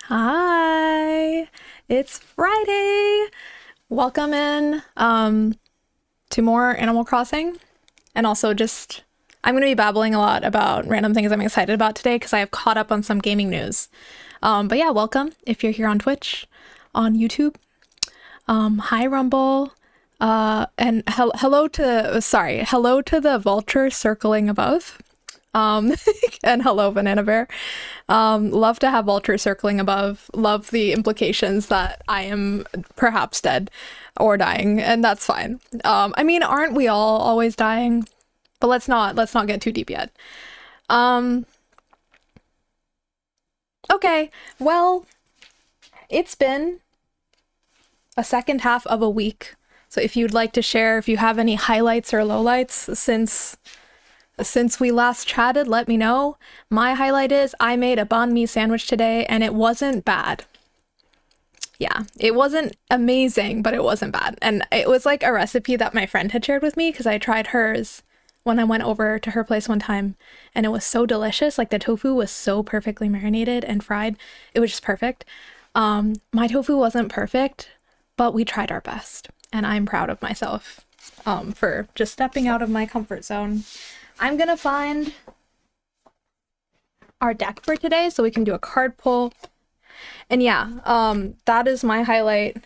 Hi, it's Friday. Welcome in to more Animal Crossing. And also just I'm going to be babbling a lot about random things I'm excited about today because I have caught up on some gaming news. But yeah, welcome if you're here on Twitch, on YouTube. Hi Rumble. And hello to the vulture circling above. And hello, Banana Bear. Love to have vultures circling above. Love the implications that I am perhaps dead or dying, and that's fine. I mean, aren't we all always dying? But let's not get too deep yet. Okay, well, it's been a second half of a week. So if you'd like to share, if you have any highlights or lowlights since we last chatted, let me know. My highlight is I made a banh mi sandwich today and it wasn't bad. Yeah, it wasn't amazing, but it wasn't bad. And it was like a recipe that my friend had shared with me because I tried hers when I went over to her place one time and it was so delicious. Like the tofu was so perfectly marinated and fried. It was just perfect. My tofu wasn't perfect, but we tried our best and I'm proud of myself for just stepping out of my comfort zone. I'm gonna find our deck for today so we can do a card pull. And yeah, that is my highlight.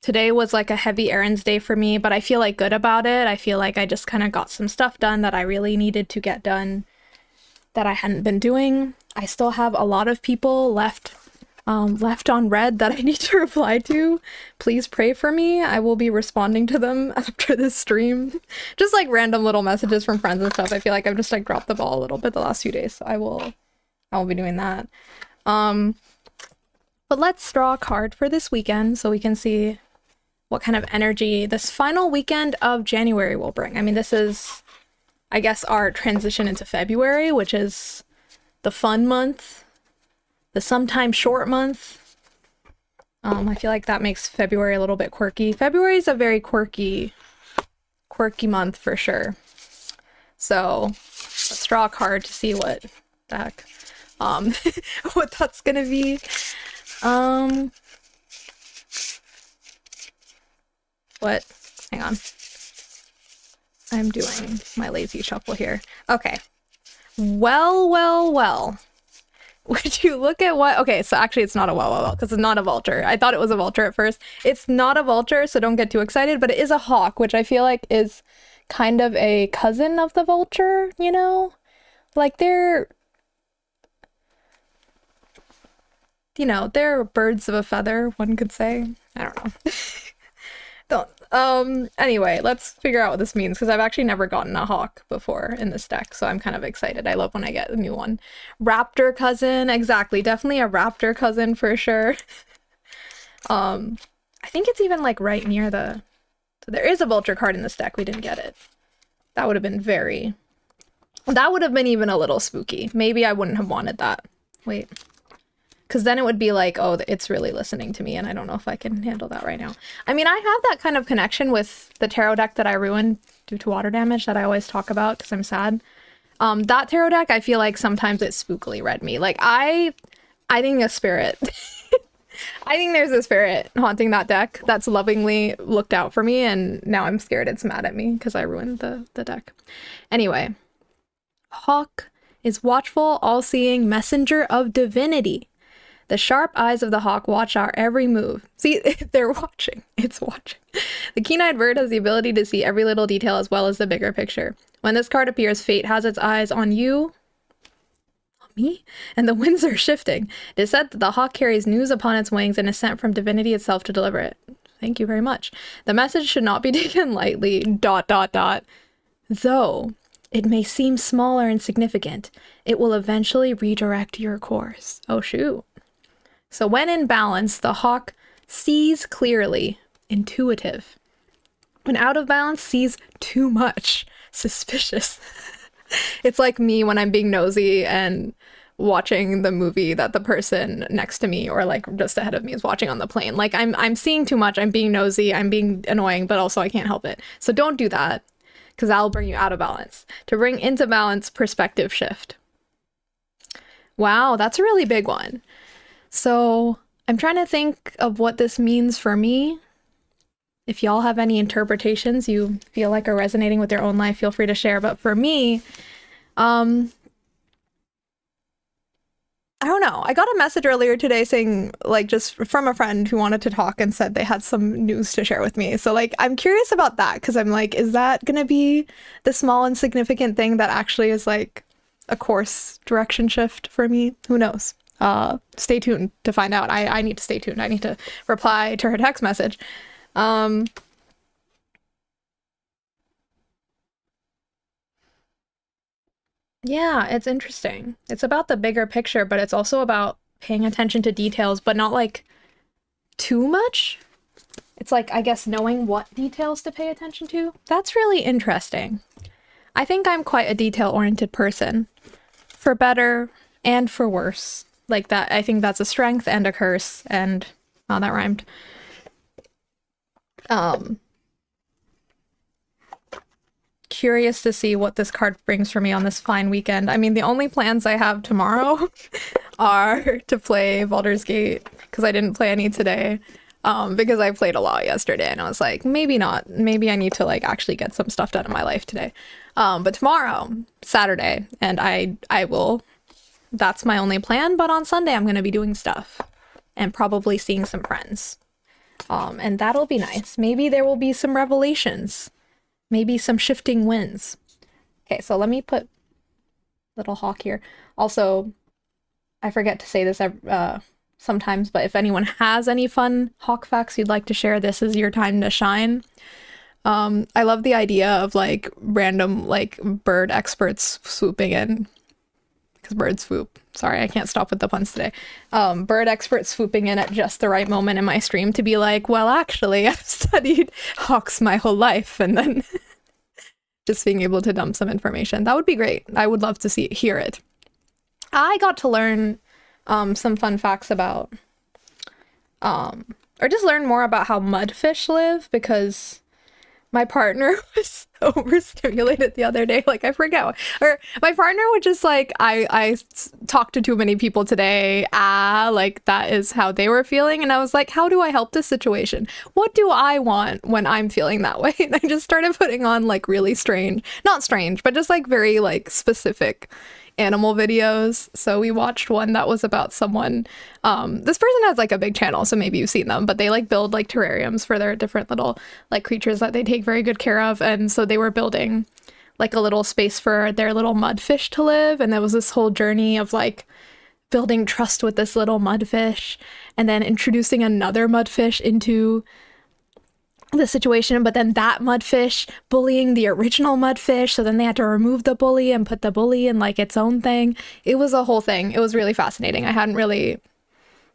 Today was like a heavy errands day for me, but I feel like good about it. I feel like I just kind of got some stuff done that I really needed to get done that I hadn't been doing. I still have a lot of people left on red that I need to reply to. Please pray for me. I will be responding to them after this stream. Just like random little messages from friends and stuff. I feel like I've just like dropped the ball a little bit the last few days, so I will be doing that. But let's draw a card for this weekend so we can see what kind of energy this final weekend of January will bring. I mean, this is, I guess, our transition into February, which is the fun month. The sometimes short month. I feel like that makes February a little bit quirky. February is a very quirky month for sure. So let's draw a card to see what the heck, what that's gonna be. What? Hang on. I'm doing my lazy shuffle here. Okay. Well. Would you look at what? Okay, so actually it's not a well, because it's not a vulture. I thought it was a vulture at first. It's not a vulture, so don't get too excited, but it is a hawk, which I feel like is kind of a cousin of the vulture, you know? Like they're birds of a feather, one could say. I don't know. Anyway, let's figure out what this means because I've actually never gotten a hawk before in this deck, so I'm kind of excited. I love when I get a new one. Raptor cousin, exactly. Definitely a raptor cousin for sure. I think it's even like right near so there is a vulture card in this deck. We didn't get it. That would have been even a little spooky. Maybe I wouldn't have wanted that. Wait. Because then it would be like, oh, it's really listening to me, and I don't know if I can handle that right now. I mean, I have that kind of connection with the tarot deck that I ruined due to water damage that I always talk about because I'm sad. That tarot deck, I feel like sometimes it spookily read me. Like, I think a spirit... I think there's a spirit haunting that deck that's lovingly looked out for me, and now I'm scared it's mad at me because I ruined the deck. Anyway, hawk is watchful, all-seeing messenger of divinity. The sharp eyes of the hawk watch our every move. See, they're watching. It's watching. The keen-eyed bird has the ability to see every little detail as well as the bigger picture. When this card appears, fate has its eyes on you, on me, and the winds are shifting. It is said that the hawk carries news upon its wings and is sent from divinity itself to deliver it. Thank you very much. The message should not be taken lightly, ... Though it may seem small or insignificant, it will eventually redirect your course. Oh, shoot. So when in balance, the hawk sees clearly, intuitive. When out of balance, sees too much, suspicious. It's like me when I'm being nosy and watching the movie that the person next to me or like just ahead of me is watching on the plane. Like I'm seeing too much, I'm being nosy, I'm being annoying, but also I can't help it. So don't do that because that'll bring you out of balance. To bring into balance, perspective shift. Wow, that's a really big one. So I'm trying to think of what this means for me. If y'all have any interpretations you feel like are resonating with your own life, feel free to share. But for me, I don't know. I got a message earlier today saying, like, just from a friend who wanted to talk and said they had some news to share with me. So, like, I'm curious about that because I'm like, is that going to be the small insignificant thing that actually is like a course direction shift for me? Who knows? Stay tuned to find out. I need to stay tuned. I need to reply to her text message. Yeah, it's interesting. It's about the bigger picture, but it's also about paying attention to details, but not like too much. It's like, I guess, knowing what details to pay attention to. That's really interesting. I think I'm quite a detail-oriented person, for better and for worse. Like that, I think that's a strength and a curse, and oh, that rhymed. Um, Curious to see what this card brings for me on this fine weekend. I mean, the only plans I have tomorrow are to play Baldur's Gate, because I didn't play any today. Because I played a lot yesterday and I was like, maybe not. Maybe I need to like actually get some stuff done in my life today. But tomorrow, Saturday, and I will, that's my only plan. But on Sunday, I'm going to be doing stuff and probably seeing some friends. And that'll be nice. Maybe there will be some revelations. Maybe some shifting winds. Okay, so let me put little hawk here. Also, I forget to say this sometimes, but if anyone has any fun hawk facts you'd like to share, this is your time to shine. I love the idea of like random like bird experts swooping in, because birds swoop. Sorry, I can't stop with the puns today. Bird experts swooping in at just the right moment in my stream to be like, well, actually, I've studied hawks my whole life, and then just being able to dump some information. That would be great. I would love to hear it. I got to learn some fun facts about, or just learn more about how mudfish live, because my partner was overstimulated the other day. Like, I forget. Or my partner would just like, I talked to too many people today. Like that is how they were feeling. And I was like, how do I help this situation? What do I want when I'm feeling that way? And I just started putting on like really strange, not strange, but just like very like specific animal videos. So we watched one that was about someone, this person has like a big channel, so maybe you've seen them, but they like build like terrariums for their different little like creatures that they take very good care of. And so they were building like a little space for their little mudfish to live, and there was this whole journey of like building trust with this little mudfish and then introducing another mudfish into the situation, but then that mudfish bullying the original mudfish, so then they had to remove the bully and put the bully in like its own thing. It was a whole thing. It was really fascinating. I hadn't really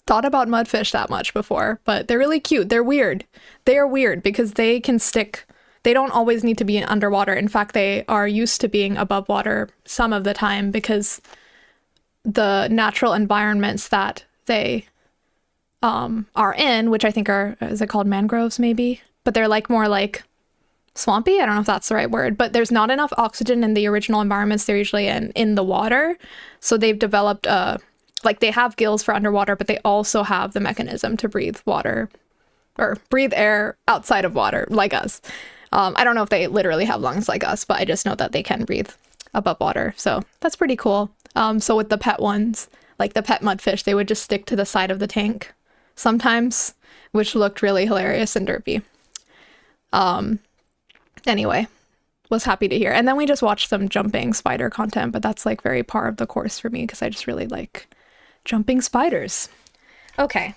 thought about mudfish that much before, but they're really cute. They're weird. They are weird because they can stick. They don't always need to be underwater. In fact, they are used to being above water some of the time because the natural environments that they are in, which I think are, is it called mangroves maybe? But they're like more like swampy. I don't know if that's the right word, but there's not enough oxygen in the original environments they're usually in the water. So they've developed like they have gills for underwater, but they also have the mechanism to breathe water or breathe air outside of water like us. I don't know if they literally have lungs like us, but I just know that they can breathe above water. So that's pretty cool. So with the pet ones, like the pet mudfish, they would just stick to the side of the tank sometimes, which looked really hilarious and derpy. Anyway, was happy to hear. And then we just watched some jumping spider content, but that's like very par of the course for me because I just really like jumping spiders. Okay.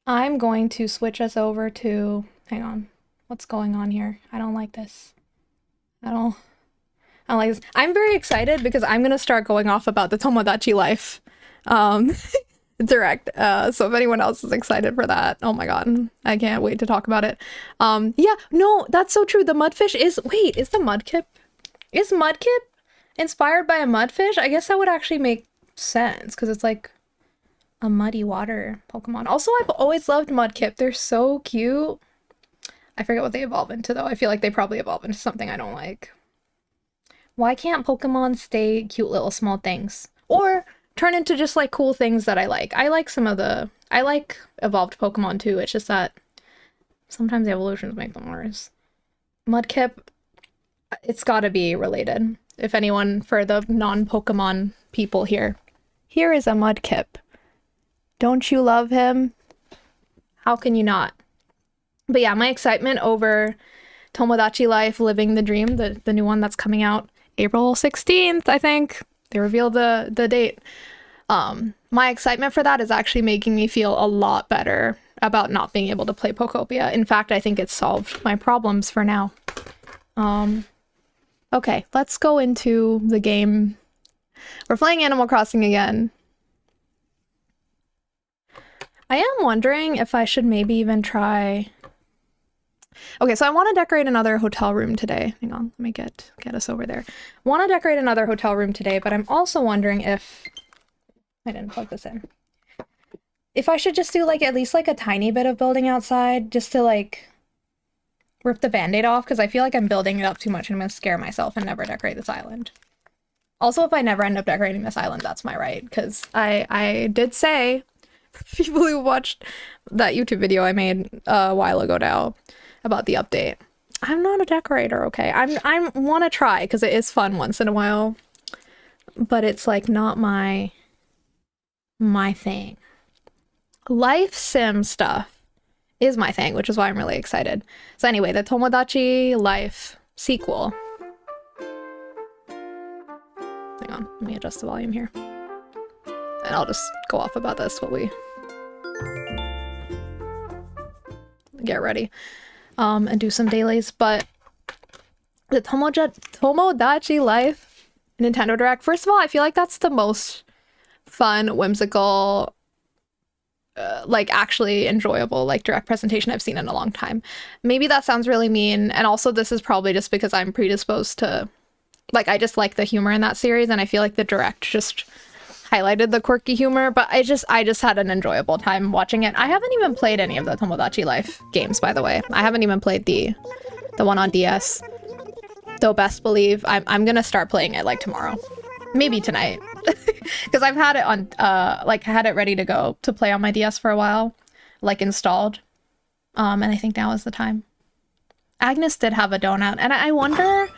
I'm going to switch us over to, hang on, what's going on here? I don't like this. I don't like this. I'm very excited because I'm going to start going off about the Tomodachi life. Direct. So if anyone else is excited for that, oh my god, I can't wait to talk about it. Yeah, no, that's so true. The mudfish is, wait, is Mudkip inspired by a mudfish? I guess that would actually make sense because it's like a muddy water Pokemon. Also, I've always loved Mudkip. They're so cute. I forget what they evolve into though. I feel like they probably evolve into something I don't like. Why can't Pokemon stay cute little small things? Or turn into just like cool things that I like. I like evolved Pokemon too. It's just that sometimes the evolutions make them worse. Mudkip, it's gotta be related. If anyone, for the non-Pokemon people here. Here is a Mudkip. Don't you love him? How can you not? But yeah, my excitement over Tomodachi Life Living the Dream, the new one that's coming out April 16th, I think. They revealed the date. My excitement for that is actually making me feel a lot better about not being able to play Pokopia. In fact, I think it's solved my problems for now. Okay, let's go into the game. We're playing Animal Crossing again. I am wondering if I should maybe even try... Okay, so I want to decorate another hotel room today. Hang on, let me get us over there. Want to decorate another hotel room today, but I'm also wondering if... I didn't plug this in. If I should just do like at least like a tiny bit of building outside, just to like rip the band-aid off, because I feel like I'm building it up too much and I'm going to scare myself and never decorate this island. Also, if I never end up decorating this island, that's my right, because I did say, for people who watched that YouTube video I made a while ago now about the update, I'm not a decorator, okay? I want to try, because it is fun once in a while, but it's like not my thing. Life sim stuff is my thing, which is why I'm really excited. So anyway, the Tomodachi Life sequel. Hang on, let me adjust the volume here. And I'll just go off about this while we get ready and do some dailies. But the Tomodachi Life Nintendo Direct, first of all, I feel like that's the most fun, whimsical, like actually enjoyable like direct presentation I've seen in a long time. Maybe that sounds really mean, and also this is probably just because I'm predisposed to, like, I just like the humor in that series, and I feel like the direct just highlighted the quirky humor, but I just had an enjoyable time watching it. I haven't even played any of the Tomodachi Life games, by the way. I haven't even played the one on DS, though best believe I'm gonna start playing it like tomorrow, maybe tonight. Because I've had it on, like, had it ready to go to play on my DS for a while, like, installed. And I think now is the time. Agnes did have a donut, and I wonder,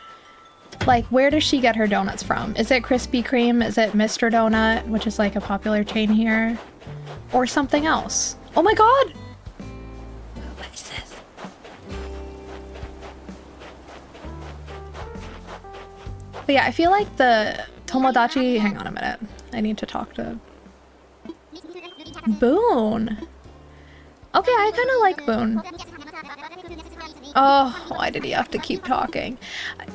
like, where does she get her donuts from? Is it Krispy Kreme? Is it Mr. Donut, which is, like, a popular chain here? Or something else? Oh my god! What is this? But yeah, I feel like the Tomodachi... Hang on a minute. I need to talk to Boone. Okay, I kind of like Boone. Oh, why did he have to keep talking?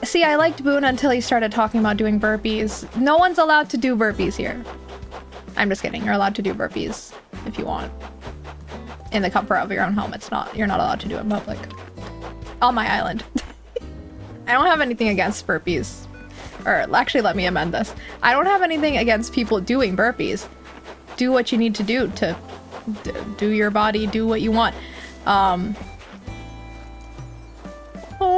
See, I liked Boone until he started talking about doing burpees. No one's allowed to do burpees here. I'm just kidding. You're allowed to do burpees if you want. In the comfort of your own home. You're not allowed to do it in public. On my island. I don't have anything against burpees. Or actually, let me amend this. I don't have anything against people doing burpees. Do what you need to do do your body, do what you want. Oh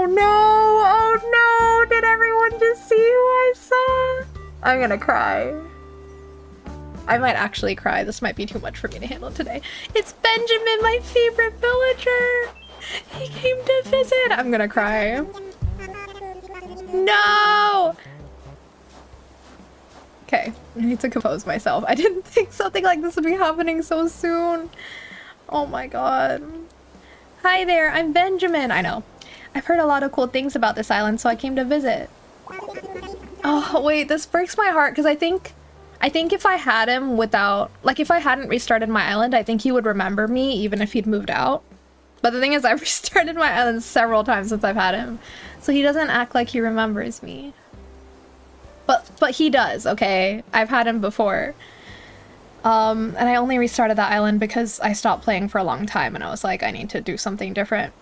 no, did everyone just see who I saw? I'm gonna cry. I might actually cry. This might be too much for me to handle today. It's Benjamin, my favorite villager. He came to visit. I'm gonna cry. No! Okay, I need to compose myself. I didn't think something like this would be happening so soon. Oh my god. Hi there, I'm Benjamin. I know. I've heard a lot of cool things about this island, so I came to visit. Oh, wait, this breaks my heart, because I think if I had him without... Like, if I hadn't restarted my island, I think he would remember me, even if he'd moved out. But the thing is, I've restarted my island several times since I've had him, so he doesn't act like he remembers me. But he does, okay? I've had him before. And I only restarted that island because I stopped playing for a long time, and I was like, I need to do something different.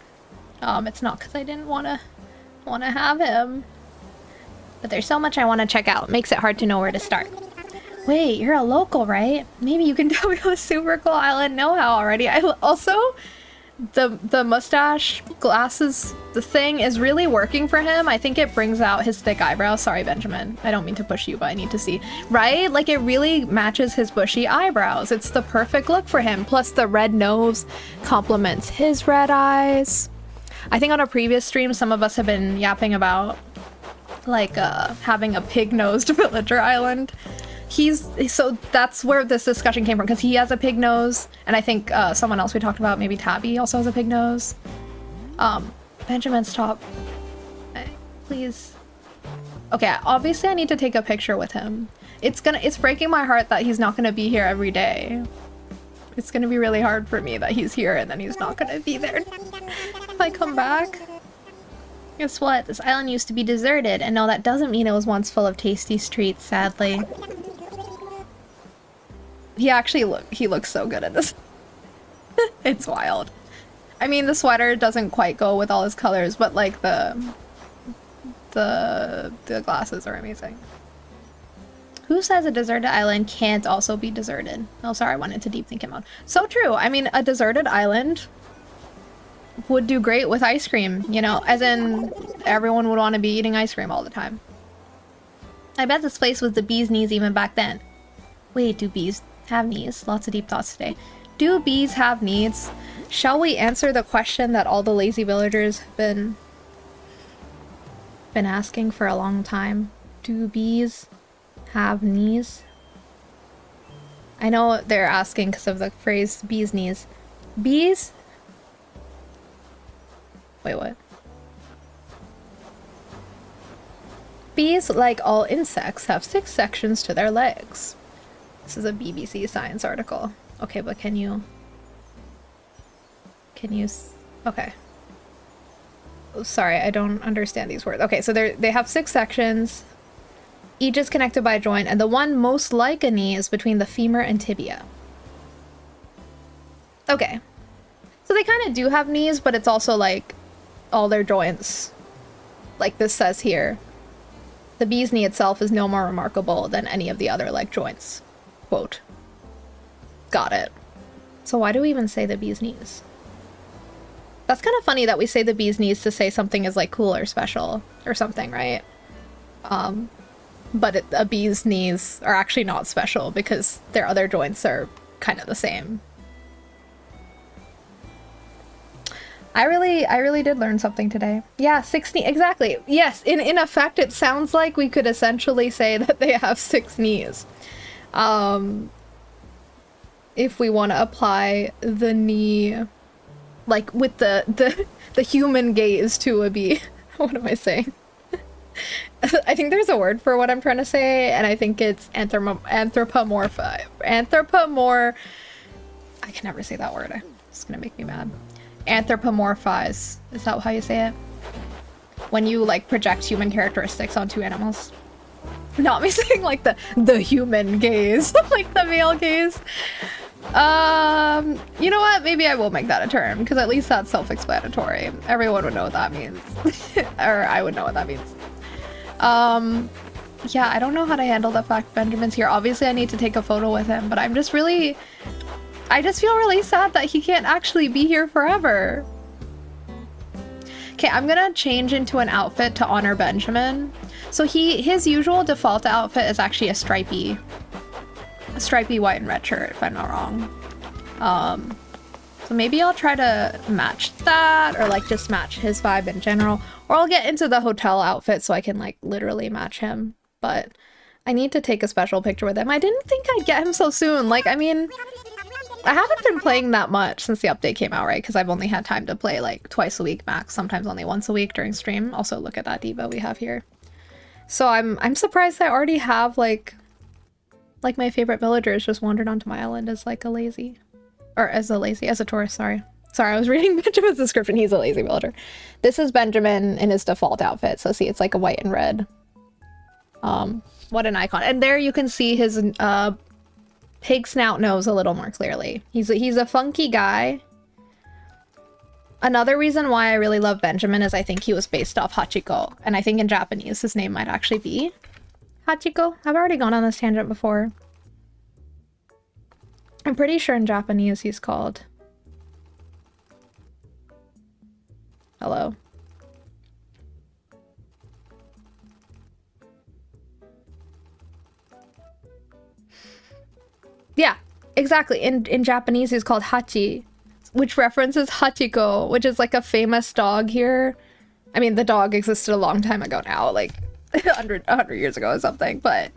It's not because I didn't want to have him. But there's so much I want to check out. It makes it hard to know where to start. Wait, you're a local, right? Maybe you can tell me how a super cool island know-how already. I also the mustache glasses, the thing is really working for him. I think it brings out his thick eyebrows. Sorry, Benjamin. I don't mean to push you, but I need to see. Right? Like, it really matches his bushy eyebrows. It's the perfect look for him. Plus, the red nose complements his red eyes. I think on a previous stream, some of us have been yapping about, like, having a pig-nosed villager island. So that's where this discussion came from, because he has a pig nose, and I think someone else we talked about, maybe Tabby, also has a pig nose. Benjamin, stop. Please. Okay, obviously I need to take a picture with him. It's breaking my heart that he's not gonna be here every day. It's gonna be really hard for me that he's here and then he's not gonna be there if I come back. Guess what? This island used to be deserted, and no, that doesn't mean it was once full of tasty treats, sadly. He looks so good in this. It's wild. I mean, the sweater doesn't quite go with all his colors, but like the glasses are amazing. Who says a deserted island can't also be deserted? Oh, sorry, I wanted to deep think him out. So true. I mean, a deserted island would do great with ice cream, you know, as in everyone would want to be eating ice cream all the time. I bet this place was the bee's knees even back then. Wait, do bees have knees? Lots of deep thoughts today. Do bees have needs? Shall we answer the question that all the lazy villagers have been asking for a long time? Do bees have knees? I know they're asking because of the phrase bee's knees. Bees? Wait, what? Bees, like all insects, have 6 sections to their legs. This is a BBC Science article. Okay, but can you... Okay. Oh, sorry, I don't understand these words. Okay, so they have 6 sections. Each is connected by a joint, and the one most like a knee is between the femur and tibia. Okay. So they kind of do have knees, but it's also like all their joints. Like this says here. The bee's knee itself is no more remarkable than any of the other leg joints. Quote. Got it. So why do we even say the bee's knees? That's kind of funny that we say the bee's knees to say something is like cool or special or something, right? But a bee's knees are actually not special because their other joints are kind of the same. I really did learn something today. Yeah, 6 knees, exactly. Yes, in effect, it sounds like we could essentially say that they have 6 knees. If we want to apply the knee, like with the human gaze to a bee. What am I saying? I think there's a word for what I'm trying to say, and I think it's I can never say that word. It's gonna make me mad. Anthropomorphize. Is that how you say it? When you like project human characteristics onto animals. Not me saying like the human gaze, like the male gaze. You know what? Maybe I will make that a term, because at least that's self-explanatory. Everyone would know what that means. Or I would know what that means. Yeah, I don't know how to handle the fact Benjamin's here. Obviously I need to take a photo with him, but I just feel really sad that he can't actually be here forever. Okay, I'm gonna change into an outfit to honor Benjamin. So his usual default outfit is actually a stripy white and red shirt, if I'm not wrong. So maybe I'll try to match that, or like just match his vibe in general, or I'll get into the hotel outfit so I can like literally match him. But I need to take a special picture with him. I didn't think I'd get him so soon. Like, I mean, I haven't been playing that much since the update came out, right? Because I've only had time to play like twice a week max, sometimes only once a week during stream. Also, look at that diva we have here. So I'm surprised I already have like my favorite villagers just wandered onto my island as like as a tourist, sorry. Sorry, I was reading Benjamin's description. He's a lazy villager. This is Benjamin in his default outfit. So see, it's like a white and red. What an icon. And there you can see his pig snout nose a little more clearly. He's a funky guy. Another reason why I really love Benjamin is I think he was based off Hachiko. And I think in Japanese his name might actually be Hachiko. I've already gone on this tangent before. I'm pretty sure in Japanese he's called Hello. Yeah, exactly. In Japanese, he's called Hachi, which references Hachiko, which is like a famous dog here. I mean, the dog existed a long time ago now, like 100 years ago or something, but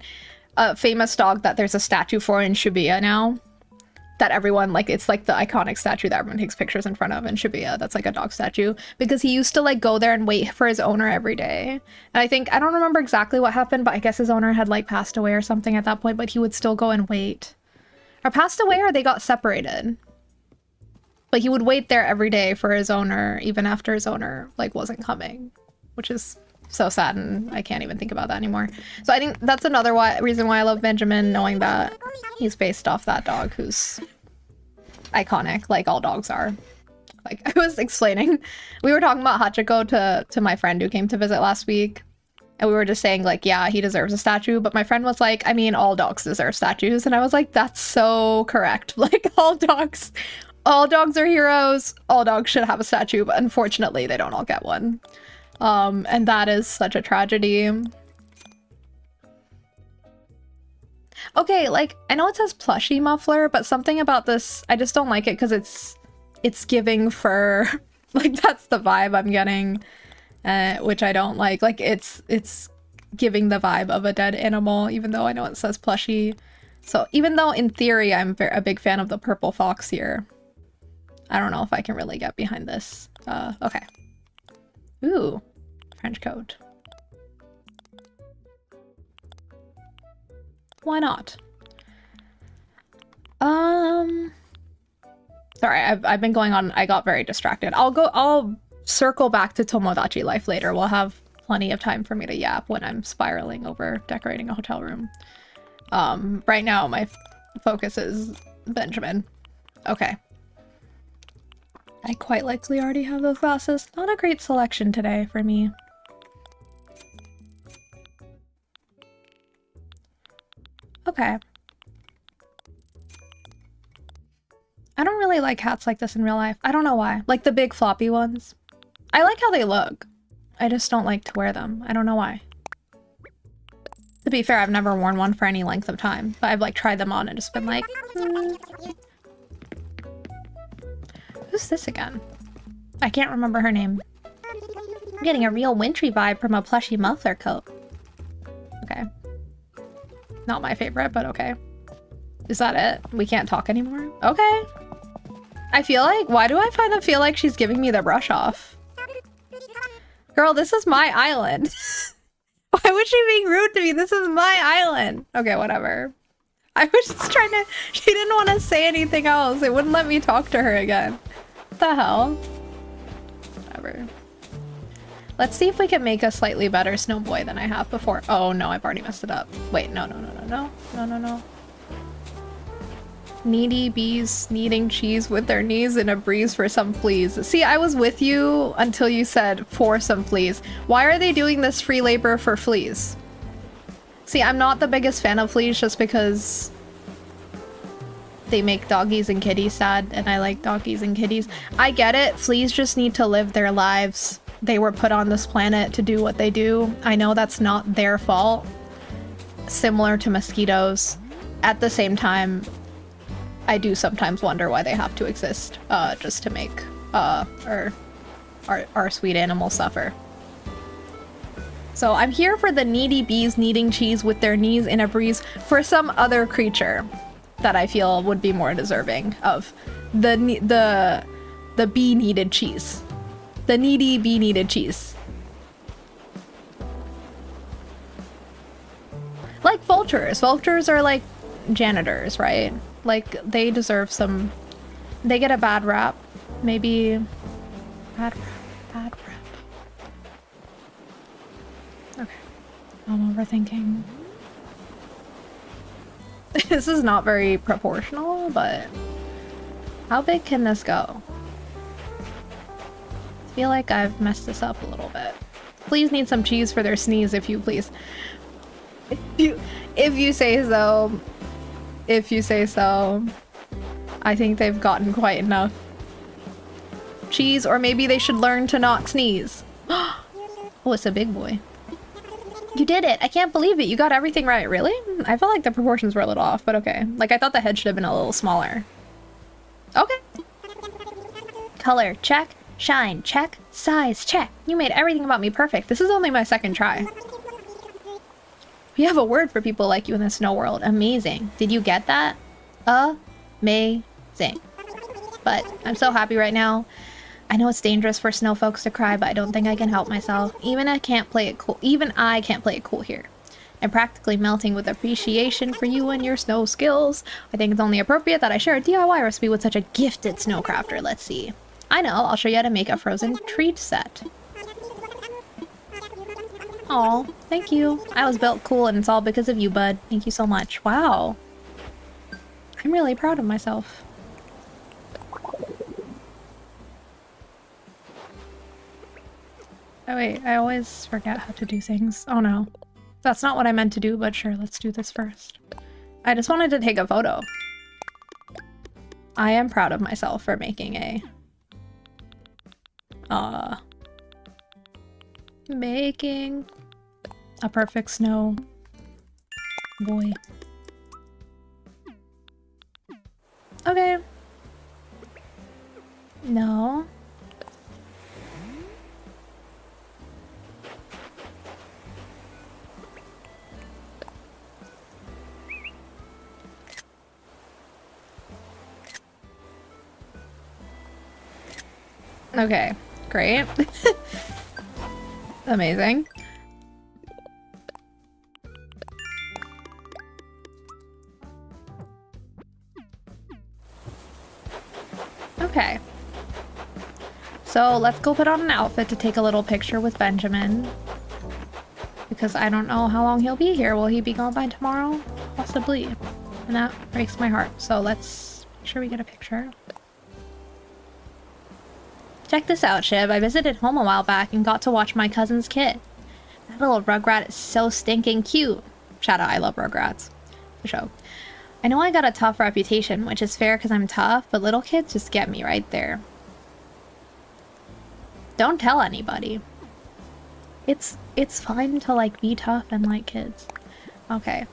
a famous dog that there's a statue for in Shibuya now. That everyone, like, it's like the iconic statue that everyone takes pictures in front of in Shibuya. That's like a dog statue. Because he used to, like, go there and wait for his owner every day. And I think, I don't remember exactly what happened, but I guess his owner had, like, passed away or something at that point, but he would still go and wait. Or passed away or they got separated. But he would wait there every day for his owner, even after his owner, like, wasn't coming. Which is so sad, and I can't even think about that anymore. So I think that's another reason why I love Benjamin, knowing that he's based off that dog who's iconic, like all dogs are. Like, I was explaining, we were talking about Hachiko to my friend who came to visit last week, and we were just saying, like, yeah, he deserves a statue, but my friend was like, I mean, all dogs deserve statues, and I was like, that's so correct. Like, all dogs are heroes, all dogs should have a statue, but unfortunately, they don't all get one. And that is such a tragedy. Okay, like, I know it says plushie muffler, but something about this, I just don't like it because it's giving fur. Like, that's the vibe I'm getting, which I don't like. Like, it's giving the vibe of a dead animal, even though I know it says plushie. So even though in theory I'm a big fan of the purple fox here, I don't know if I can really get behind this. Okay. Ooh, French coat. Why not? Sorry, I've been going on. I got very distracted. I'll circle back to Tomodachi life later. We'll have plenty of time for me to yap when I'm spiraling over decorating a hotel room. Right now my focus is Benjamin. Okay. I quite likely already have those glasses. Not a great selection today for me. Okay. I don't really like hats like this in real life. I don't know why. Like the big floppy ones. I like how they look. I just don't like to wear them. I don't know why. To be fair, I've never worn one for any length of time, but I've like tried them on and just been like, Who's this again? I can't remember her name. I'm getting a real wintry vibe from a plushy muffler coat. Okay. Not my favorite, but okay. Is that it? We can't talk anymore? Okay. I feel like, why do I feel like she's giving me the brush off? Girl, this is my island. Why was she being rude to me? This is my island. Okay, whatever. I was just trying to, she didn't want to say anything else. It wouldn't let me talk to her again. What the hell? Whatever. Let's see if we can make a slightly better snowboy than I have before. Oh no, I've already messed it up. Wait, no. Needy bees kneading cheese with their knees in a breeze for some fleas. See, I was with you until you said for some fleas. Why are they doing this free labor for fleas? See, I'm not the biggest fan of fleas just because they make doggies and kitties sad, and I like doggies and kitties. I get it. Fleas just need to live their lives. They were put on this planet to do what they do. I know that's not their fault. Similar to mosquitoes. At the same time, I do sometimes wonder why they have to exist, just to make our sweet animals suffer. So I'm here for the needy bees kneading cheese with their knees in a breeze for some other creature that I feel would be more deserving of the bee needed cheese. The needy bee needed cheese. Like vultures. Vultures are like janitors, right? Like they deserve some, they get a bad rap. Maybe bad rap. Okay, I'm overthinking. This is not very proportional, but how big can this go? I feel like I've messed this up a little bit. Please need some cheese for their sneeze, if you please. If you say so. If you say so. I think they've gotten quite enough cheese, or maybe they should learn to not sneeze. Oh, it's a big boy. You did it! I can't believe it! You got everything right, really? I felt like the proportions were a little off, but okay. Like, I thought the head should have been a little smaller. Okay. Color, check. Shine, check. Size, check. You made everything about me perfect. This is only my second try. We have a word for people like you in the snow world. Amazing. Did you get that? Amazing. But I'm so happy right now. I know it's dangerous for snow folks to cry, but I don't think I can help myself. Even I can't play it cool here. I'm practically melting with appreciation for you and your snow skills. I think it's only appropriate that I share a DIY recipe with such a gifted snow crafter. Let's see. I know, I'll show you how to make a frozen treat set. Aw, thank you. I was built cool and it's all because of you, bud. Thank you so much. Wow. I'm really proud of myself. Oh wait, I always forget how to do things. Oh no. That's not what I meant to do, but sure, let's do this first. I just wanted to take a photo. I am proud of myself for making making a perfect snow boy. Okay. No. Okay, great. Amazing. Okay. So let's go put on an outfit to take a little picture with Benjamin. Because I don't know how long he'll be here. Will he be gone by tomorrow? Possibly. And that breaks my heart. So let's make sure we get a picture. Check this out, Shib. I visited home a while back and got to watch my cousin's kid. That little Rugrat is so stinking cute. Shout out, I love Rugrats. For sure. I know I got a tough reputation, which is fair because I'm tough, but little kids just get me right there. Don't tell anybody. It's fine to, like, be tough and like kids. Okay.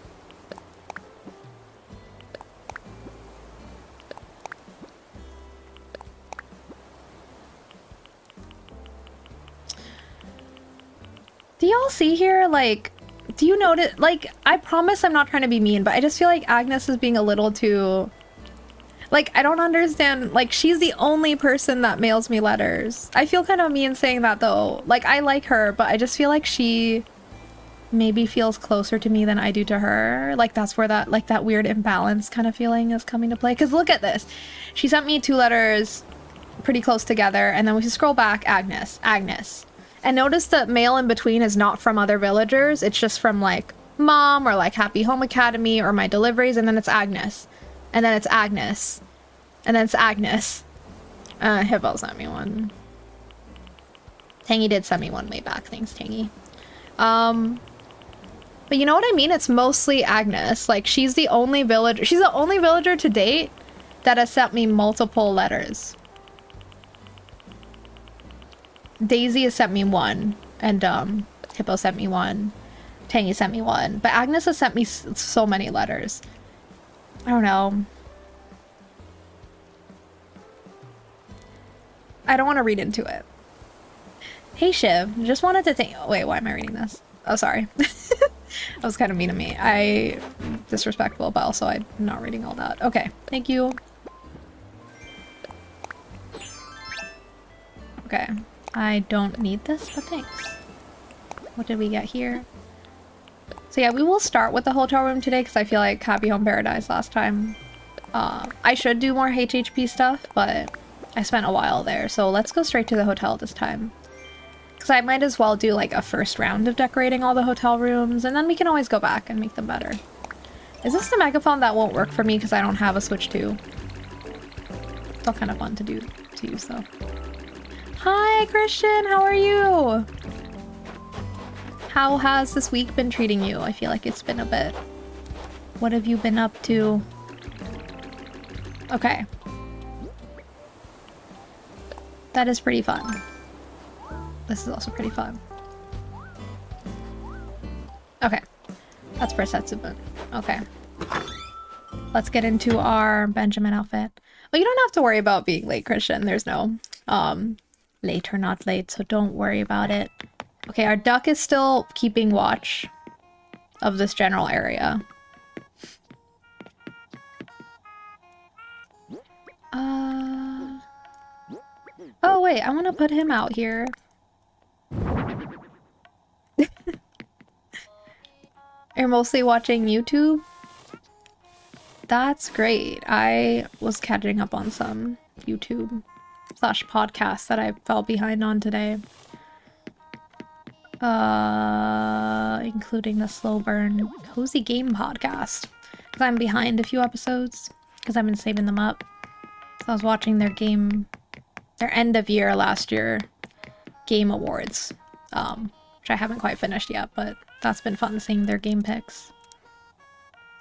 Do y'all see here, like, do you notice, like, I promise I'm not trying to be mean, but I just feel like Agnes is being a little too, like, I don't understand, like, she's the only person that mails me letters. I feel kind of mean saying that, though. Like, I like her, but I just feel like she maybe feels closer to me than I do to her. Like, that's where that, like, that weird imbalance kind of feeling is coming to play. Because look at this. She sent me 2 letters pretty close together, and then we scroll back, Agnes. And notice the mail in between is not from other villagers. It's just from, like, Mom or, like, Happy Home Academy or my deliveries. And then it's Agnes. And then it's Agnes. And then it's Agnes. Hippo sent me one. Tangy did send me one way back. Thanks, Tangy. But you know what I mean? It's mostly Agnes. Like, she's the only villager. She's the only villager to date that has sent me multiple letters. Daisy has sent me 1, and Hippo sent me 1, Tangy sent me 1, but Agnes has sent me so many letters. I don't know. I don't want to read into it. Hey Shiv, just wanted to think. Oh, wait, why am I reading this? Oh, sorry. That was kind of mean of me. Disrespectful, but also I'm not reading all that. Okay, thank you. Okay. I don't need this, but thanks. What did we get here? So yeah, we will start with the hotel room today because I feel like Happy Home Paradise last time. I should do more HHP stuff, but I spent a while there. So let's go straight to the hotel this time. Because I might as well do like a first round of decorating all the hotel rooms, and then we can always go back and make them better. Is this the megaphone that won't work for me because I don't have a Switch 2? It's all kind of fun to use though. Hi, Christian, how are you? How has this week been treating you? I feel like it's been a bit. What have you been up to? Okay. That is pretty fun. This is also pretty fun. Okay. That's for Setsubun. Okay. Let's get into our Benjamin outfit. Well, you don't have to worry about being late, Christian. There's no late or not late, so don't worry about it. Okay, our duck is still keeping watch of this general area. Oh wait, I want to put him out here. You're mostly watching YouTube? That's great. I was catching up on some YouTube / podcasts that I fell behind on today. Including the Slow Burn Cozy Game podcast. Because I'm behind a few episodes. Because I've been saving them up. So I was watching their end of year last year game awards. Which I haven't quite finished yet, but that's been fun seeing their game picks.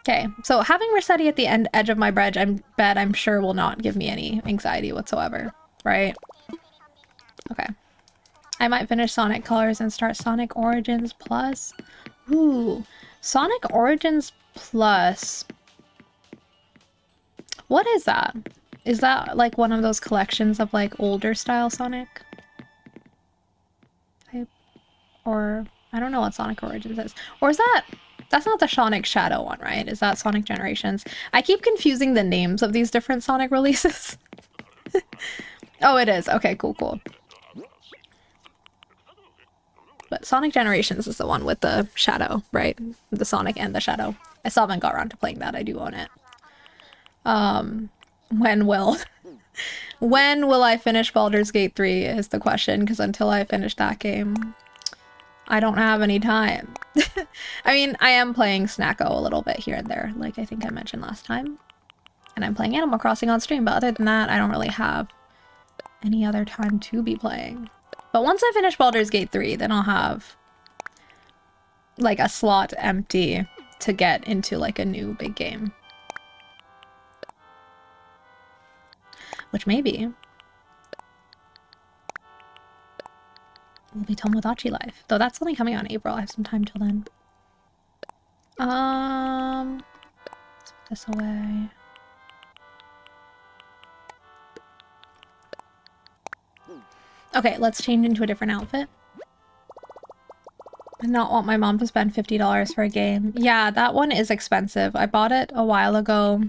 Okay, so having Rossetti at the edge of my bed, I'm sure will not give me any anxiety whatsoever, right? Okay. I might finish Sonic Colors and start Sonic Origins Plus. Ooh, Sonic Origins Plus. What is that? Is that like one of those collections of like older style Sonic? Or I don't know what Sonic Origins is. Or is that... That's not the Sonic Shadow one, right? Is that Sonic Generations? I keep confusing the names of these different Sonic releases. Oh, it is. Okay, cool, cool. But Sonic Generations is the one with the shadow, right? The Sonic and the shadow. I still haven't got around to playing that. I do own it. When will... When will I finish Baldur's Gate 3 is the question, because until I finish that game... I don't have any time. I mean, I am playing Snacko a little bit here and there, like I think I mentioned last time. And I'm playing Animal Crossing on stream, but other than that, I don't really have any other time to be playing. But once I finish Baldur's Gate 3, then I'll have like a slot empty to get into like a new big game. Which maybe will be Tomodachi Life. Though that's only coming out in April. I have some time till then. Let's put this away. Okay, let's change into a different outfit. I not want my mom to spend $50 for a game. Yeah, that one is expensive. I bought it a while ago.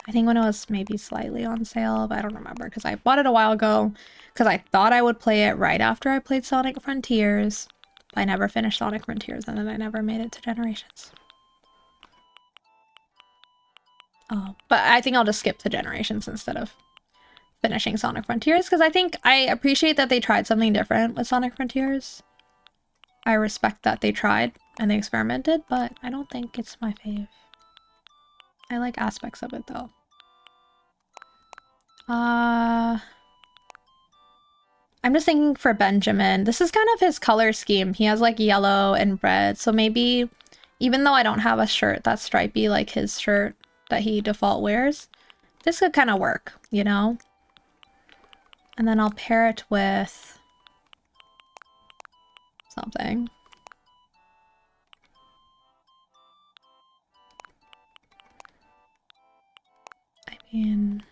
I think when it was maybe slightly on sale, but I don't remember because I bought it a while ago because I thought I would play it right after I played Sonic Frontiers. I never finished Sonic Frontiers and then I never made it to Generations. Oh, but I think I'll just skip to Generations instead of finishing Sonic Frontiers because I think I appreciate that they tried something different with Sonic Frontiers. I respect that they tried and they experimented, but I don't think it's my fave. I like aspects of it though. I'm just thinking for Benjamin. This is kind of his color scheme. He has like yellow and red, so maybe even though I don't have a shirt that's stripy like his shirt that he default wears, this could kind of work, you know? And then I'll pair it with something. I mean...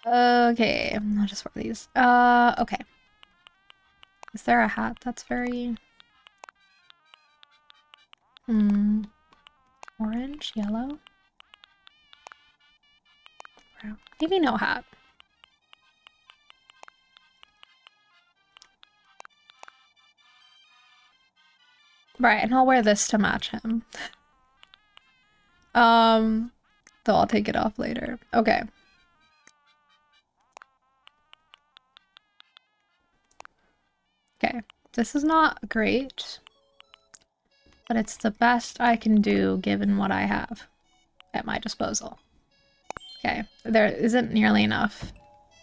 Okay, I'll just wear these. Okay. Is there a hat that's very... orange? Yellow? Brown? Maybe no hat. Right, and I'll wear this to match him. Though I'll take it off later. Okay. Okay, this is not great, but it's the best I can do given what I have at my disposal. Okay, there isn't nearly enough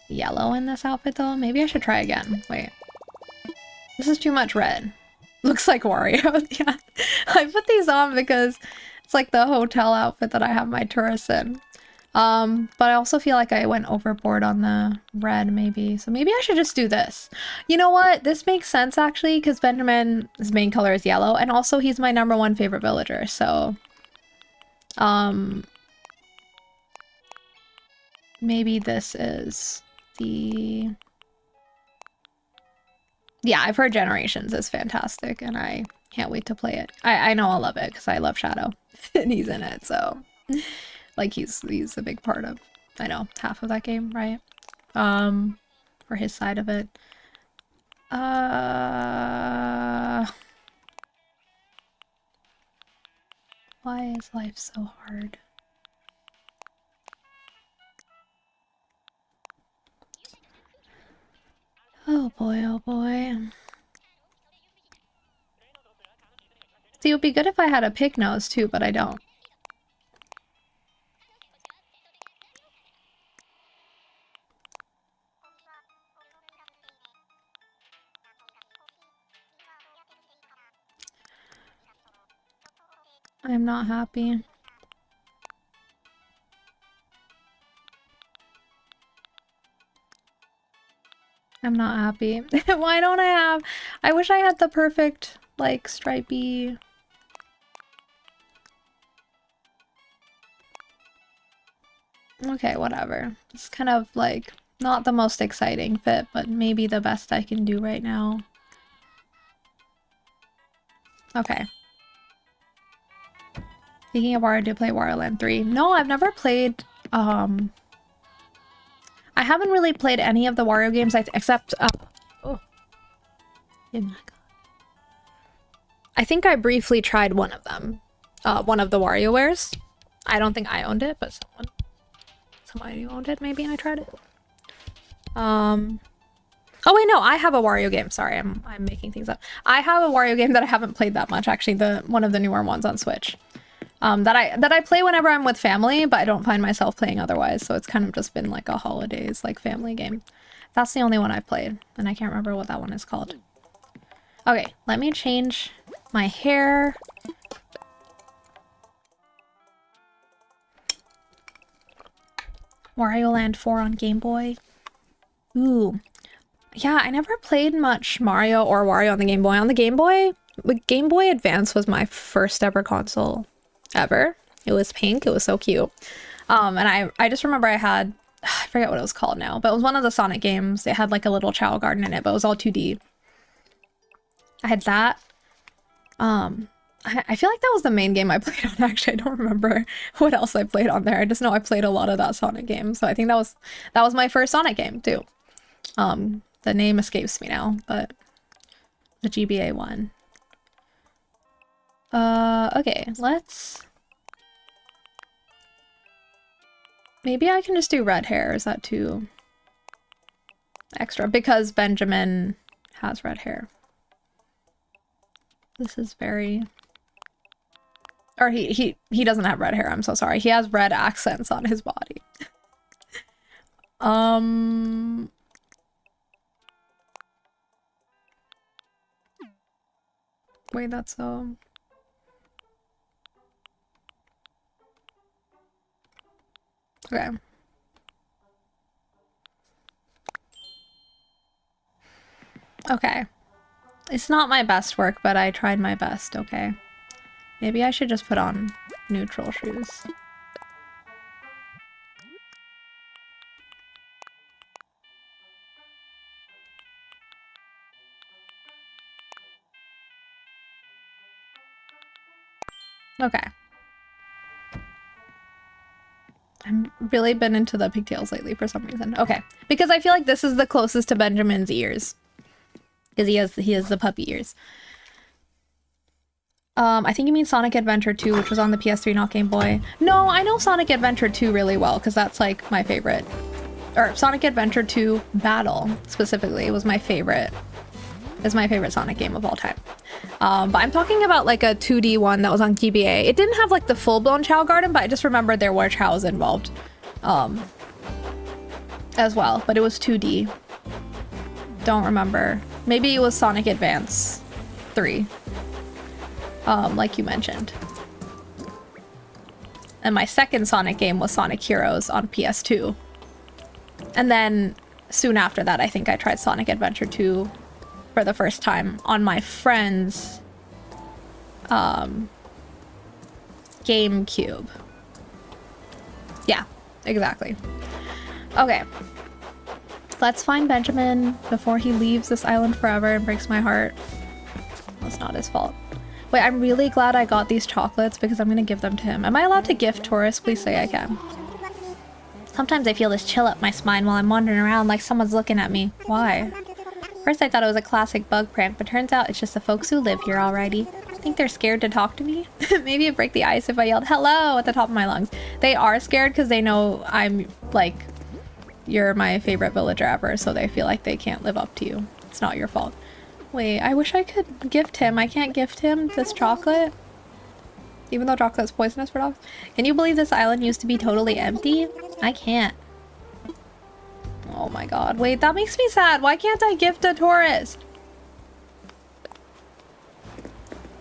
yellow in this outfit though. Maybe I should try again. Wait. This is too much red. Looks like Wario. Yeah. I put these on because it's like the hotel outfit that I have my tourists in. But I also feel like I went overboard on the red maybe. So maybe I should just do this. You know what? This makes sense actually because Benjamin's main color is yellow and also he's my #1 favorite villager. So maybe this is the... Yeah, I've heard Generations is fantastic and I can't wait to play it. I know I'll love it because I love Shadow and he's in it, so like he's a big part of, I know, half of that game, right? For his side of it. Why is life so hard? Oh boy, oh boy. See, it would be good if I had a pig nose too, but I don't. I'm not happy. I'm not happy. Why don't I have... I wish I had the perfect, like, stripey... Okay, whatever. It's kind of, like, not the most exciting fit, but maybe the best I can do right now. Okay. Speaking of Wario, did play Wario Land 3? No, I've never played, I haven't really played any of the Wario games except, oh my god. I think I briefly tried one of them. One of the WarioWares. I don't think I owned it, but somebody who owned it maybe, and I tried it. Oh wait, no, I have a Wario game. Sorry, I'm making things up. I have a Wario game that I haven't played that much, actually, one of the newer ones on Switch. That I play whenever I'm with family, but I don't find myself playing otherwise, so it's kind of just been like a holidays, like, family game. That's the only one I've played, and I can't remember what that one is called. Okay, let me change my hair. Wario Land 4 on Game Boy. Ooh. Yeah, I never played much Mario or Wario on the Game Boy. On the Game Boy Advance was my first ever console ever. It was pink. It was so cute. And I just remember I had, I forget what it was called now, but it was one of the Sonic games. It had like a little Chow Garden in it, but it was all 2D. I had that. I feel like that was the main game I played on, actually. I don't remember what else I played on there. I just know I played a lot of that Sonic game. So I think that was my first Sonic game too. The name escapes me now, but the GBA one. Okay, maybe I can just do red hair. Is that too extra? Because Benjamin has red hair. This is very... Or he doesn't have red hair, I'm so sorry. He has red accents on his body. Wait, that's so... Okay. Okay. It's not my best work, but I tried my best, okay? Maybe I should just put on neutral shoes. Okay. I've really been into the pigtails lately for some reason. Okay. Because I feel like this is the closest to Benjamin's ears. Because he has the puppy ears. I think you mean Sonic Adventure 2, which was on the PS3, not Game Boy. No, I know Sonic Adventure 2 really well, because that's like my favorite. Or Sonic Adventure 2 Battle, specifically, was my favorite. Is my favorite Sonic game of all time. But I'm talking about like a 2D one that was on GBA. It didn't have like the full-blown Chow Garden, but I just remember there were chows involved. As well, but it was 2D. Don't remember Maybe it was Sonic Advance 3. Like you mentioned. And my second Sonic game was Sonic Heroes on PS2. And then soon after that, I think I tried Sonic Adventure 2 for the first time on my friend's GameCube. Yeah, exactly. Okay. Let's find Benjamin before he leaves this island forever and breaks my heart. That's not his fault. Wait, I'm really glad I got these chocolates because I'm gonna give them to him. Am I allowed to gift tourists? Please say I can. Sometimes I feel this chill up my spine while I'm wandering around like someone's looking at me. Why? First I thought it was a classic bug prank, but turns out it's just the folks who live here alrighty. I think they're scared to talk to me. Maybe it'd break the ice if I yelled hello at the top of my lungs. They are scared because they know I'm like, you're my favorite villager ever, so they feel like they can't live up to you. It's not your fault. Wait, I wish I could gift him. I can't gift him this chocolate. Even though chocolate's poisonous for dogs. Can you believe this island used to be totally empty? I can't. Oh my god. Wait, that makes me sad. Why can't I gift a tourist?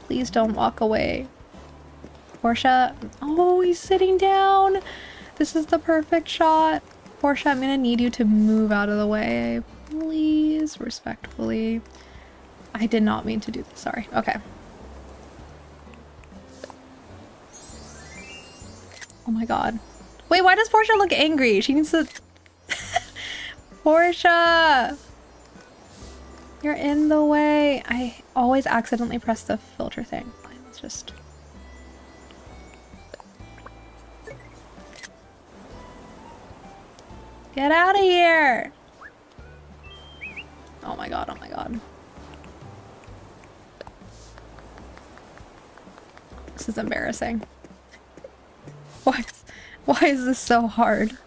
Please don't walk away. Portia. Oh, he's sitting down. This is the perfect shot. Portia, I'm gonna need you to move out of the way. Please, respectfully. I did not mean to do this. Sorry. Okay. Oh my god. Wait, why does Portia look angry? She needs to... Portia! You're in the way. I always accidentally press the filter thing. Let's just... Get out of here! Oh my god, oh my god. This is embarrassing. Why is this so hard?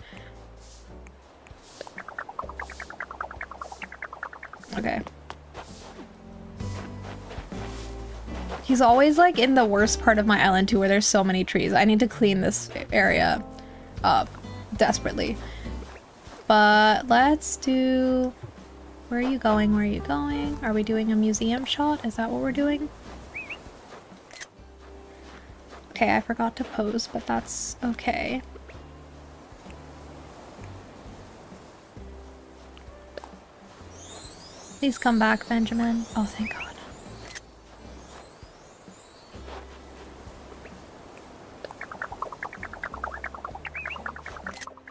Okay. He's always like in the worst part of my island too, where there's so many trees. I need to clean this area up desperately. But let's do... Where are you going? Where are you going? Are we doing a museum shot? Is that what we're doing? Okay, I forgot to pose, but that's okay. Please come back, Benjamin. Oh, thank God.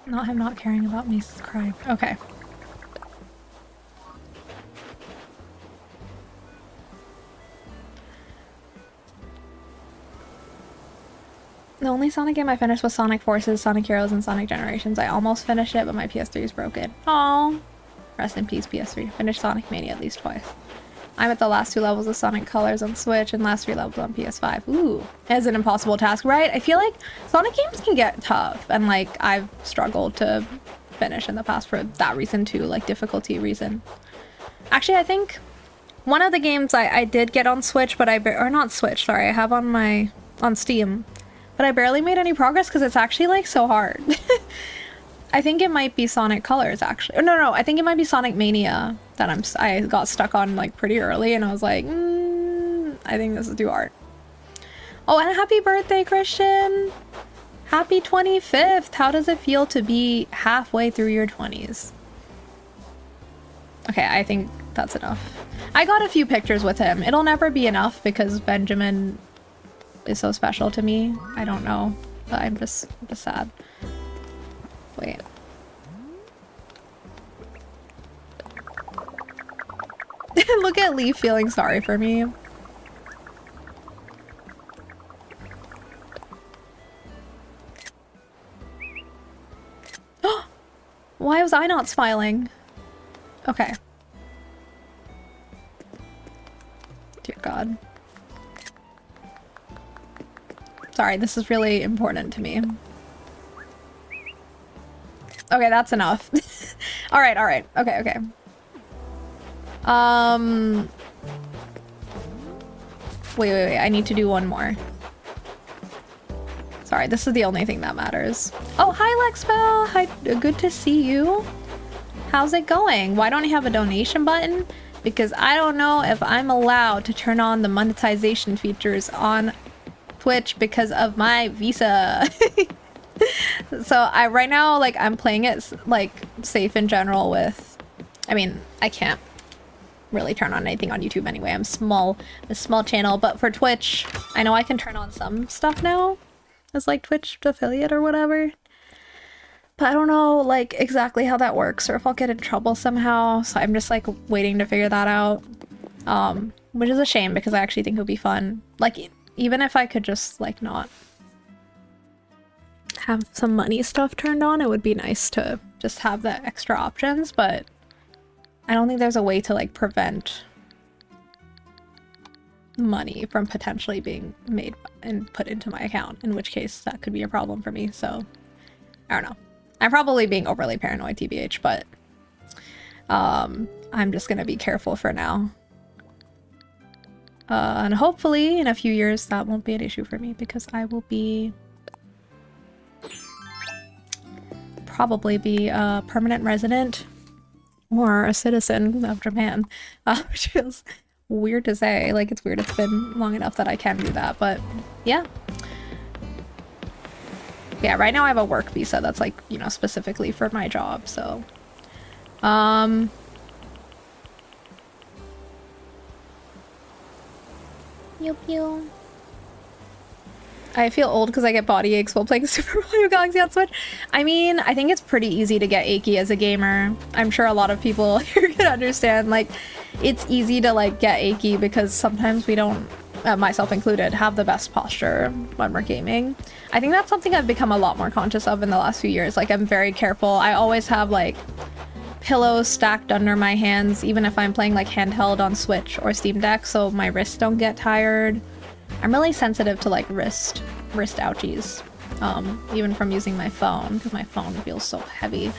Not him not caring about me crying. Okay. The only Sonic game I finished was Sonic Forces, Sonic Heroes, and Sonic Generations. I almost finished it, but my PS3 is broken. Aww. Rest in peace, PS3. Finished Sonic Mania at least twice. I'm at the last 2 levels of Sonic Colors on Switch and last 3 levels on PS5. Ooh. It's an impossible task, right? I feel like Sonic games can get tough, and like I've struggled to finish in the past for that reason too, like difficulty reason. Actually, I think one of the games I did get on Switch, but or not Switch, sorry, I have on Steam. But I barely made any progress because it's actually like so hard. I think it might be Sonic Colors actually. Oh, no, I think it might be Sonic Mania that I got stuck on like pretty early, and I was like, I think this is too hard. Oh, and happy birthday, Christian! Happy 25th! How does it feel to be halfway through your 20s? Okay, I think that's enough. I got a few pictures with him. It'll never be enough because Benjamin is so special to me. I don't know, but I'm just sad. Wait. Look at Lee feeling sorry for me. Why was I not smiling? Okay. Dear God. Sorry, this is really important to me. Okay, that's enough. Alright, okay. Wait, I need to do one more. Sorry, this is the only thing that matters. Oh, hi Lexpel! Hi, good to see you. How's it going? Why don't I have a donation button? because I don't know if I'm allowed to turn on the monetization features on Twitch because of my visa. So right now, like, I'm playing it like safe in general with, I mean, I can't really turn on anything on YouTube anyway. I'm a small channel, but for Twitch, I know I can turn on some stuff now as like Twitch affiliate or whatever. But I don't know like exactly how that works or if I'll get in trouble somehow. So I'm just like waiting to figure that out. Which is a shame because I actually think it would be fun. Like even if I could just like not have some money stuff turned on, it would be nice to just have the extra options, but I don't think there's a way to like prevent money from potentially being made and put into my account, in which case that could be a problem for me. So I don't know. I'm probably being overly paranoid, TBH, but I'm just gonna be careful for now. And hopefully in a few years that won't be an issue for me because I will probably be a permanent resident or a citizen of Japan, which feels weird to say. Like, it's weird. It's been long enough that I can do that, but yeah. Yeah, right now I have a work visa that's like, you know, specifically for my job, so. Pew pew. I feel old because I get body aches while playing Super Mario Galaxy on Switch. I mean, I think it's pretty easy to get achy as a gamer. I'm sure a lot of people here can understand. Like, it's easy to like get achy because sometimes we don't, myself included, have the best posture when we're gaming. I think that's something I've become a lot more conscious of in the last few years. Like, I'm very careful. I always have like pillows stacked under my hands, even if I'm playing like handheld on Switch or Steam Deck, so my wrists don't get tired. I'm really sensitive to like wrist ouchies, even from using my phone, because my phone feels so heavy.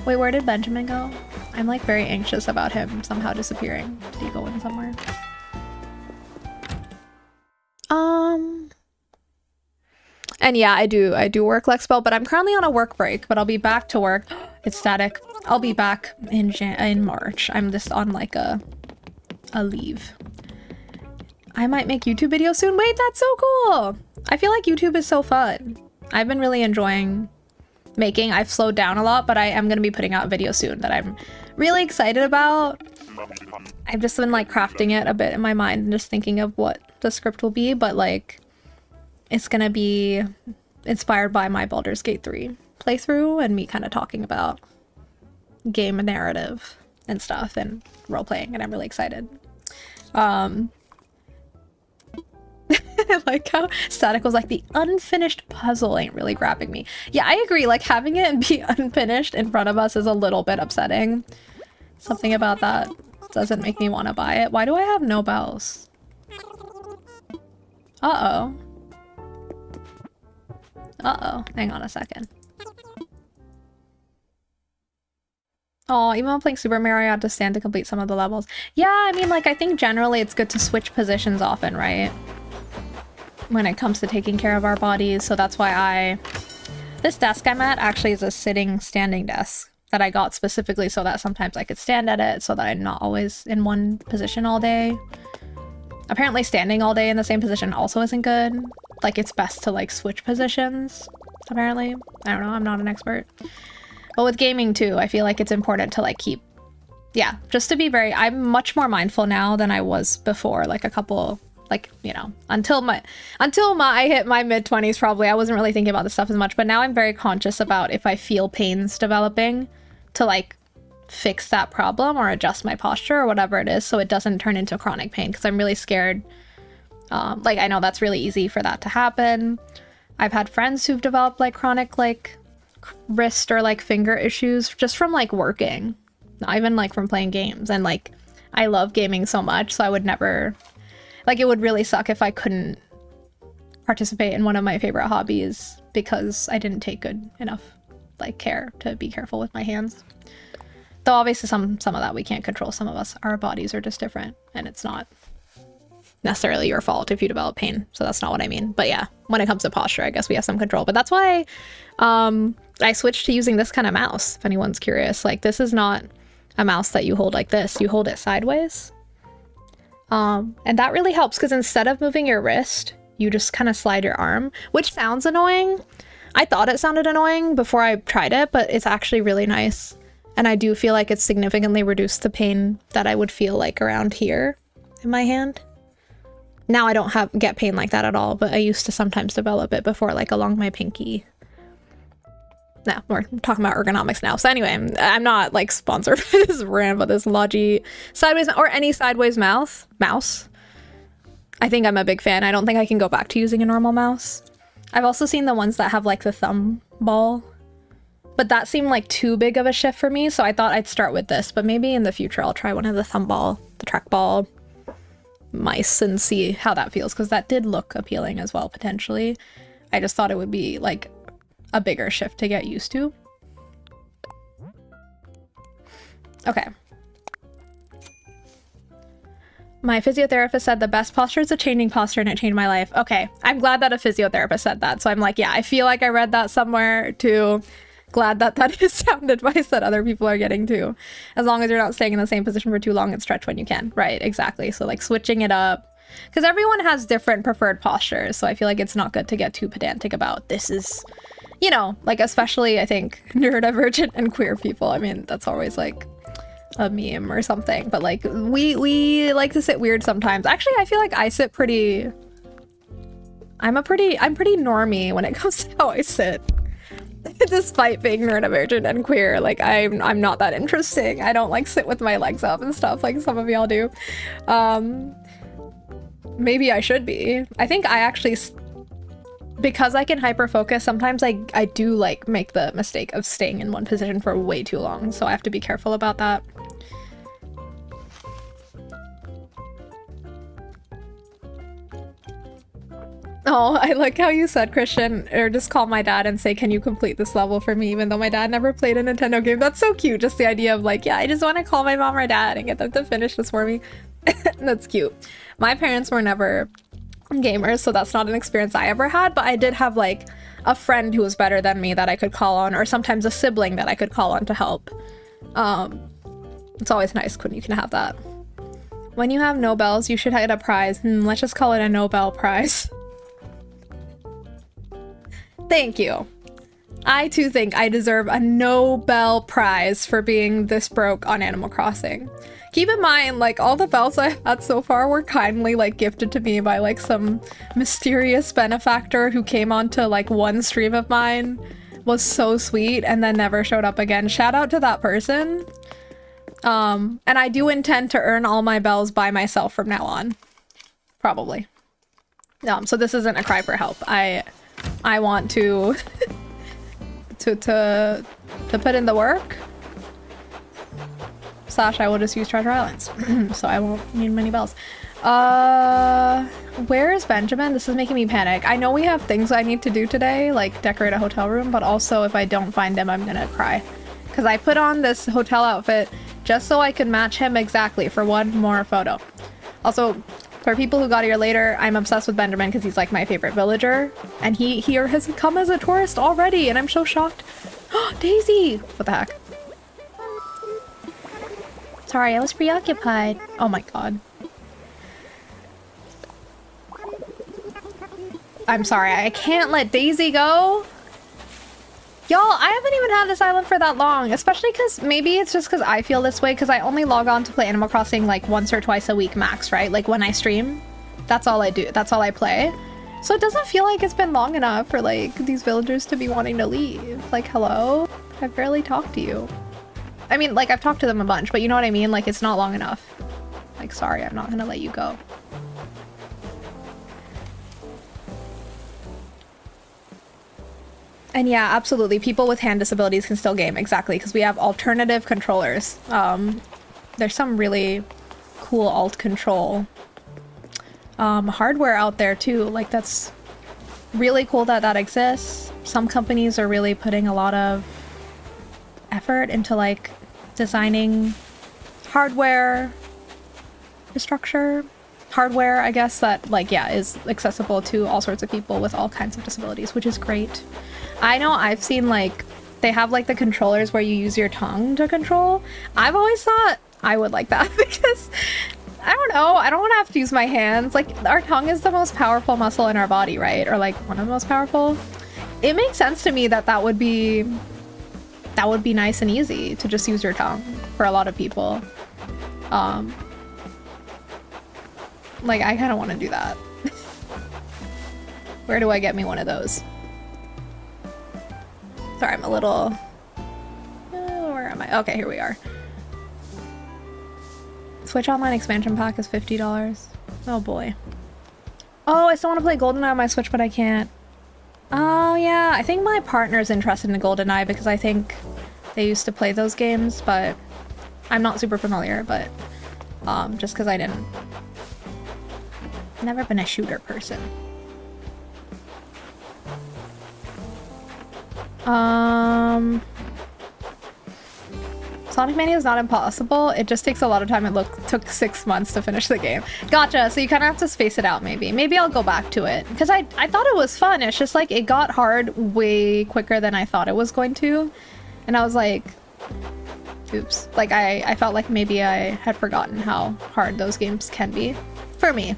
Wait, where did Benjamin go? I'm like very anxious about him somehow disappearing. Did he go in somewhere? And yeah, I do work Lexpo, but I'm currently on a work break, but I'll be back to work. It's static. I'll be back in March. I'm just on like a leave. I might make YouTube videos soon. Wait, that's so cool. I feel like YouTube is so fun. I've been really enjoying making. I've slowed down a lot, but I am going to be putting out a video soon that I'm really excited about. I've just been like crafting it a bit in my mind and just thinking of what the script will be, but like it's going to be inspired by my Baldur's Gate 3 playthrough and me kind of talking about game narrative and stuff and role-playing, and I'm really excited. I like how Static was like, the unfinished puzzle ain't really grabbing me. Yeah, I agree. Like, having it be unfinished in front of us is a little bit upsetting. Something about that doesn't make me want to buy it. Why do I have no bells? Uh-oh. Uh-oh. Hang on a second. Oh, even while playing Super Mario, I had to stand to complete some of the levels. Yeah, I mean, like, I think generally it's good to switch positions often, right? When it comes to taking care of our bodies, so that's why this desk I'm at actually is a standing desk that I got specifically so that sometimes I could stand at it so that I'm not always in one position all day. Apparently standing all day in the same position also isn't good. Like, it's best to like switch positions, apparently. I don't know, I'm not an expert. But with gaming too, I feel like it's important to like keep, yeah, just to be I'm much more mindful now than I was before, like a couple, like, you know, until I hit my mid-20s probably, I wasn't really thinking about this stuff as much, but now I'm very conscious about if I feel pains developing to like fix that problem or adjust my posture or whatever it is so it doesn't turn into chronic pain, because I'm really scared. Like, I know that's really easy for that to happen. I've had friends who've developed like chronic like wrist or like finger issues just from like working, not even like from playing games. And like, I love gaming so much, so I would never, like, it would really suck if I couldn't participate in one of my favorite hobbies because I didn't take good enough like care to be careful with my hands. Though obviously some of that we can't control. Some of us, our bodies are just different, and it's not necessarily your fault if you develop pain. So that's not what I mean. But yeah, when it comes to posture, I guess we have some control. But that's why I switched to using this kind of mouse, if anyone's curious. Like, this is not a mouse that you hold like this, you hold it sideways. And that really helps because instead of moving your wrist, you just kind of slide your arm, which sounds annoying. I thought it sounded annoying before I tried it, but it's actually really nice. And I do feel like it's significantly reduced the pain that I would feel like around here in my hand. Now I don't get pain like that at all, but I used to sometimes develop it before, like along my pinky. No, we're talking about ergonomics now. So anyway, I'm not like sponsored by this brand, but this Logi sideways or any sideways mouse. I think I'm a big fan. I don't think I can go back to using a normal mouse. I've also seen the ones that have like the thumb ball, but that seemed like too big of a shift for me. So I thought I'd start with this, but maybe in the future I'll try one of the thumb ball, the trackball mice and see how that feels, because that did look appealing as well, potentially. I just thought it would be like a bigger shift to get used to. Okay. My physiotherapist said the best posture is a changing posture and it changed my life. Okay, I'm glad that a physiotherapist said that. So I'm like, yeah, I feel like I read that somewhere too. Glad that that is sound advice that other people are getting too. As long as you're not staying in the same position for too long and stretch when you can. Right, exactly. So like switching it up. Because everyone has different preferred postures. So I feel like it's not good to get too pedantic about this is, you know, like especially I think neurodivergent and queer people. I mean, that's always like a meme or something, but like we like to sit weird sometimes. Actually, I feel like I sit pretty, I'm pretty normie when it comes to how I sit. Despite being neurodivergent and queer, like I'm not that interesting. I don't like sit with my legs up and stuff like some of y'all do. Maybe I should be. I think I actually, because I can hyper focus, sometimes I do like make the mistake of staying in one position for way too long, so I have to be careful about that. Oh, I like how you said, Christian, or just call my dad and say, can you complete this level for me, even though my dad never played a Nintendo game. That's so cute. Just the idea of like, yeah, I just want to call my mom or dad and get them to finish this for me. That's cute. My parents were never gamers, so that's not an experience I ever had, but I did have like a friend who was better than me that I could call on, or sometimes a sibling that I could call on to help. It's always nice when you can have that. When you have Nobels, you should get a prize. Let's just call it a Nobel Prize. Thank you. I too think I deserve a Nobel Prize for being this broke on Animal Crossing. Keep in mind, like, all the bells I had so far were kindly, like, gifted to me by, like, some mysterious benefactor who came onto, like, one stream of mine, was so sweet, and then never showed up again. Shout out to that person. And I do intend to earn all my bells by myself from now on. Probably. So this isn't a cry for help. I want to to put in the work. / I will just use Treasure Islands. So I won't need many bells. Where is Benjamin? This is making me panic. I know we have things I need to do today, like decorate a hotel room, but also if I don't find him, I'm gonna cry. Because I put on this hotel outfit just so I could match him exactly for one more photo. Also, for people who got here later, I'm obsessed with Benjamin because he's like my favorite villager. And he here has come as a tourist already, and I'm so shocked. Daisy! What the heck? Sorry, I was preoccupied. Oh my god. I'm sorry, I can't let Daisy go. Y'all, I haven't even had this island for that long, especially because maybe it's just because I feel this way because I only log on to play Animal Crossing like once or twice a week max, right? Like when I stream, that's all I do. That's all I play. So it doesn't feel like it's been long enough for like these villagers to be wanting to leave. Like, hello? I've barely talked to you. I mean, like I've talked to them a bunch, but you know what I mean? Like it's not long enough. Like, sorry, I'm not gonna let you go. And yeah, absolutely. People with hand disabilities can still game. Exactly, because we have alternative controllers. There's some really cool alt control hardware out there too. Like that's really cool that that exists. Some companies are really putting a lot of effort into like designing hardware infrastructure. Hardware, I guess, that like, yeah, is accessible to all sorts of people with all kinds of disabilities, which is great. I know I've seen like they have like the controllers where you use your tongue to control. I've always thought I would like that because I don't know, I don't want to have to use my hands. Like, our tongue is the most powerful muscle in our body, right? Or like one of the most powerful. It makes sense to me that that would be nice and easy to just use your tongue for a lot of people. Like, I kind of want to do that. Where do I get me one of those? Sorry, I'm a little... where am I? Okay, here we are. Switch Online expansion pack is $50. Oh boy. Oh, I still want to play GoldenEye on my Switch, but I can't. Oh yeah, I think my partner's interested in GoldenEye because I think they used to play those games, but I'm not super familiar, but just because I didn't. Never been a shooter person. Sonic Mania is not impossible. It just takes a lot of time. It took 6 months to finish the game. Gotcha. So you kind of have to space it out, maybe. Maybe I'll go back to it. Because I thought it was fun. It's just like it got hard way quicker than I thought it was going to. And I was like, oops. Like I felt like maybe I had forgotten how hard those games can be. For me.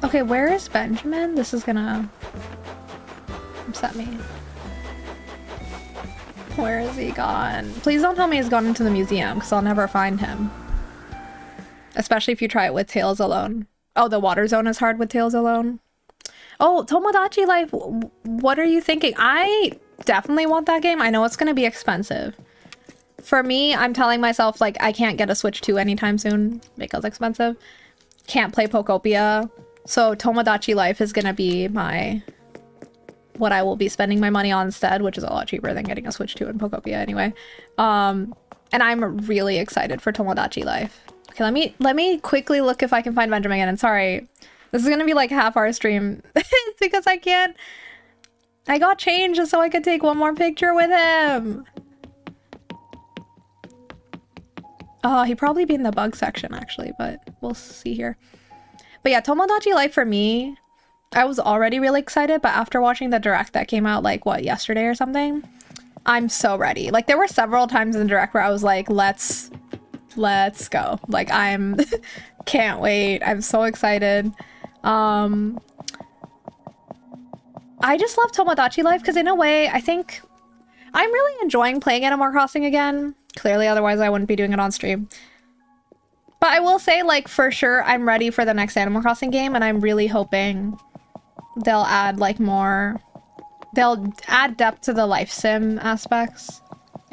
Okay, where is Benjamin? This is gonna upset me. Where is he gone? Please don't tell me he's gone into the museum, because I'll never find him. Especially if you try it with Tails alone. Oh, the water zone is hard with Tails alone. Oh, Tomodachi Life, what are you thinking? I definitely want that game. I know it's gonna be expensive. For me, I'm telling myself, like, I can't get a Switch 2 anytime soon because it's expensive. Can't play Pokopia. So Tomodachi Life is gonna be what I will be spending my money on instead, which is a lot cheaper than getting a Switch 2 and Pokopia anyway. And I'm really excited for Tomodachi Life. Okay, let me quickly look if I can find Benjamin again. And sorry, this is gonna be like half our stream. It's because I can't. I got changed just so I could take one more picture with him. Oh, he'd probably be in the bug section actually, but we'll see here. But yeah, Tomodachi Life for me, I was already really excited, but after watching the direct that came out like, what, yesterday or something? I'm so ready. Like, there were several times in the direct where I was like, let's go. Like, can't wait. I'm so excited. I just love Tomodachi Life because in a way, I think I'm really enjoying playing Animal Crossing again. Clearly, otherwise I wouldn't be doing it on stream. But I will say, like, for sure, I'm ready for the next Animal Crossing game, and I'm really hoping they'll add, like, more... They'll add depth to the life sim aspects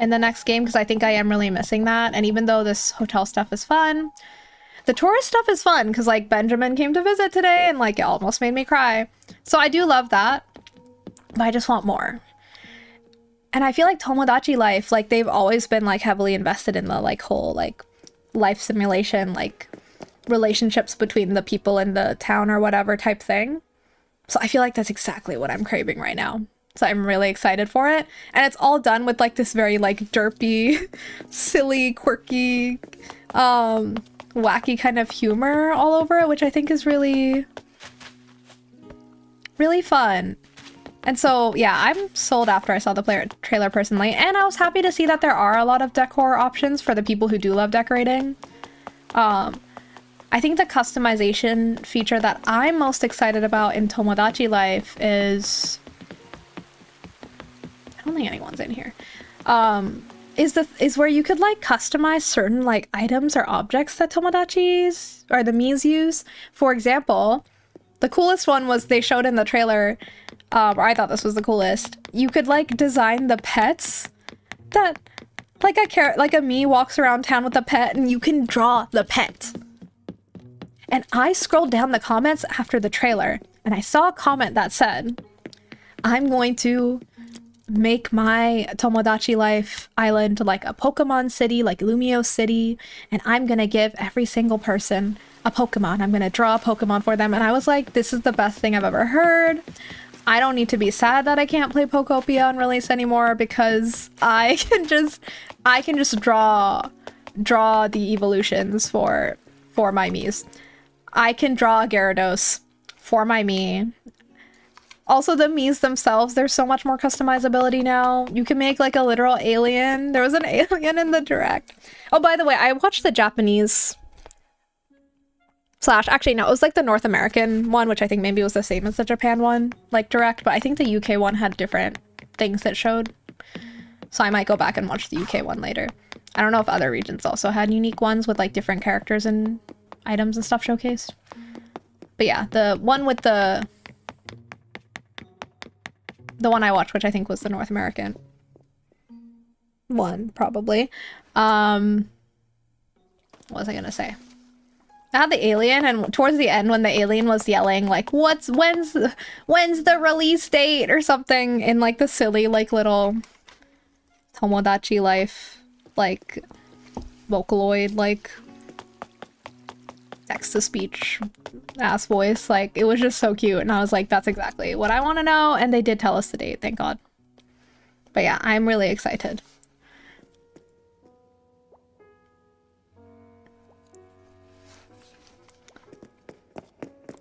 in the next game, because I think I am really missing that. And even though this hotel stuff is fun, the tourist stuff is fun, because, like, Benjamin came to visit today, and, like, it almost made me cry. So I do love that, but I just want more. And I feel like Tomodachi Life, like, they've always been, like, heavily invested in the, like, whole, like, life simulation, like relationships between the people in the town or whatever type thing. So I feel like that's exactly what I'm craving right now. So I'm really excited for it. And it's all done with like this very like derpy, silly, quirky, wacky kind of humor all over it, which I think is really, really fun. And so, yeah, I'm sold after I saw the trailer personally, and I was happy to see that there are a lot of decor options for the people who do love decorating. I think the customization feature that I'm most excited about in Tomodachi Life is... I don't think anyone's in here. Is where you could, like, customize certain, like, items or objects that Tomodachis or the Miis use. For example, the coolest one was they showed in the trailer... or I thought this was the coolest. You could like design the pets that like a Mii walks around town with a pet and you can draw the pet. And I scrolled down the comments after the trailer and I saw a comment that said, I'm going to make my Tomodachi Life island like a Pokemon city, like Lumio City, and I'm gonna give every single person a Pokemon. I'm gonna draw a Pokemon for them. And I was like, this is the best thing I've ever heard. I don't need to be sad that I can't play Pokopia on release anymore, because I can just draw the evolutions for my Miis. I can draw Gyarados for my Mii. Also, the Miis themselves, there's so much more customizability now. You can make like a literal alien. There was an alien in the direct. Oh, by the way, I watched the Japanese actually no, it was like the North American one, which I think maybe was the same as the Japan one, like direct, but I think the UK one had different things that showed. So I might go back and watch the UK one later. I don't know if other regions also had unique ones with like different characters and items and stuff showcased. But yeah, the one with the one I watched, which I think was the North American one, probably. What was I gonna say? I had the alien, and towards the end when the alien was yelling like, when's the release date or something, in like the silly like little Tomodachi Life like Vocaloid like text-to-speech ass voice, like it was just so cute, and I was like, that's exactly what I want to know. And they did tell us the date, thank God. But yeah, I'm really excited.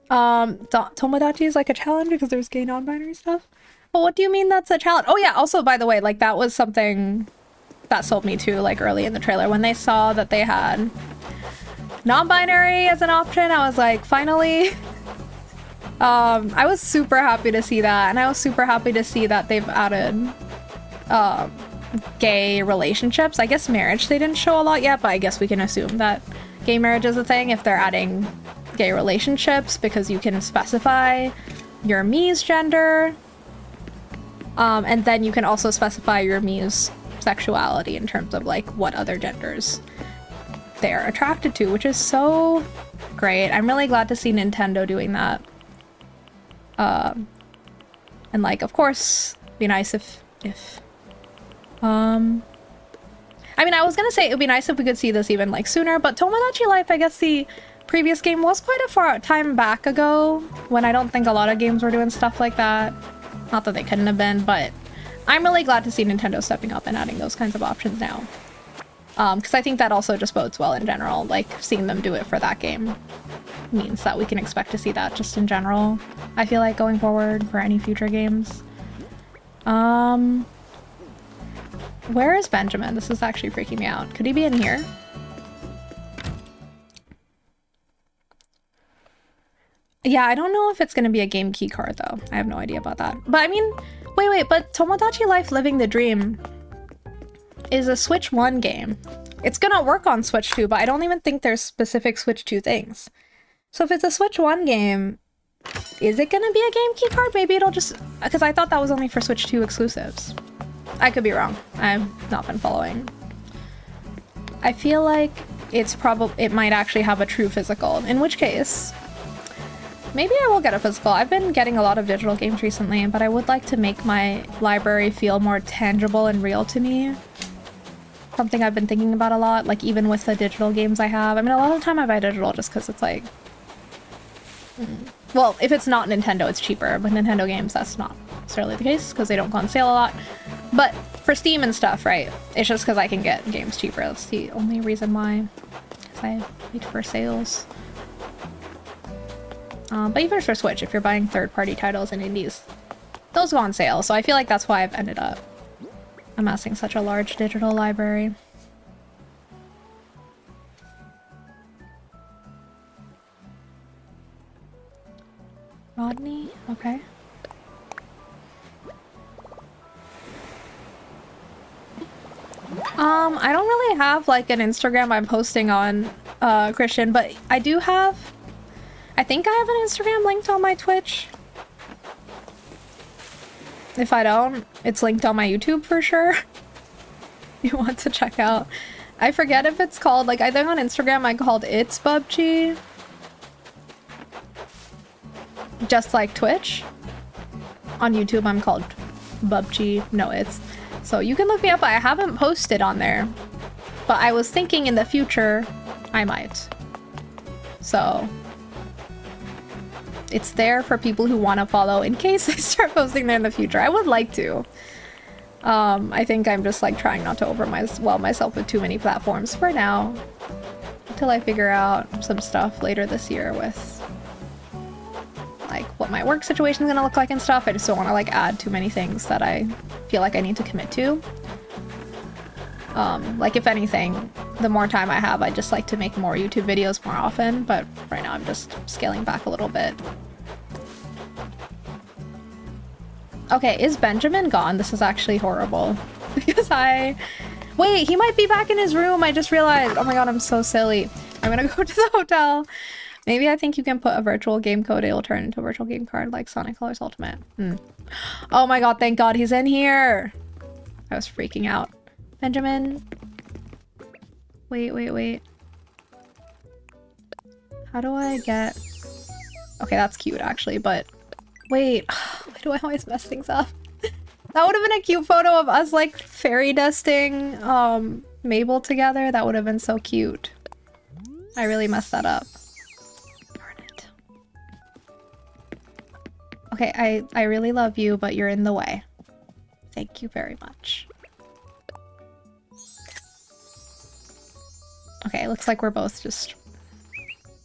Tomodachi is like a challenge because there's gay non-binary stuff. Well, what do you mean that's a challenge? Oh yeah, also by the way, like that was something that sold me too, like early in the trailer when they saw that they had non-binary as an option. I was like, finally. I was super happy to see that, and I was super happy to see that they've added gay relationships. I guess marriage they didn't show a lot yet, but I guess we can assume that gay marriage is a thing if they're adding gay relationships, because you can specify your Mii's gender, and then you can also specify your Mii's sexuality in terms of like what other genders they're attracted to, which is so great. I'm really glad to see Nintendo doing that. And like, of course, it'd be nice if I mean, I was gonna say it would be nice if we could see this even like sooner, but Tomodachi Life, I guess the previous game was quite a far time back ago, when I don't think a lot of games were doing stuff like that. Not that they couldn't have been, but I'm really glad to see Nintendo stepping up and adding those kinds of options now. Because I think that also just bodes well in general, like seeing them do it for that game means that we can expect to see that just in general, I feel like, going forward for any future games. Where is Benjamin? This is actually freaking me out. Could he be in here? Yeah, I don't know if it's gonna be a game key card though. I have no idea about that. But I mean, wait, but Tomodachi Life Living the Dream is a Switch 1 game. It's gonna work on Switch 2, but I don't even think there's specific Switch 2 things. So if it's a Switch 1 game, is it gonna be a game key card? Maybe it'll just... because I thought that was only for Switch 2 exclusives. I could be wrong. I've not been following. I feel like it might actually have a true physical, in which case maybe I will get a physical. I've been getting a lot of digital games recently, but I would like to make my library feel more tangible and real to me. Something I've been thinking about a lot, like even with the digital games I have. I mean, a lot of the time I buy digital just because it's like... well, if it's not Nintendo, it's cheaper. With Nintendo games, that's not necessarily the case because they don't go on sale a lot. But for Steam and stuff, right, it's just because I can get games cheaper. That's the only reason why. Because I wait for sales. But even for Switch, if you're buying third-party titles and indies, those go on sale. So I feel like that's why I've ended up amassing such a large digital library. Rodney? Okay. I don't really have like an Instagram I'm posting on, Christian, but I do have... I think I have an Instagram linked on my Twitch. If I don't, it's linked on my YouTube for sure. You want to check out. I forget if it's called, like, I think on Instagram I called It's Bubchi. Just like Twitch. On YouTube I'm called Bubchi. No, it's. So you can look me up. I haven't posted on there. But I was thinking in the future I might. So... it's there for people who want to follow in case I start posting there in the future. I would like to. I think I'm just like trying not to overwhelm myself with too many platforms for now, until I figure out some stuff later this year with like what my work situation is gonna look like and stuff. I just don't want to like add too many things that I feel like I need to commit to. Like if anything, the more time I have, I just like to make more YouTube videos more often, but right now I'm just scaling back a little bit. Okay, is Benjamin gone? This is actually horrible. Because wait, he might be back in his room. I just realized. Oh my god, I'm so silly. I'm gonna go to the hotel. Maybe I think you can put a virtual game code. It'll turn into a virtual game card like Sonic Colors Ultimate. Oh my god, thank god he's in here. I was freaking out. Benjamin. Wait. How do I get... Okay, that's cute actually, but... Wait, why do I always mess things up? That would have been a cute photo of us like fairy dusting Mabel together. That would have been so cute. I really messed that up. Darn it. Okay, I really love you, but you're in the way. Thank you very much. Okay, it looks like we're both just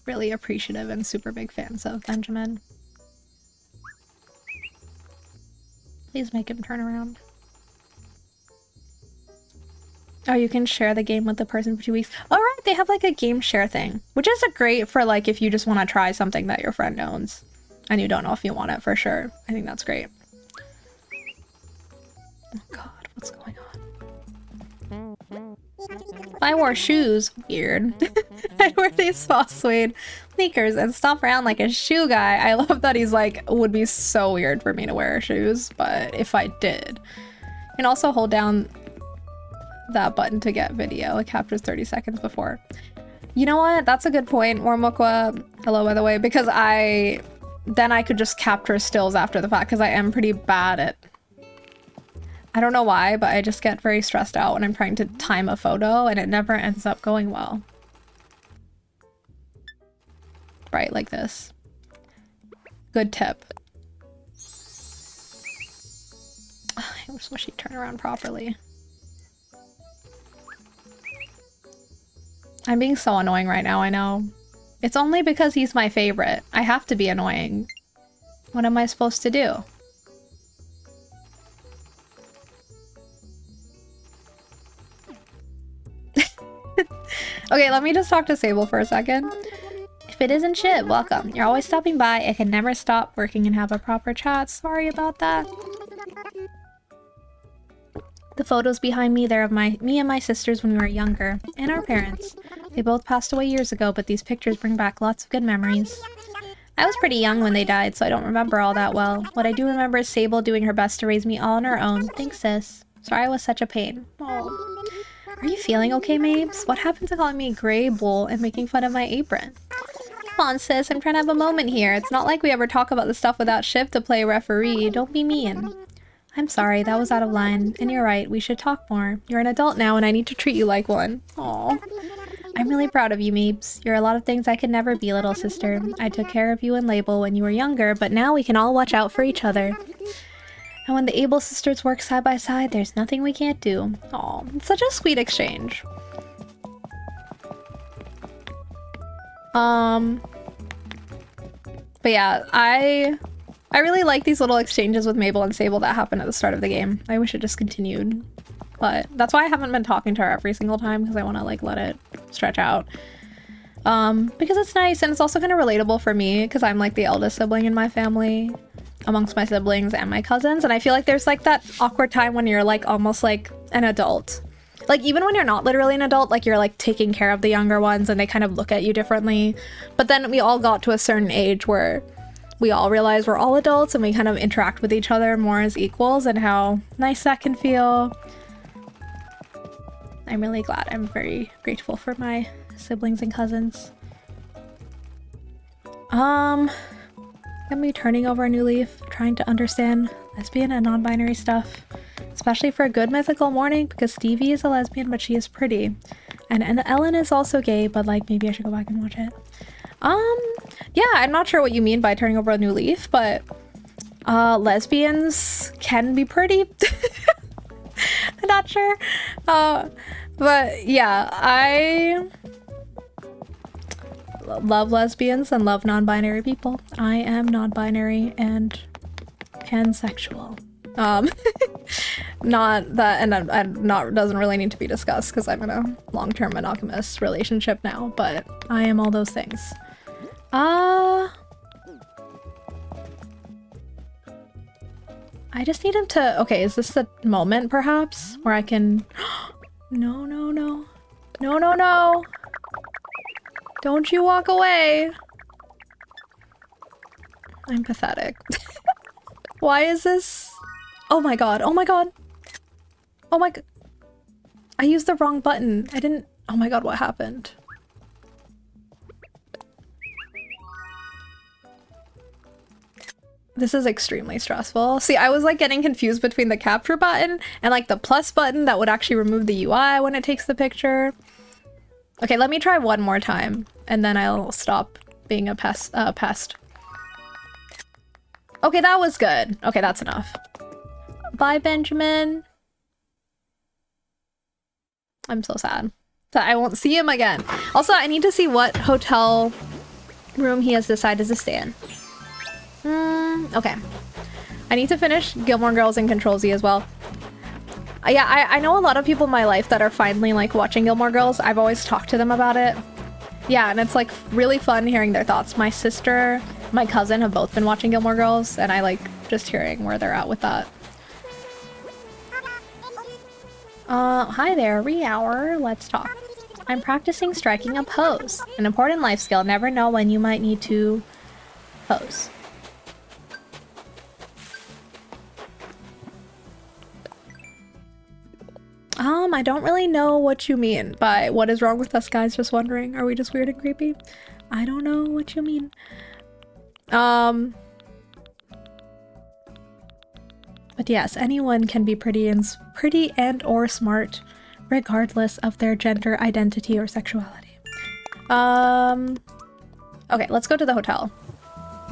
really appreciative and super big fans of Benjamin. Please make him turn around. Oh, you can share the game with the person for 2 weeks. All right, they have like a game share thing, which is a great for like if you just want to try something that your friend owns and you don't know if you want it for sure. I think that's great. Oh god, what's going on? If I wore shoes, weird. I'd wear these small suede sneakers and stomp around like a shoe guy. I love that he's like, would be so weird for me to wear shoes, but if I did. You can also hold down that button to get video. It captures 30 seconds before. You know what? That's a good point, Warmokwa. Hello, by the way, because then I could just capture stills after the fact because I am pretty bad at... I don't know why, but I just get very stressed out when I'm trying to time a photo and it never ends up going well. Right, like this. Good tip. I just wish he'd turn around properly. I'm being so annoying right now, I know. It's only because he's my favorite. I have to be annoying. What am I supposed to do? Okay, let me just talk to Sable for a second. If it isn't shit, welcome. You're always stopping by. I can never stop working and have a proper chat. Sorry about that. The photos behind me, they're of me and my sisters when we were younger, and our parents. They both passed away years ago, but these pictures bring back lots of good memories. I was pretty young when they died, so I don't remember all that well. What I do remember is Sable doing her best to raise me all on her own. Thanks, sis. Sorry I was such a pain. Oh. Are you feeling okay, Mabes? What happened to calling me Grey Bull and making fun of my apron? Come on, sis. I'm trying to have a moment here. It's not like we ever talk about the stuff without Shiv to play referee. Don't be mean. I'm sorry, that was out of line. And you're right, we should talk more. You're an adult now and I need to treat you like one. Aw. I'm really proud of you, Mabes. You're a lot of things I could never be, little sister. I took care of you and Label when you were younger, but now we can all watch out for each other. And when the Able sisters work side by side, there's nothing we can't do. Aw, it's such a sweet exchange. But yeah, I really like these little exchanges with Mabel and Sable that happen at the start of the game. I wish it just continued. But that's why I haven't been talking to her every single time, because I want to like let it stretch out. Because it's nice and it's also kind of relatable for me because I'm like the eldest sibling in my family amongst my siblings and my cousins, and I feel like there's like that awkward time when you're like almost like an adult. Like even when you're not literally an adult, like you're like taking care of the younger ones and they kind of look at you differently. But then we all got to a certain age where we all realize we're all adults and we kind of interact with each other more as equals, and how nice that can feel. I'm really glad. I'm very grateful for my siblings and cousins. Gonna be turning over a new leaf, trying to understand lesbian and non-binary stuff, especially for a good mythical morning, because Stevie is a lesbian but she is pretty, and Ellen is also gay, but like maybe I should go back and watch it. Yeah, I'm not sure what you mean by turning over a new leaf, but lesbians can be pretty. I'm not sure. But yeah, I love lesbians and love non-binary people. I am non-binary and pansexual. Not that, and I'm not, doesn't really need to be discussed because I'm in a long-term monogamous relationship now, but I am all those things. I just need him to, okay, is this the moment perhaps where I can, no, no, no, no, no, no, don't you walk away. I'm pathetic. Why is this? Oh my god, oh my god. Oh my god. I used the wrong button. I didn't, oh my god, what happened? This is extremely stressful. See, I was like getting confused between the capture button and like the plus button that would actually remove the UI when it takes the picture. Okay, let me try one more time and then I'll stop being a pest. Okay, that was good. Okay, that's enough. Bye, Benjamin. I'm so sad that I won't see him again. Also, I need to see what hotel room he has decided to stay in. Okay. I need to finish Gilmore Girls and Control Z as well. Yeah, I know a lot of people in my life that are finally like watching Gilmore Girls. I've always talked to them about it. Yeah, and it's like really fun hearing their thoughts. My sister, my cousin have both been watching Gilmore Girls, and I like just hearing where they're at with that. Hi there, Re-hour. Let's talk. I'm practicing striking a pose. An important life skill. Never know when you might need to pose. I don't really know what you mean by what is wrong with us guys, just wondering. Are we just weird and creepy? I don't know what you mean. But yes, anyone can be pretty and or smart, regardless of their gender identity or sexuality. Okay, let's go to the hotel,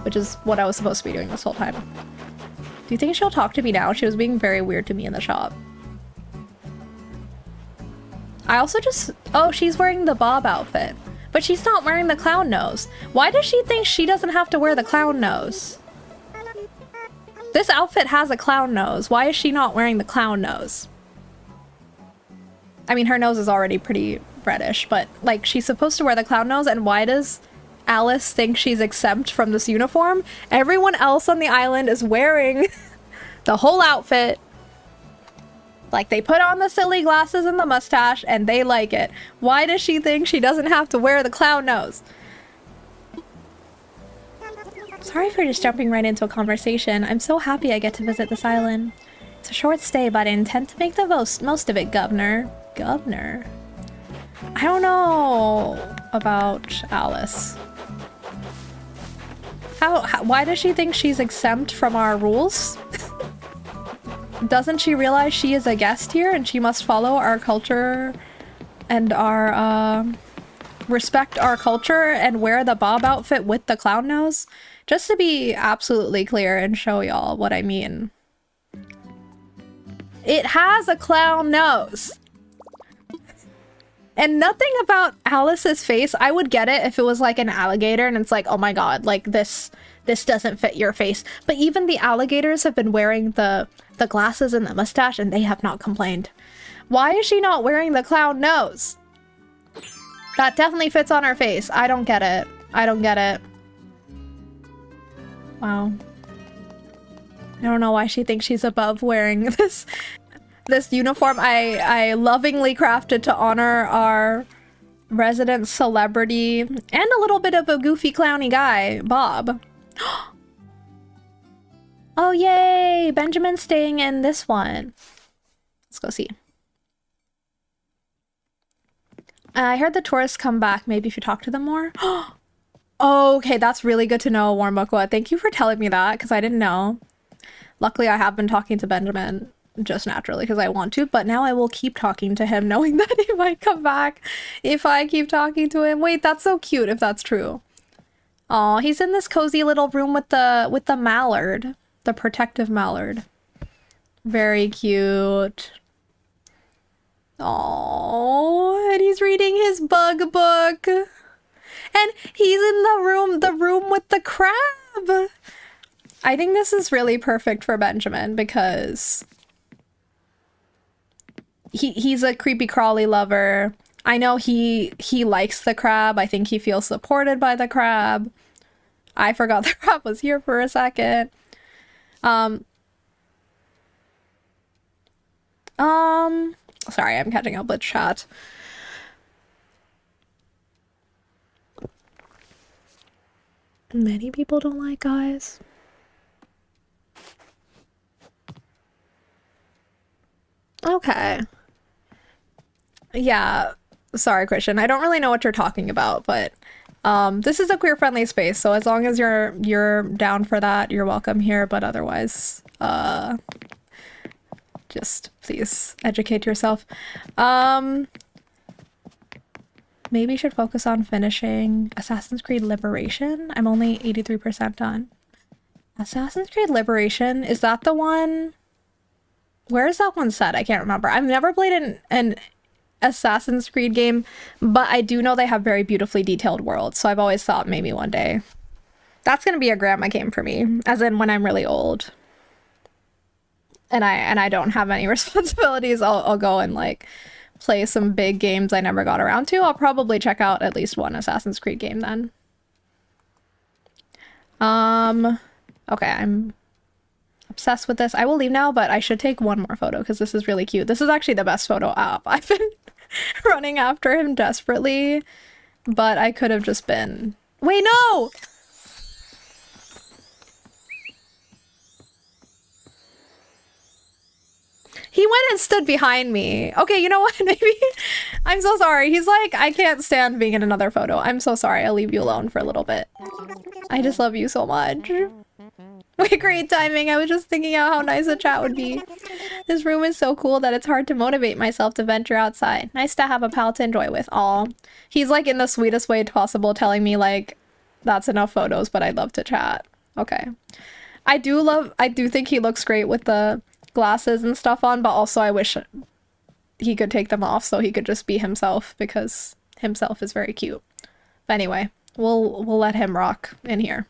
which is what I was supposed to be doing this whole time. Do you think she'll talk to me now? She was being very weird to me in the shop. I also just... Oh, she's wearing the Bob outfit. But she's not wearing the clown nose. Why does she think she doesn't have to wear the clown nose? This outfit has a clown nose. Why is she not wearing the clown nose? I mean, her nose is already pretty reddish, but like she's supposed to wear the clown nose, and why does Alice think she's exempt from this uniform? Everyone else on the island is wearing the whole outfit. Like, they put on the silly glasses and the mustache, and they like it. Why does she think she doesn't have to wear the clown nose? Sorry for just jumping right into a conversation. I'm so happy I get to visit this island. It's a short stay, but I intend to make the most of it, Governor. Governor? I don't know about Alice. Why does she think she's exempt from our rules? Doesn't she realize she is a guest here and she must follow our culture and our, respect our culture and wear the Bob outfit with the clown nose? Just to be absolutely clear and show y'all what I mean. It has a clown nose. And nothing about Alice's face, I would get it if it was like an alligator and it's like, oh my god, like this doesn't fit your face. But even the alligators have been wearing the glasses and the mustache and they have not complained. Why is she not wearing the clown nose? That definitely fits on her face. I don't get it. I don't get it. Wow. I don't know why she thinks she's above wearing this uniform I lovingly crafted to honor our resident celebrity and a little bit of a goofy clowny guy, Bob. Oh yay! Benjamin's staying in this one. Let's go see. I heard the tourists come back. Maybe if you talk to them more. Oh, okay, that's really good to know, Warmbukwa. Thank you for telling me that, because I didn't know. Luckily, I have been talking to Benjamin just naturally because I want to, but now I will keep talking to him knowing that he might come back if I keep talking to him. Wait, that's so cute if that's true. Oh, he's in this cozy little room with the mallard, the protective mallard. Very cute. Oh, and he's reading his bug book. And he's in the room with the crab. I think this is really perfect for Benjamin because he's a creepy crawly lover. I know he likes the crab. I think he feels supported by the crab. I forgot the crab was here for a second. Sorry, I'm catching up with chat. Many people don't like guys. Okay. Yeah. Sorry, Christian. I don't really know what you're talking about, but this is a queer-friendly space, so as long as you're down for that, you're welcome here, but otherwise, just please educate yourself. Maybe you should focus on finishing Assassin's Creed Liberation. I'm only 83% done. Assassin's Creed Liberation, is that the one? Where is that one set? I can't remember. I've never played an Assassin's Creed game, but I do know they have very beautifully detailed worlds, so I've always thought maybe one day. That's gonna be a grandma game for me, as in when I'm really old. And I don't have any responsibilities, I'll go and like play some big games I never got around to. I'll probably check out at least one Assassin's Creed game then. Okay, I'm obsessed with this. I will leave now, but I should take one more photo because this is really cute. This is actually the best photo app. I've been running after him desperately, but I could have just been... Wait, no! He went and stood behind me. Okay, you know what? Maybe... I'm so sorry. He's like, I can't stand being in another photo. I'm so sorry. I'll leave you alone for a little bit. I just love you so much. Wait, great timing. I was just thinking out how nice a chat would be. This room is so cool that it's hard to motivate myself to venture outside. Nice to have a pal to enjoy with. Aw. He's like in the sweetest way possible telling me like, that's enough photos, but I'd love to chat. Okay. I do think he looks great with the glasses and stuff on, but also I wish he could take them off so he could just be himself because himself is very cute. But anyway, we'll let him rock in here.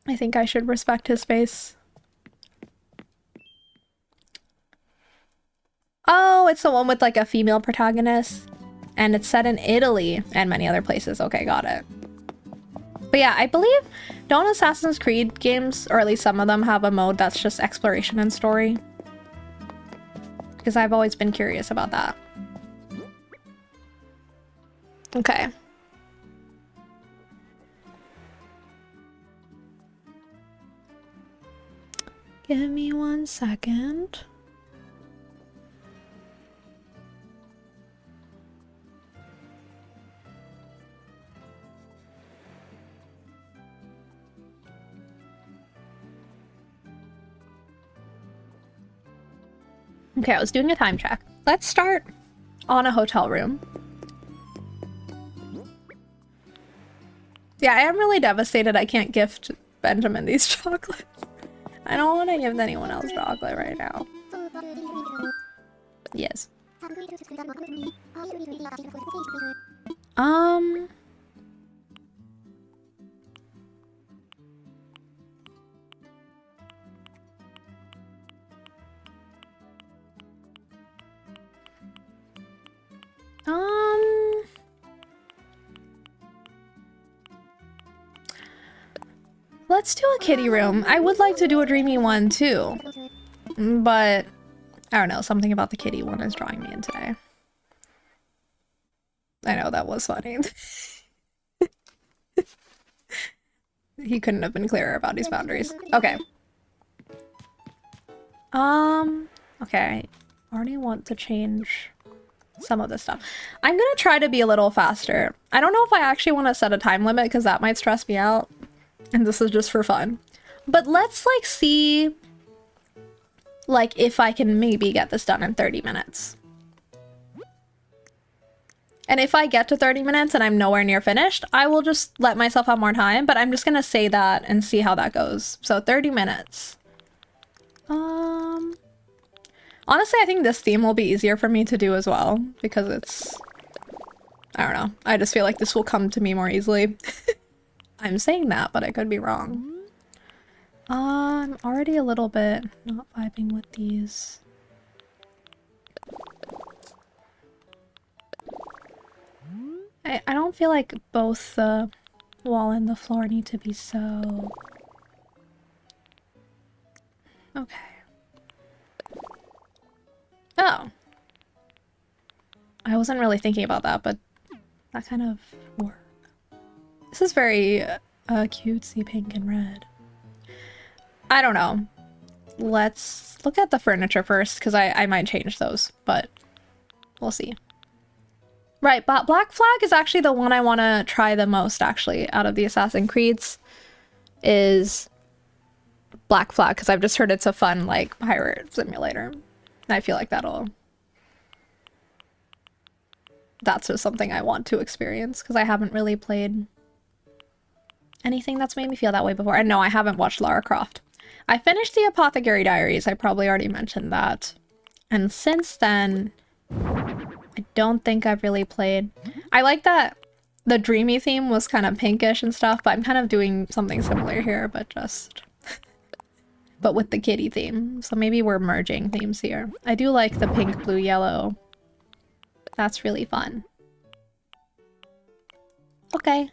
I think I should respect his space. Oh, it's the one with like a female protagonist. And it's set in Italy and many other places. Okay, got it. But yeah, I believe, don't Assassin's Creed games, or at least some of them, have a mode that's just exploration and story? Because I've always been curious about that. Okay. Give me 1 second. Okay, I was doing a time check. Let's start on a hotel room. Yeah, I am really devastated I can't gift Benjamin these chocolates. I don't want to give anyone else chocolate right now. Yes. Let's do a kitty room. I would like to do a dreamy one too, but I don't know, something about the kitty one is drawing me in today. I know, that was funny. He couldn't have been clearer about his boundaries. Okay. Okay, I already want to change some of this stuff. I'm gonna try to be a little faster. I don't know if I actually want to set a time limit because that might stress me out. And this is just for fun. But let's like see like if I can maybe get this done in 30 minutes. And if I get to 30 minutes and I'm nowhere near finished, I will just let myself have more time, but I'm just gonna say that and see how that goes. So 30 minutes. Honestly, I think this theme will be easier for me to do as well because it's, I don't know. I just feel like this will come to me more easily. I'm saying that, but I could be wrong. I'm already a little bit not vibing with these. I don't feel like both the wall and the floor need to be so... Okay. Oh. I wasn't really thinking about that, but that kind of works. This is very cutesy pink and red. I don't know. Let's look at the furniture first, because I might change those, but we'll see. Right, but Black Flag is actually the one I want to try the most, actually, out of the Assassin's Creeds, is Black Flag, because I've just heard it's a fun, like, pirate simulator. And I feel like that's just something I want to experience, because I haven't really played anything that's made me feel that way before. And no, I haven't watched Lara Croft. I finished the Apothecary Diaries, I probably already mentioned that. And since then, I don't think I've really played. I like that the dreamy theme was kind of pinkish and stuff, but I'm kind of doing something similar here, but just... but with the kitty theme. So maybe we're merging themes here. I do like the pink, blue, yellow. That's really fun. Okay.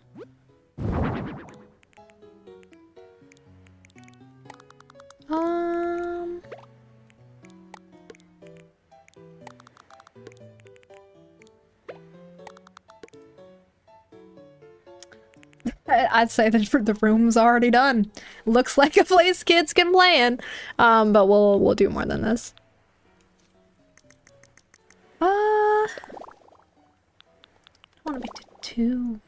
I'd say that the room's already done. Looks like a place kids can play in. But we'll do more than this. I want to make it 2.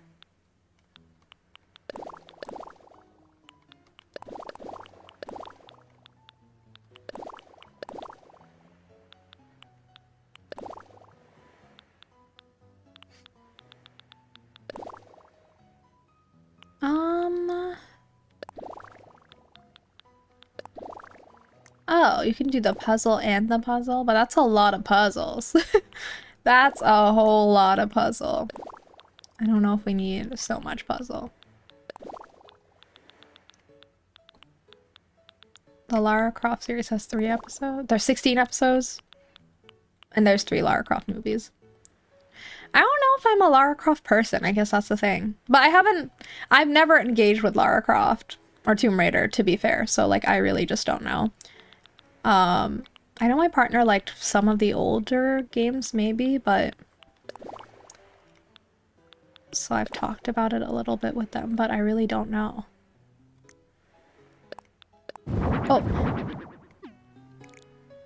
Oh, you can do the puzzle and the puzzle, but that's a lot of puzzles. That's a whole lot of puzzle. I don't know if we need so much puzzle. The Lara Croft series has 3 episodes. There's 16 episodes. And there's 3 Lara Croft movies. I don't know if I'm a Lara Croft person. I guess that's the thing. But I've never engaged with Lara Croft or Tomb Raider, to be fair. So, like, I really just don't know. I know my partner liked some of the older games, maybe, but... So I've talked about it a little bit with them, but I really don't know. Oh.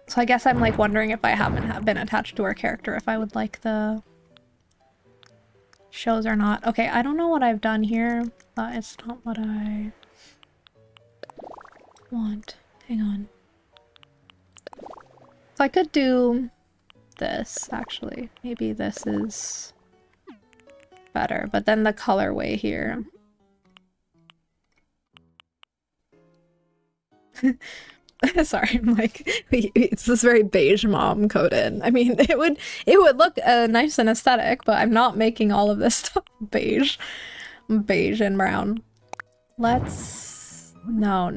So I guess I'm, like, wondering if I haven't been attached to her character, if I would like the shows or not. Okay, I don't know what I've done here, but it's not what I want. Hang on. So I could do this, actually. Maybe this is better, but then the colorway here. Sorry, I'm like, it's this very beige mom coded. I mean, it would look nice and aesthetic, but I'm not making all of this stuff beige. Beige and brown. Let's... No.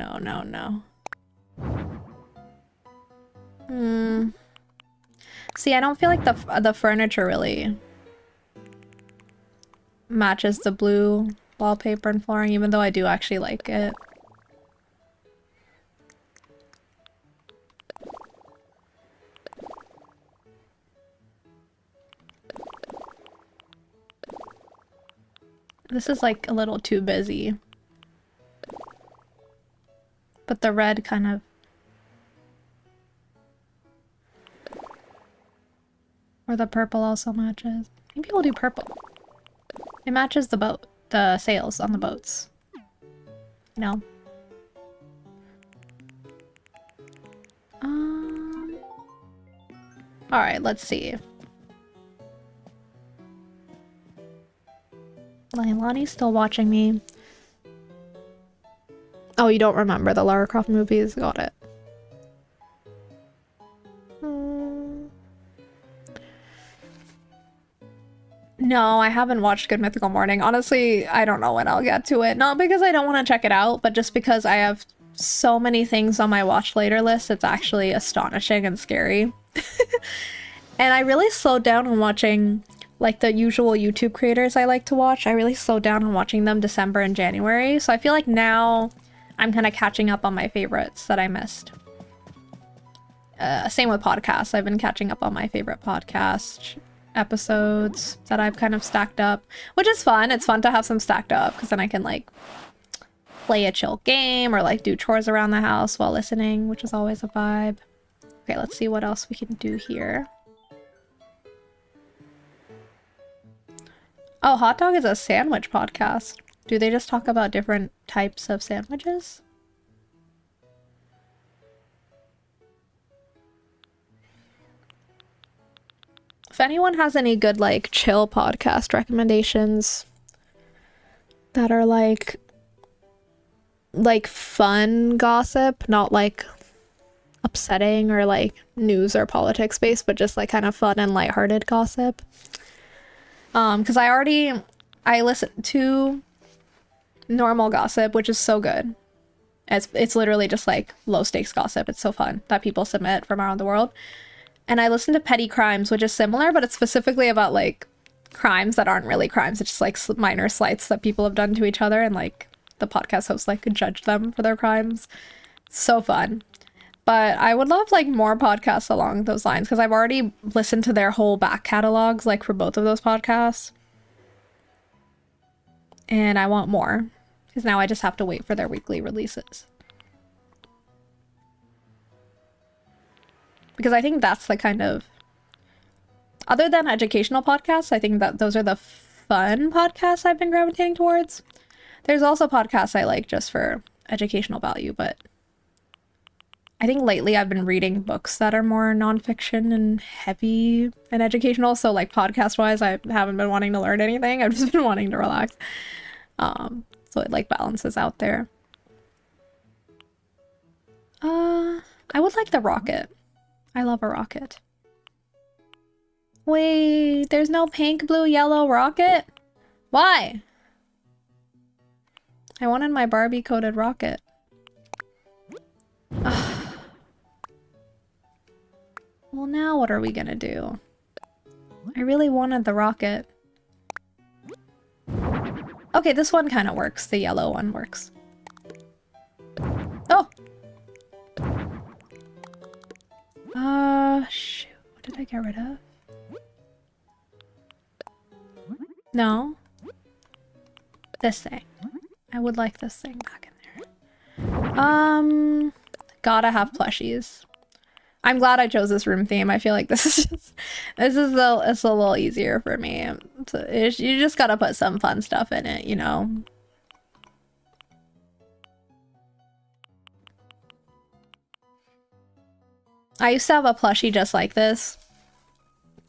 See, I don't feel like the furniture really matches the blue wallpaper and flooring, even though I do actually like it. This is like a little too busy. But the red kind of... Or the purple also matches. Maybe we'll do purple. It matches the boat, the sails on the boats. You know? Alright, let's see. Lailani's still watching me. Oh, you don't remember the Lara Croft movies? Got it. No, I haven't watched Good Mythical Morning. Honestly, I don't know when I'll get to it. Not because I don't want to check it out, but just because I have so many things on my watch later list. It's actually astonishing and scary. And I really slowed down on watching like the usual YouTube creators I like to watch. I really slowed down on watching them December and January. So I feel like now I'm kind of catching up on my favorites that I missed. Same with podcasts. I've been catching up on my favorite podcast episodes that I've kind of stacked up, which is fun. It's fun to have some stacked up because then I can like play a chill game or like do chores around the house while listening, which is always a vibe. Okay, let's see what else we can do here. Oh, Hot Dog is a sandwich podcast. Do they just talk about different types of sandwiches? If anyone has any good, like, chill podcast recommendations that are, like fun gossip, not, like, upsetting or, like, news or politics based, but just, like, kind of fun and lighthearted gossip. Because I listen to normal gossip, which is so good. It's literally just, like, low-stakes gossip. It's so fun that people submit from around the world. And I listen to Petty Crimes, which is similar, but it's specifically about, like, crimes that aren't really crimes. It's just, like, minor slights that people have done to each other, and, like, the podcast hosts, like, judge them for their crimes. So fun. But I would love, like, more podcasts along those lines, because I've already listened to their whole back catalogs, like, for both of those podcasts. And I want more, because now I just have to wait for their weekly releases. Because I think that's the kind of, other than educational podcasts, I think that those are the fun podcasts I've been gravitating towards. There's also podcasts I like just for educational value, but I think lately I've been reading books that are more nonfiction and heavy and educational. So like podcast wise, I haven't been wanting to learn anything. I've just been wanting to relax. So it like balances out there. I would like the rocket. I love a rocket. Wait, there's no pink, blue, yellow rocket? Why? I wanted my Barbie coated rocket. Ugh. Well, now what are we gonna do? I really wanted the rocket. Okay, this one kind of works. The yellow one works. Oh! Shoot. What did I get rid of? No. This thing. I would like this thing back in there. Gotta have plushies. I'm glad I chose this room theme. I feel like this is just, it's a little easier for me. You just gotta put some fun stuff in it, you know? I used to have a plushie just like this.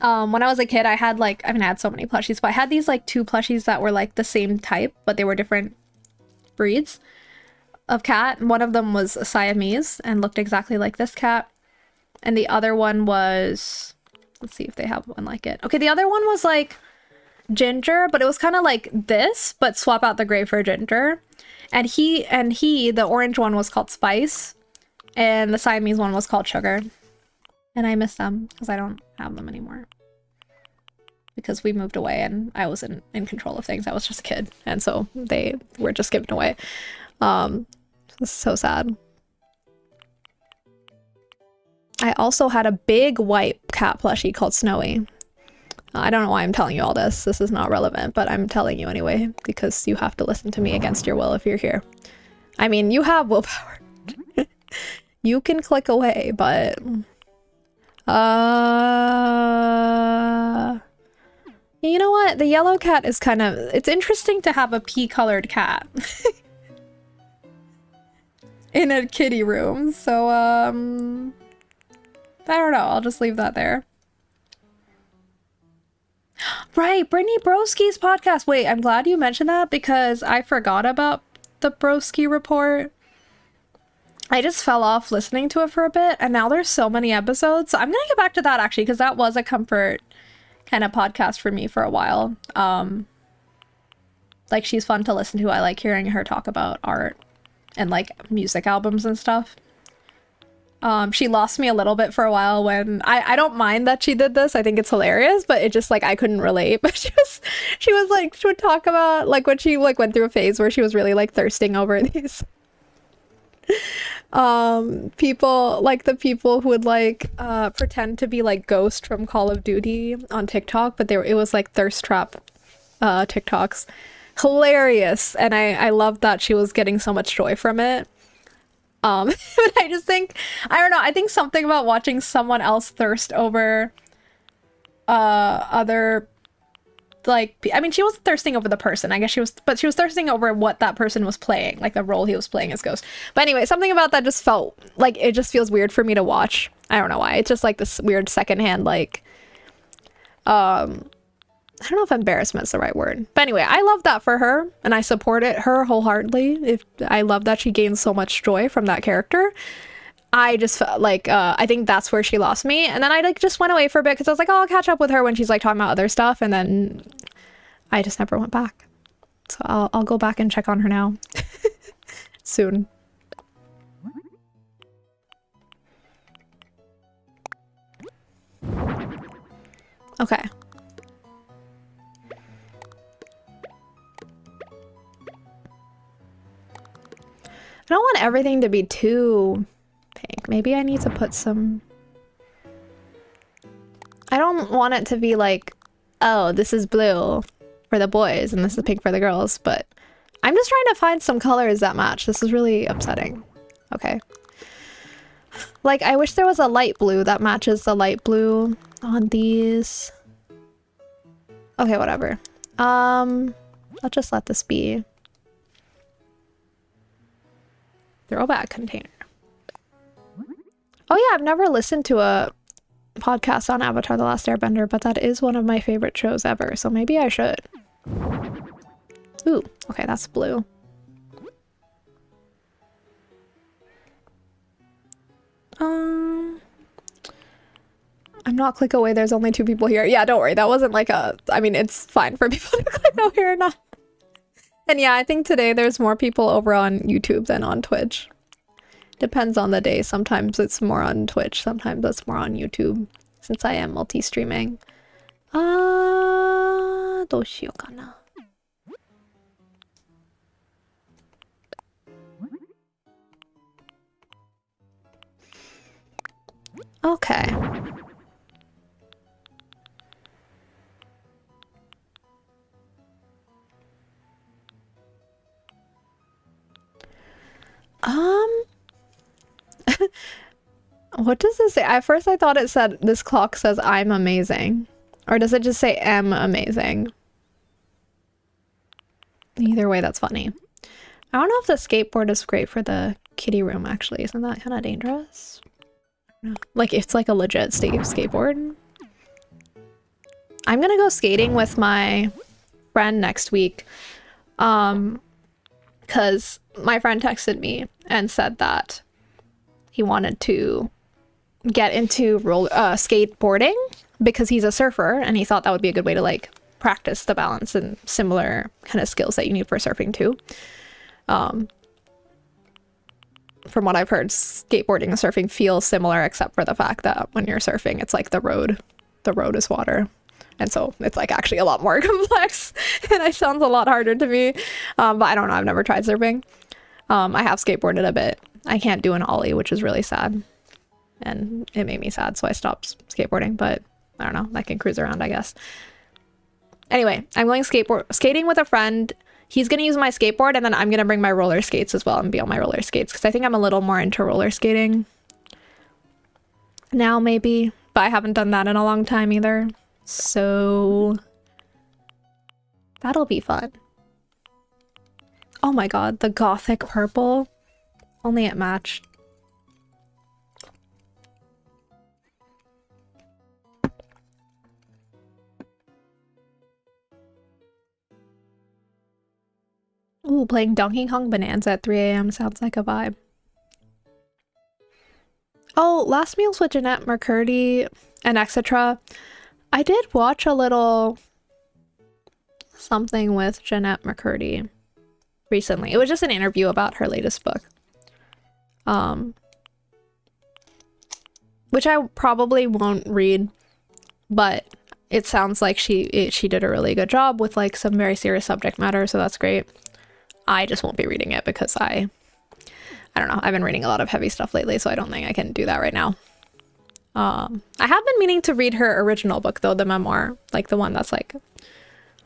When I was a kid, I had like, I had so many plushies, but I had these like two plushies that were like the same type, but they were different breeds of cat. One of them was a Siamese and looked exactly like this cat. And the other one was, let's see if they have one like it. Okay, the other one was like ginger, but it was kind of like this, but swap out the gray for ginger. And the orange one was called Spice. And the Siamese one was called Sugar. And I miss them because I don't have them anymore. Because we moved away and I wasn't in control of things. I was just a kid. And so they were just given away. It's so sad. I also had a big white cat plushie called Snowy. I don't know why I'm telling you all this. This is not relevant, but I'm telling you anyway. Because you have to listen to me against your will if you're here. I mean, you have willpower. You can click away, but you know what? The yellow cat is kind of, it's interesting to have a pea-colored cat in a kitty room. So I don't know. I'll just leave that there. Right, Brittany Broski's podcast. Wait, I'm glad you mentioned that because I forgot about the Broski report. I just fell off listening to it for a bit, and now there's so many episodes. So I'm gonna get back to that actually, because that was a comfort kind of podcast for me for a while. Like, she's fun to listen to. I like hearing her talk about art and like music albums and stuff. She lost me a little bit for a while when I don't mind that she did this. I think it's hilarious, but it just like I couldn't relate. But she was like, she would talk about like when she like went through a phase where she was really like thirsting over these people, like the people who would like pretend to be like Ghost from Call of Duty on TikTok, but it was like thirst trap TikToks. Hilarious. And I loved that she was getting so much joy from it. But I just think, I don't know, I think something about watching someone else thirst over other, like, I mean, she wasn't thirsting over the person, I guess she was thirsting over what that person was playing, like the role he was playing as Ghost. But anyway, something about that just felt like it just feels weird for me to watch. I don't know why. It's just like this weird secondhand, like, I don't know if embarrassment's the right word. But anyway, I love that for her, and I support her wholeheartedly. I love that she gains so much joy from that character. I just felt like, I think that's where she lost me. And then I like just went away for a bit because I was like, oh, I'll catch up with her when she's like talking about other stuff. And then I just never went back. So I'll go back and check on her now. Soon. Okay. I don't want everything to be too pink. Maybe I need to put some... I don't want it to be like, oh, this is blue for the boys and this is pink for the girls, but I'm just trying to find some colors that match. This is really upsetting. Okay. Like, I wish there was a light blue that matches the light blue on these. Okay, whatever. I'll just let this be. Throwback container. Oh yeah, I've never listened to a podcast on Avatar: The Last Airbender, but that is one of my favorite shows ever, so maybe I should. Ooh, okay, that's blue. I'm not click away, there's only 2 people here. Yeah, don't worry, that wasn't like a... I mean, it's fine for people to click away or not. And yeah, I think today there's more people over on YouTube than on Twitch. Depends on the day. Sometimes it's more on Twitch, sometimes it's more on YouTube, since I am multi-streaming. どうしようかな. Okay. What does this say? At first I thought it said, this clock says I'm amazing. Or does it just say am amazing? Either way, that's funny. I don't know if the skateboard is great for the kiddie room, actually. Isn't that kind of dangerous? No. Like, it's like a legit skateboard. I'm gonna go skating with my friend next week. Because my friend texted me and said that he wanted to get into skateboarding because he's a surfer, and he thought that would be a good way to like practice the balance and similar kind of skills that you need for surfing too. From what I've heard, skateboarding and surfing feel similar, except for the fact that when you're surfing, it's like the road is water. And so it's like actually a lot more complex, and it sounds a lot harder to me. But I don't know, I've never tried surfing. I have skateboarded a bit. I can't do an ollie, which is really sad. And it made me sad, so I stopped skateboarding, but I don't know, I can cruise around, I guess. Anyway, I'm going skating with a friend. He's gonna use my skateboard, and then I'm gonna bring my roller skates as well and be on my roller skates, because I think I'm a little more into roller skating now, maybe, but I haven't done that in a long time either. So that'll be fun. Oh my god, the gothic purple. Only it matched. Ooh, playing Donkey Kong Bonanza at 3 a.m. sounds like a vibe. Oh, Last Meals with Jeanette McCurdy and etc. I did watch a little something with Jeanette McCurdy recently. It was just an interview about her latest book. Which I probably won't read, but it sounds like she did a really good job with like some very serious subject matter, so that's great. I just won't be reading it because I don't know. I've been reading a lot of heavy stuff lately, so I don't think I can do that right now. I have been meaning to read her original book though, the memoir, like the one that's like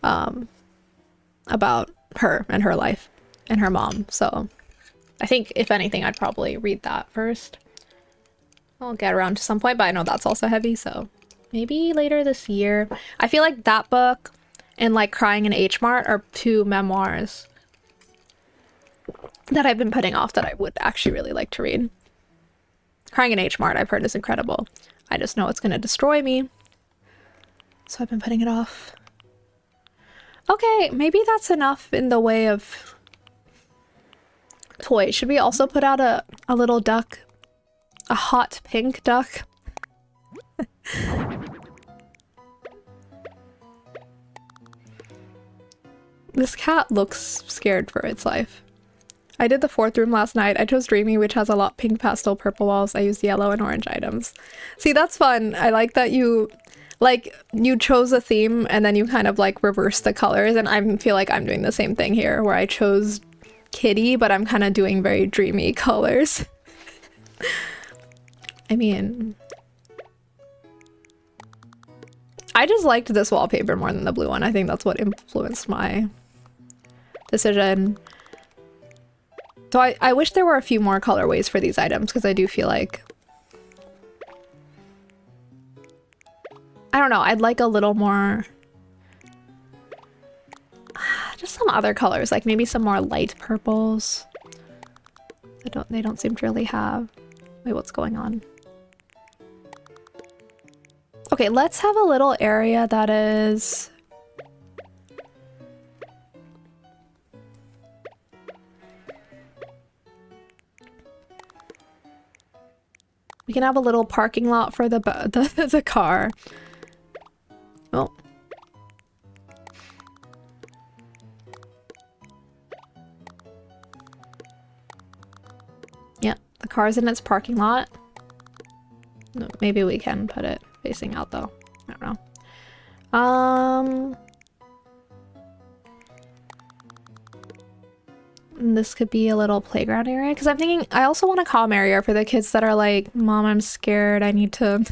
about her and her life and her mom. So I think if anything, I'd probably read that first. I'll get around to some point, but I know that's also heavy, so maybe later this year. I feel like that book and like Crying in H Mart are two memoirs that I've been putting off that I would actually really like to read. Crying in H Mart I've heard is incredible. I just know it's gonna destroy me, so I've been putting it off. Okay, maybe that's enough in the way of toys. Should we also put out a little duck? A hot pink duck? This cat looks scared for its life. I did the fourth room last night. I chose Dreamy, which has a lot pink, pastel, purple walls. I used yellow and orange items. See, that's fun. I like that you chose a theme and then you kind of like reverse the colors, and I feel like I'm doing the same thing here where I chose kitty, but I'm kind of doing very dreamy colors. I mean, I just liked this wallpaper more than the blue one. I think that's what influenced my decision. So I wish there were a few more colorways for these items, because I do feel like, I don't know, I'd like a little more, just some other colors, like maybe some more light purples. They don't seem to really have. Wait, what's going on? Okay, let's have a little area that is... We can have a little parking lot for the car. Oh. Yeah, the car's in its parking lot. No, maybe we can put it facing out though. I don't know. This could be a little playground area, because I'm thinking I also want a calm area for the kids that are like, Mom, I'm scared. I need to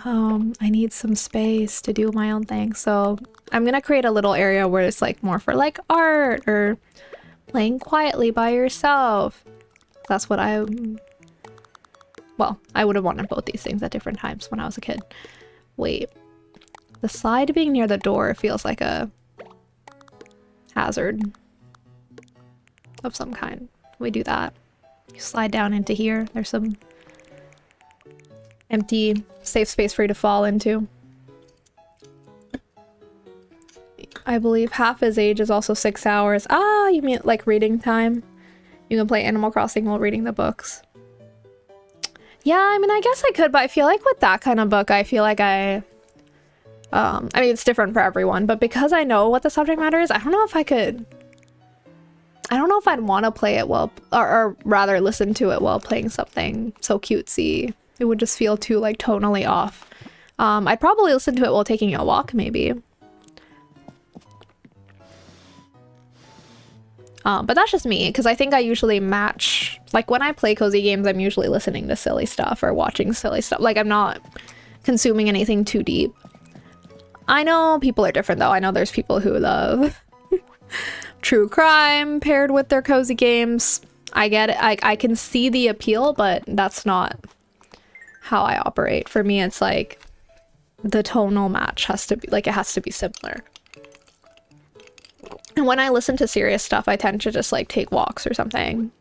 I need some space to do my own thing. So I'm gonna create a little area where it's like more for like art or playing quietly by yourself. That's what well, I would have wanted both these things at different times when I was a kid. Wait, the slide being near the door feels like a hazard of some kind. We do that. You slide down into here. There's some empty safe space for you to fall into. I believe half his age is also 6 hours. Ah, you mean like reading time? You can play Animal Crossing while reading the books. Yeah, I mean, I guess I could, but I feel like with that kind of book, I feel like I mean, it's different for everyone, but because I know what the subject matter is, I don't know if I could... I don't know if I'd want to play it while, or rather listen to it while playing something so cutesy. It would just feel too, like, tonally off. I'd probably listen to it while taking a walk, maybe. But that's just me, because I think I usually match... Like, when I play cozy games, I'm usually listening to silly stuff or watching silly stuff. Like, I'm not consuming anything too deep. I know people are different, though. I know there's people who love true crime paired with their cozy games. I get it. I can see the appeal, but that's not how I operate. For me, it's like the tonal match has to be, like, it has to be similar. And when I listen to serious stuff, I tend to just, like, take walks or something.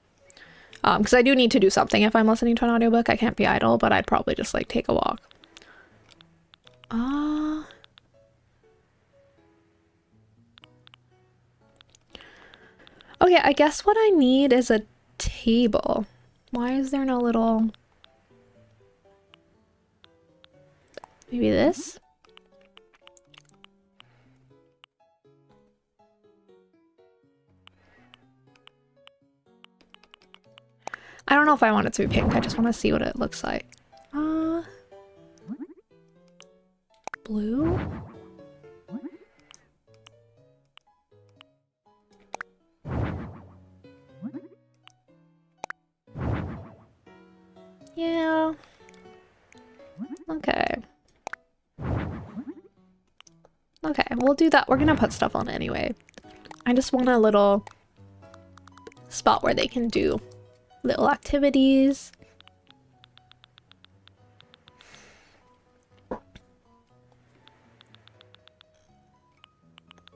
Because I do need to do something if I'm listening to an audiobook. I can't be idle, but I'd probably just, like, take a walk. Okay, I guess what I need is a table. Why is there no little... Maybe this? I don't know if I want it to be pink. I just want to see what it looks like. Blue? Yeah. Okay. Okay, we'll do that. We're gonna put stuff on anyway. I just want a little spot where they can do little activities.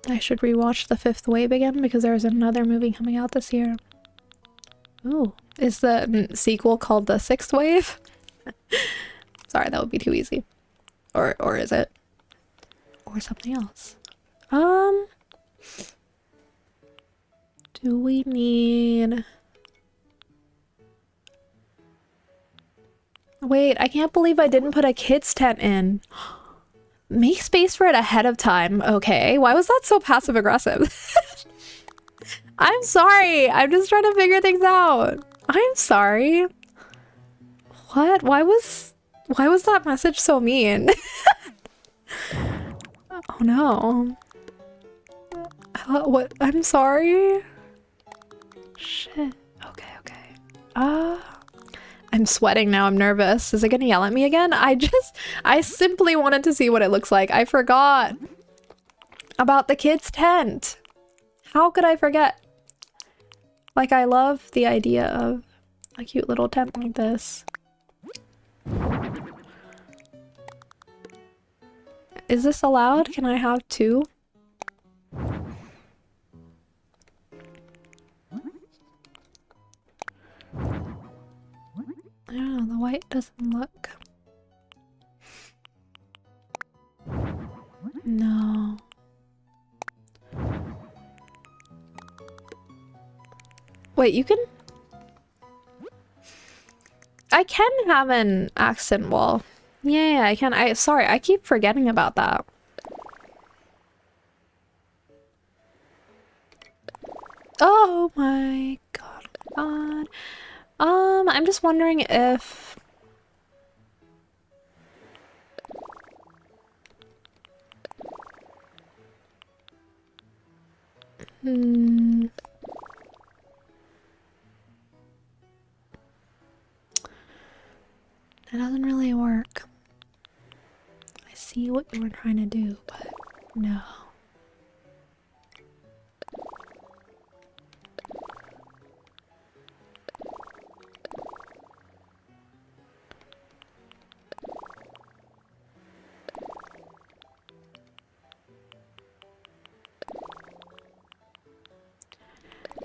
I should rewatch The Fifth Wave again because there's another movie coming out this year. Ooh, is the sequel called The Sixth Wave? Sorry, that would be too easy. Or is it? Or something else. Do we need... Wait, I can't believe I didn't put a kids tent in. Make space for it ahead of time. Okay, why was that so passive aggressive? I'm sorry. I'm just trying to figure things out. I'm sorry. What? Why was that message so mean? Oh no. What? I'm sorry. Shit. Okay. I'm sweating now. I'm nervous. Is it gonna yell at me again? I simply wanted to see what it looks like. I forgot about the kids' tent. How could I forget? Like, I love the idea of a cute little tent like this. Is this allowed? Can I have two? I don't know, the white doesn't look... No. Wait, you can... I can have an accent wall. Yeah, I can. Sorry, I keep forgetting about that. Oh my god. I'm just wondering if... It doesn't really work. I see what you were trying to do, but no.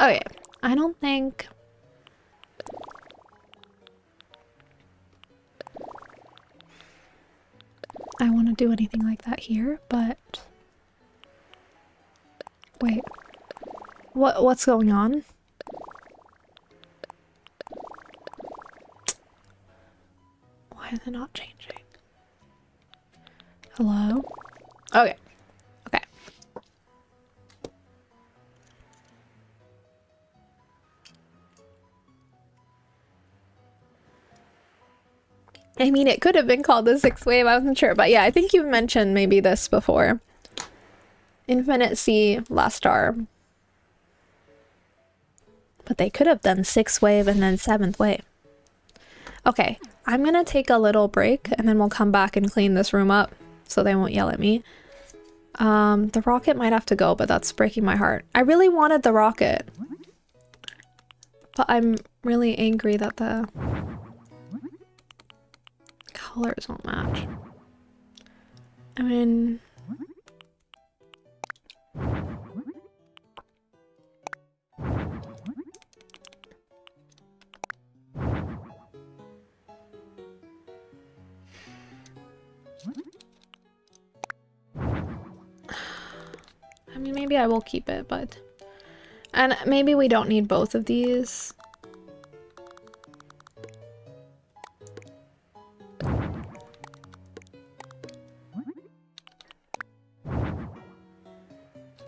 Okay, I don't think... I want to do anything like that here, but... Wait. What's going on? Why is it not changing? Hello? Okay. Okay. I mean, it could have been called the Sixth Wave, I wasn't sure. But yeah, I think you mentioned maybe this before. Infinite Sea, Last Star. But they could have done Sixth Wave and then Seventh Wave. Okay, I'm gonna take a little break and then we'll come back and clean this room up so they won't yell at me. The rocket might have to go, but that's breaking my heart. I really wanted the rocket. But I'm really angry that the colors won't match. I mean... maybe I will keep it, but And maybe we don't need both of these.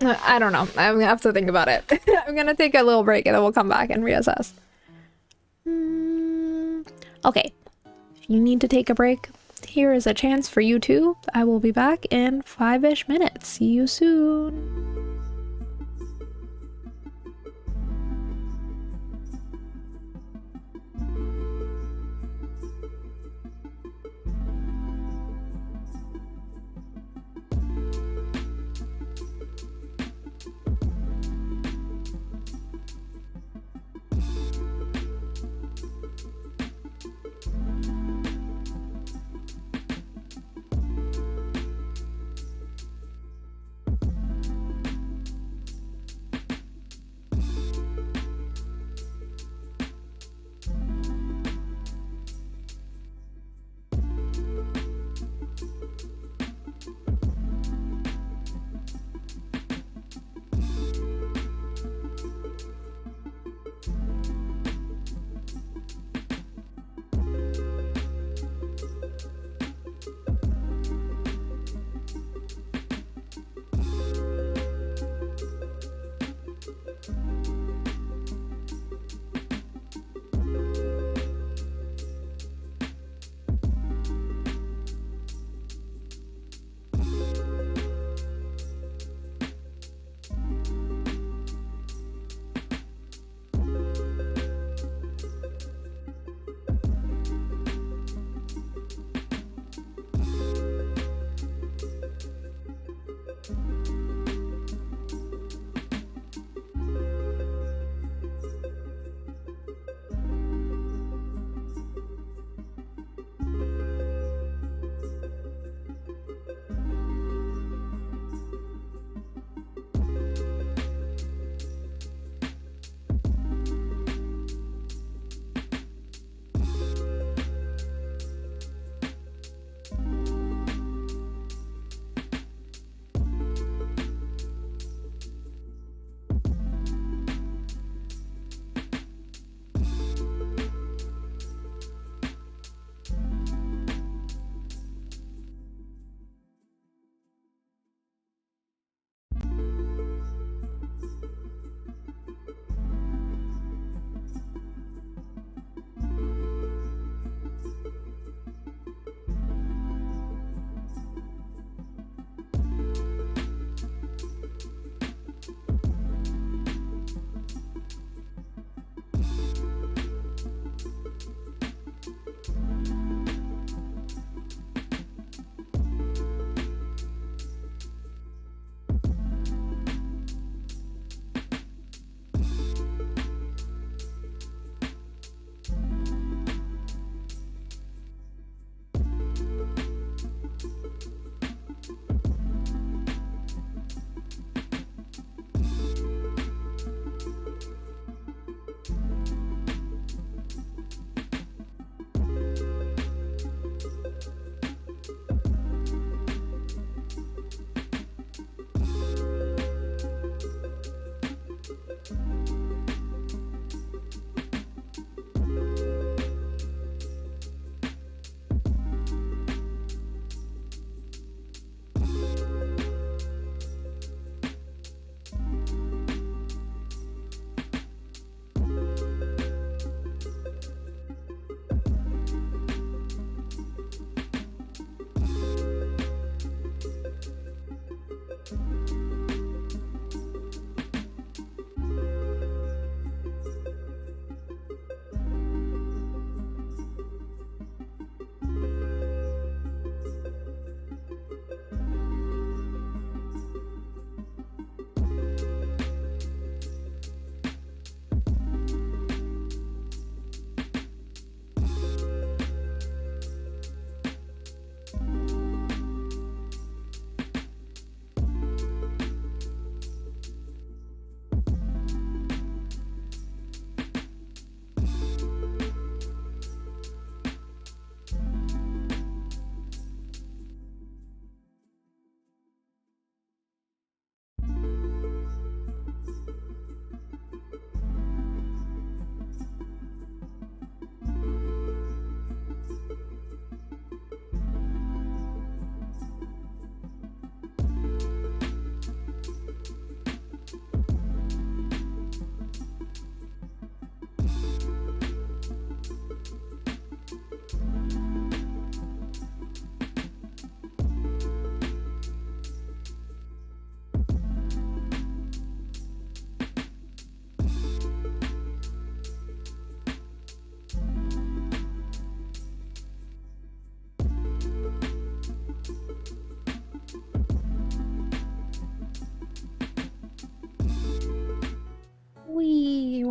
I don't know. I'm gonna have to think about it. I'm gonna take a little break and then we'll come back and reassess. Okay. If you need to take a break, here is a chance for you too. I will be back in 5-ish minutes. See you soon.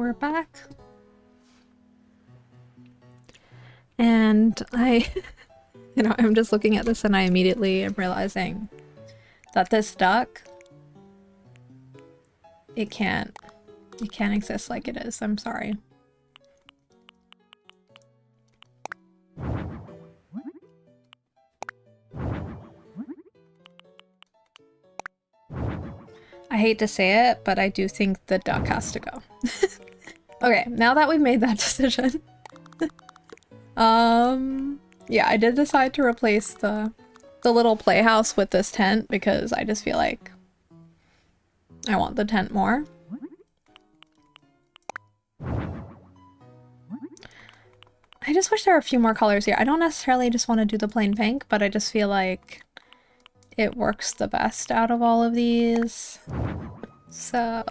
we're back. And you know, I'm just looking at this and I immediately am realizing that this duck, it can't exist like it is. I'm sorry. I hate to say it, but I do think the duck has to go. Okay, now that we've made that decision. Yeah, I did decide to replace the little playhouse with this tent because I just feel like I want the tent more. I just wish there were a few more colors here. I don't necessarily just want to do the plain pink, but I just feel like it works the best out of all of these. So...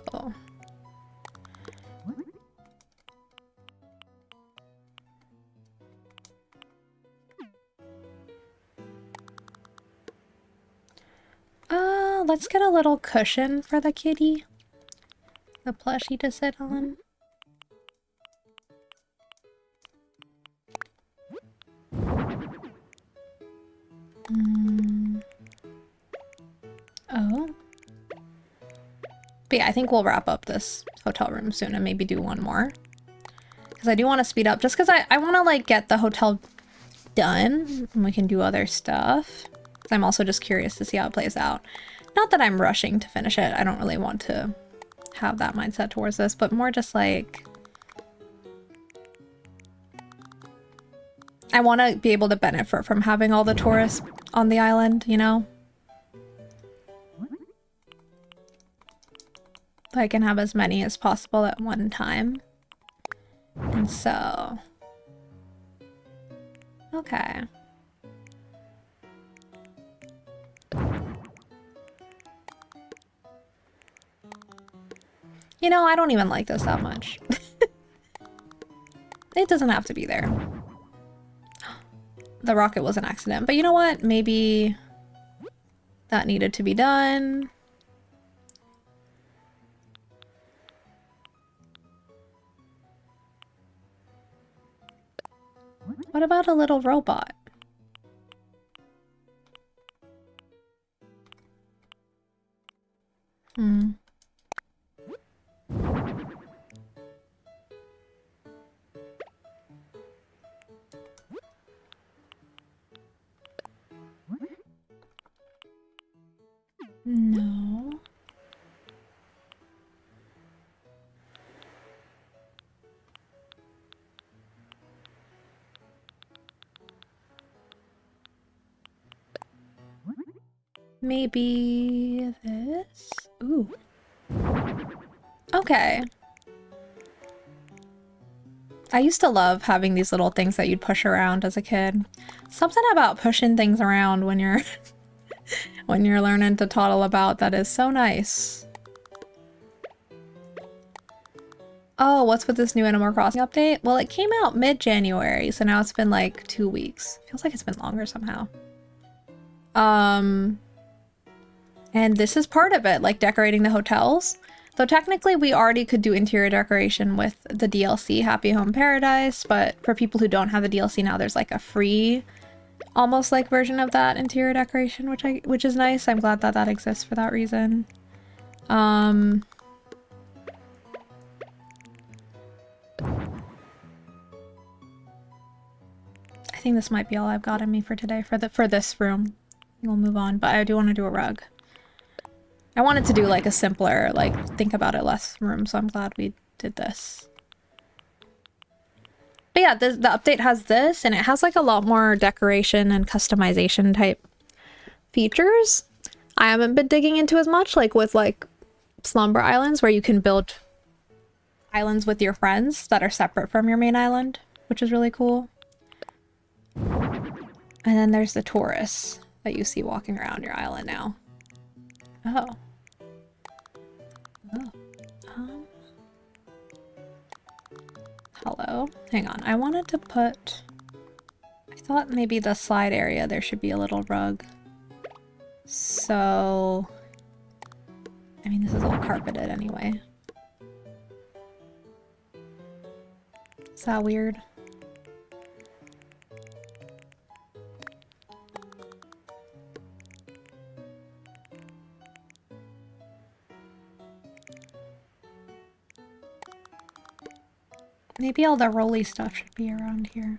let's get a little cushion for the kitty. The plushie to sit on. Oh. But yeah, I think we'll wrap up this hotel room soon and maybe do one more. Because I do want to speed up, just because I want to like get the hotel done and we can do other stuff. I'm also just curious to see how it plays out. Not that I'm rushing to finish it. I don't really want to have that mindset towards this, but more just like... I want to be able to benefit from having all the tourists on the island, you know? So I can have as many as possible at one time. And so... Okay. You know, I don't even like this that much. It doesn't have to be there. The rocket was an accident, but you know what? Maybe that needed to be done. What about a little robot? No. Maybe this? Ooh. Okay. I used to love having these little things that you'd push around as a kid. Something about pushing things around when you're when you're learning to toddle about that is so nice. Oh, what's with this new Animal Crossing update? Well, it came out mid-January, so now it's been like 2 weeks. Feels like it's been longer somehow. And this is part of it, like decorating the hotels. Though technically we already could do interior decoration with the DLC Happy Home Paradise, but for people who don't have the DLC now, there's like a free, almost like version of that interior decoration, which is nice. I'm glad that that exists for that reason. I think this might be all I've got in me for today for this room. We'll move on, but I do want to do a rug. I wanted to do like a simpler, like think about it less room, so I'm glad we did this. But yeah, the update has this, and it has like a lot more decoration and customization type features. I haven't been digging into as much, like with like Slumber Islands, where you can build islands with your friends that are separate from your main island, which is really cool. And then there's the tourists that you see walking around your island now. Oh. Oh. Hello? Hang on. I wanted to put... I thought maybe the slide area there should be a little rug. So... I mean, this is all carpeted anyway. Is that weird? Maybe all the rolly stuff should be around here.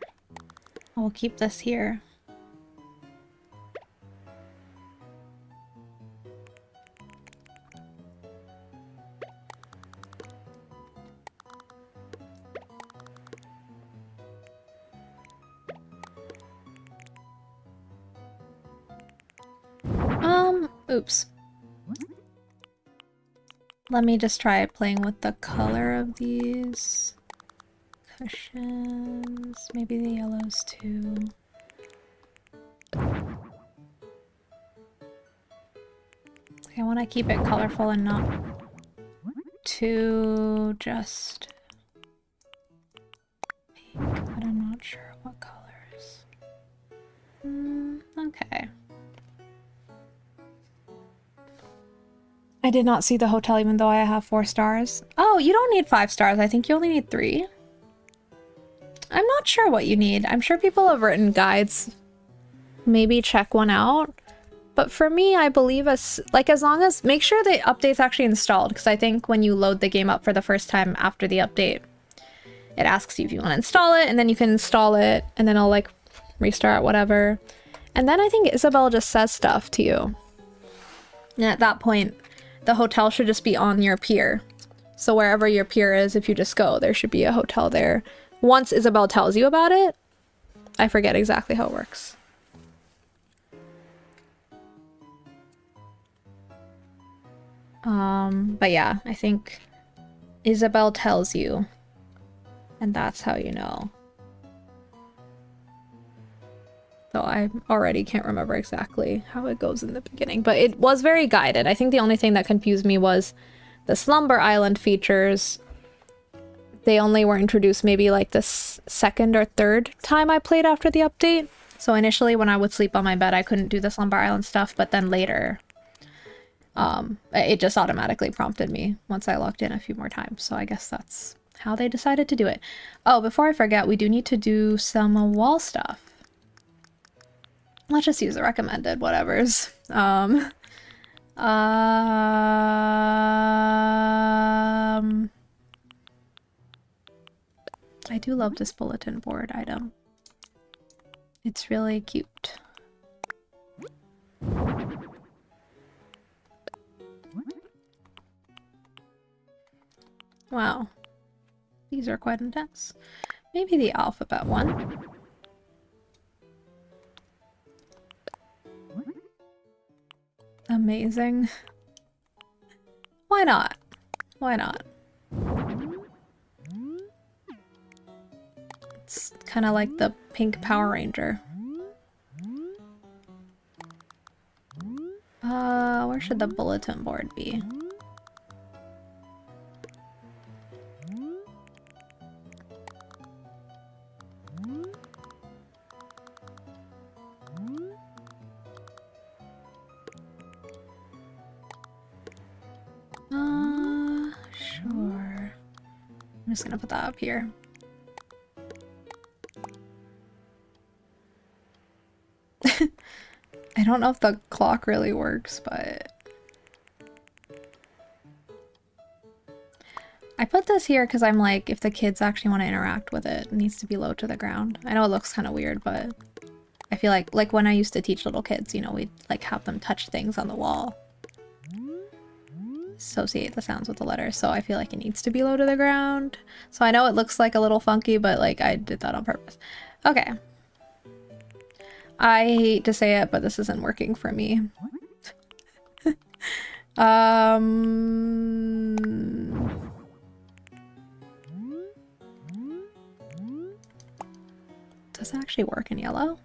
I'll keep this here. Oops. Let me just try playing with the color of these cushions. Maybe the yellows too. Okay, I want to keep it colorful and not too just pink, but I'm not sure what colors. Okay. I did not see the hotel even though I have 4 stars. Oh, you don't need 5 stars. I think you only need 3. I'm not sure what you need. I'm sure people have written guides. Maybe check one out. But for me, I believe as long as make sure the update's actually installed, because I think when you load the game up for the first time after the update, it asks you if you want to install it, and then you can install it, and then it'll like restart whatever. And then I think Isabel just says stuff to you. And at that point, the hotel should just be on your pier. So wherever your pier is, if you just go, there should be a hotel there. Once Isabel tells you about it, I forget exactly how it works. But yeah, I think Isabel tells you, and that's how you know. So I already can't remember exactly how it goes in the beginning, but it was very guided. I think the only thing that confused me was the Slumber Island features. They only were introduced maybe like the second or third time I played after the update. So initially when I would sleep on my bed, I couldn't do the Slumber Island stuff, but then later, it just automatically prompted me once I logged in a few more times. So I guess that's how they decided to do it. Oh, before I forget, we do need to do some wall stuff. Let's just use the recommended whatevers. I do love this bulletin board item. It's really cute. Wow. These are quite intense. Maybe the alphabet one. Amazing. Why not? Why not? It's kind of like the pink Power Ranger. Where should the bulletin board be? Sure. I'm just gonna put that up here. I don't know if the clock really works, but I put this here because I'm like, if the kids actually want to interact with it, it needs to be low to the ground. I know it looks kind of weird, but I feel like when I used to teach little kids, you know, we'd like have them touch things on the wall. Associate the sounds with the letters, so I feel like it needs to be low to the ground. So I know it looks like a little funky, but like I did that on purpose. Okay. I hate to say it, but this isn't working for me. Does it actually work in yellow?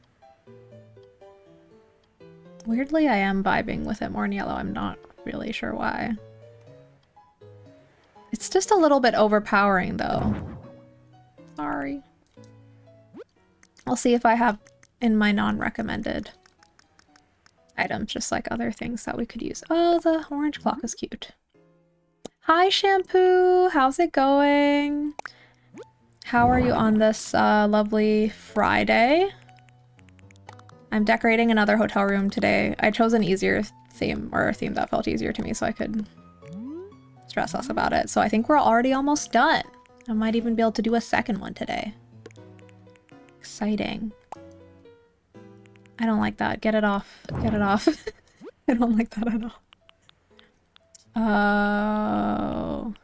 Weirdly, I am vibing with it more in yellow. I'm not really sure why. It's just a little bit overpowering, though. Sorry. I'll see if I have in my non-recommended items, just like other things that we could use. Oh, the orange clock is cute. Hi, Shampoo! How's it going? How are you on this lovely Friday? I'm decorating another hotel room today. I chose an easier theme, or a theme that felt easier to me so I could stress less about it. So I think we're already almost done. I might even be able to do a second one today. Exciting. I don't like that. Get it off. Get it off. I don't like that at all. Oh.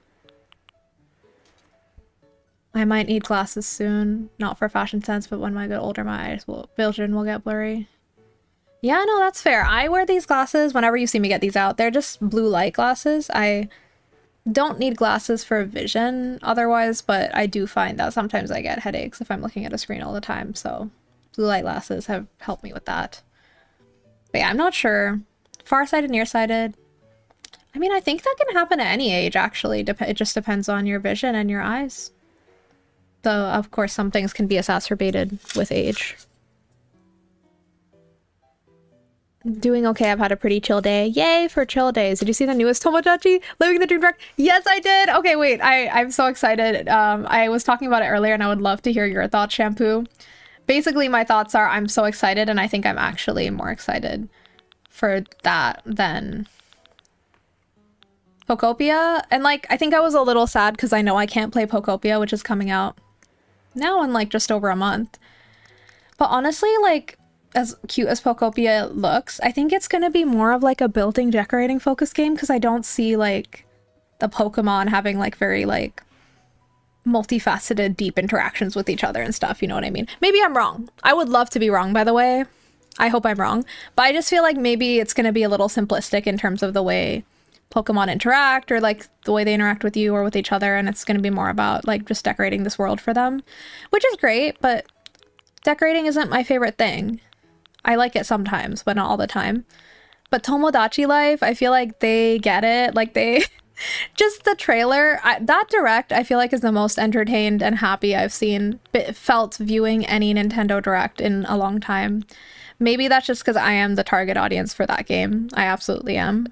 I might need glasses soon. Not for fashion sense, but when I get older, my vision will get blurry. Yeah, no, that's fair. I wear these glasses whenever you see me get these out. They're just blue light glasses. I don't need glasses for vision otherwise, but I do find that sometimes I get headaches if I'm looking at a screen all the time, so blue light glasses have helped me with that. But yeah, I'm not sure. Farsighted, nearsighted. I mean, I think that can happen at any age, actually. It just depends on your vision and your eyes. Though, of course, some things can be exacerbated with age. Doing okay. I've had a pretty chill day. Yay for chill days. Did you see the newest Tomodachi? Living the Dream Direct? Yes, I did! Okay, wait. I'm so excited. I was talking about it earlier and I would love to hear your thoughts, Shampoo. Basically, my thoughts are I'm so excited, and I think I'm actually more excited for that than Pokopia. And, like, I think I was a little sad because I know I can't play Pokopia, which is coming out now in, like, just over a month. But honestly, like, as cute as Pokopia looks, I think it's gonna be more of, like, a building, decorating focused game because I don't see, like, the Pokemon having, like, very, like, multifaceted, deep interactions with each other and stuff, you know what I mean? Maybe I'm wrong. I would love to be wrong, by the way. I hope I'm wrong. But I just feel like maybe it's going to be a little simplistic in terms of the way Pokemon interact, or like the way they interact with you or with each other, and it's going to be more about like just decorating this world for them, which is great, but decorating isn't my favorite thing. I like it sometimes, but not all the time. But Tomodachi Life, I feel like they get it. Like they... Just the trailer, that direct, I feel like is the most entertained and happy I've felt viewing any Nintendo Direct in a long time. Maybe that's just because I am the target audience for that game. I absolutely am.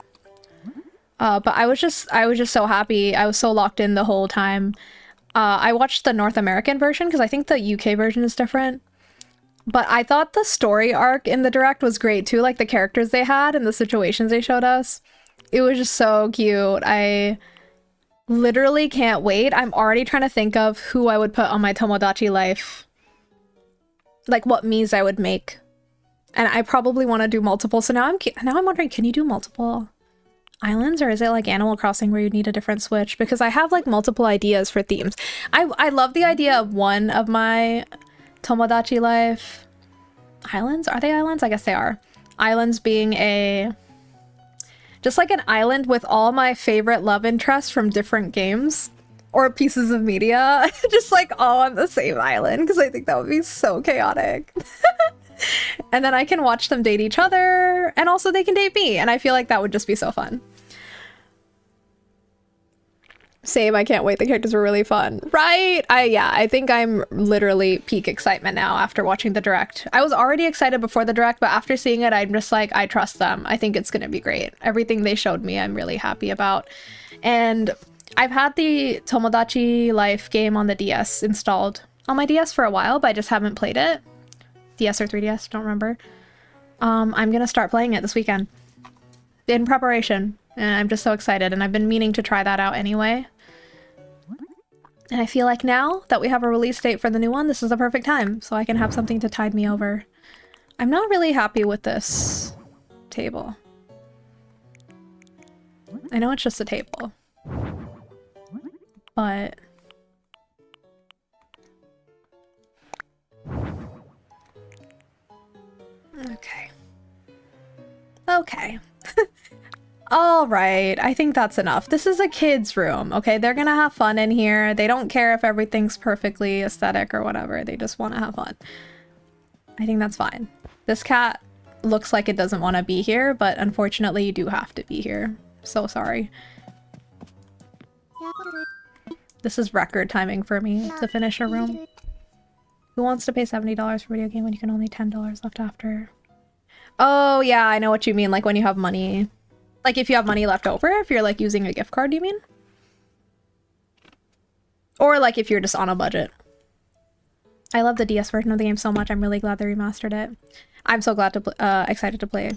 But I was just so happy. I was so locked in the whole time. I watched the North American version because I think the UK version is different. But I thought the story arc in the Direct was great too, like the characters they had and the situations they showed us. It was just so cute. I literally can't wait. I'm already trying to think of who I would put on my Tomodachi Life. Like what Miis I would make. And I probably want to do multiple. So now I'm wondering, can you do multiple islands? Or is it like Animal Crossing where you need a different Switch? Because I have like multiple ideas for themes. I love the idea of one of my Tomodachi Life islands. Are they islands? I guess they are. Islands being just like an island with all my favorite love interests from different games or pieces of media, just like all on the same island, because I think that would be so chaotic. And then I can watch them date each other, and also they can date me, and I feel like that would just be so fun. Same, I can't wait. The characters were really fun. Right? I think I'm literally peak excitement now after watching the Direct. I was already excited before the Direct, but after seeing it, I'm just like, I trust them. I think it's gonna be great. Everything they showed me, I'm really happy about. And I've had the Tomodachi Life game on the DS installed on my DS for a while, but I just haven't played it. DS or 3DS, don't remember. I'm gonna start playing it this weekend. In preparation. And I'm just so excited, and I've been meaning to try that out anyway. And I feel like now that we have a release date for the new one, this is the perfect time, so I can have something to tide me over. I'm not really happy with this table. I know it's just a table. But... okay. Okay. All right, I think that's enough. This is a kid's room, okay? They're gonna have fun in here. They don't care if everything's perfectly aesthetic or whatever. They just want to have fun. I think that's fine. This cat looks like it doesn't want to be here, but unfortunately you do have to be here. So sorry. This is record timing for me to finish a room. Who wants to pay $70 for a video game when you can only $10 left after? Oh yeah, I know what you mean, like when you have money. Like if you have money left over, if you're like using a gift card, you mean? Or like if you're just on a budget. I love the DS version of the game so much. I'm really glad they remastered it. I'm so glad to excited to play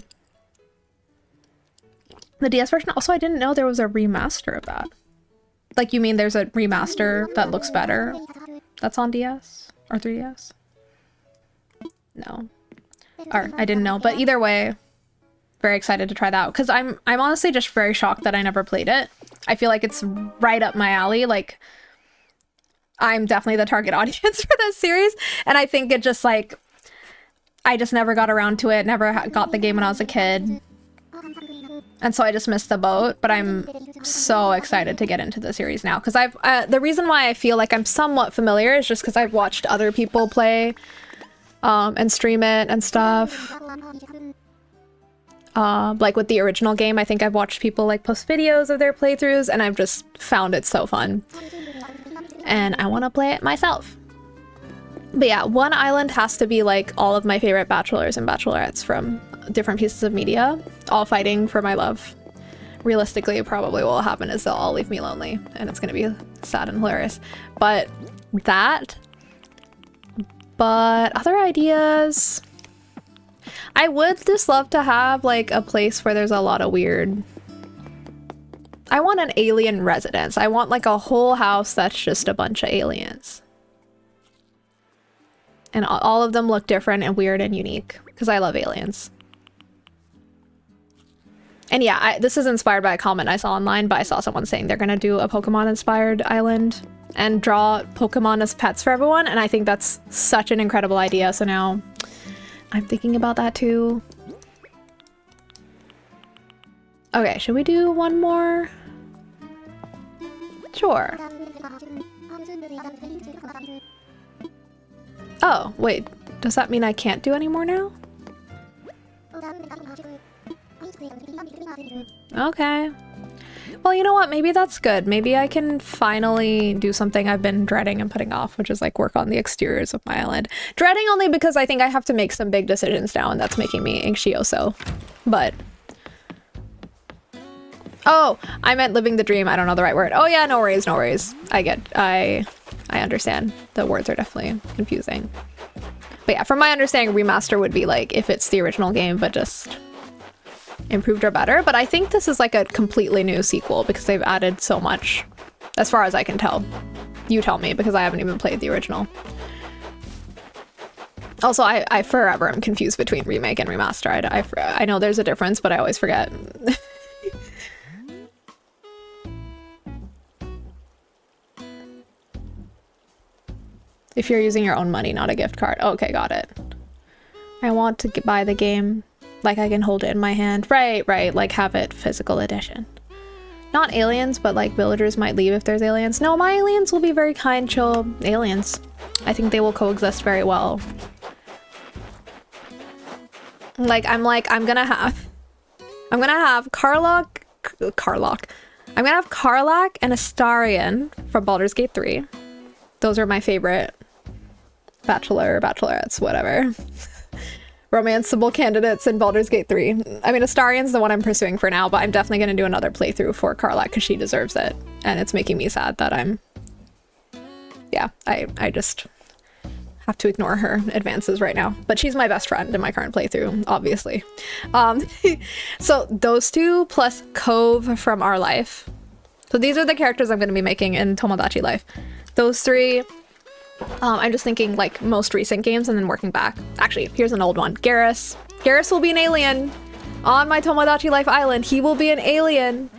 the DS version. Also, I didn't know there was a remaster of that. Like, you mean there's a remaster that looks better that's on DS or 3DS? No. Or I didn't know, but either way, very excited to try that out because I'm honestly just very shocked that I never played it. I feel like it's right up my alley. Like, I'm definitely the target audience for this series, and I think it just like I just never got around to it. Never got the game when I was a kid, and so I just missed the boat. But I'm so excited to get into the series now because I've the reason why I feel like I'm somewhat familiar is just because I've watched other people play and stream it and stuff. Like with the original game, I think I've watched people like post videos of their playthroughs and I've just found it so fun. And I want to play it myself. But yeah, one island has to be like all of my favorite bachelors and bachelorettes from different pieces of media, all fighting for my love. Realistically, probably what will happen is they'll all leave me lonely and it's going to be sad and hilarious. But other ideas... I would just love to have like a place where there's a lot of weird... I want an alien residence. I want like a whole house that's just a bunch of aliens. And all of them look different and weird and unique because I love aliens. And yeah, this is inspired by a comment I saw online, but I saw someone saying they're gonna do a Pokemon inspired island and draw Pokemon as pets for everyone. And I think that's such an incredible idea. So now I'm thinking about that too. Okay, should we do one more? Sure. Oh, wait. Does that mean I can't do any more now? Okay. Well, you know what? Maybe that's good. Maybe I can finally do something I've been dreading and putting off, which is like work on the exteriors of my island. Dreading only because I think I have to make some big decisions now and that's making me anxioso. But... Oh, I meant living the dream. I don't know the right word. Oh yeah, no worries, no worries. I understand. The words are definitely confusing. But yeah, from my understanding, remaster would be like if it's the original game, but just improved or better. But I think this is like a completely new sequel because they've added so much, as far as I can tell. You tell me, because I haven't even played the original. Also, I forever am confused between remake and remaster. I know there's a difference, but I always forget. If you're using your own money, not a gift card. Okay, got it. I want to buy the game like I can hold it in my hand. Right, like have it physical edition. Not aliens, but like villagers might leave if there's aliens. No, my aliens will be very kind, chill aliens. I think they will coexist very well. I'm gonna have Karlach. I'm gonna have Karlach and Astarion from Baldur's Gate 3. Those are my favorite bachelorettes, whatever. Romanceable candidates in Baldur's Gate 3. I mean, Astarion's the one I'm pursuing for now, but I'm definitely going to do another playthrough for Karlach because she deserves it. And it's making me sad that yeah, I just have to ignore her advances right now. But she's my best friend in my current playthrough, obviously. So those two plus Cove from Our Life. So these are the characters I'm going to be making in Tomodachi Life. Those three, I'm just thinking like most recent games and then working back. Actually, here's an old one. Garrus. Garrus will be an alien on my Tomodachi Life Island. He will be an alien.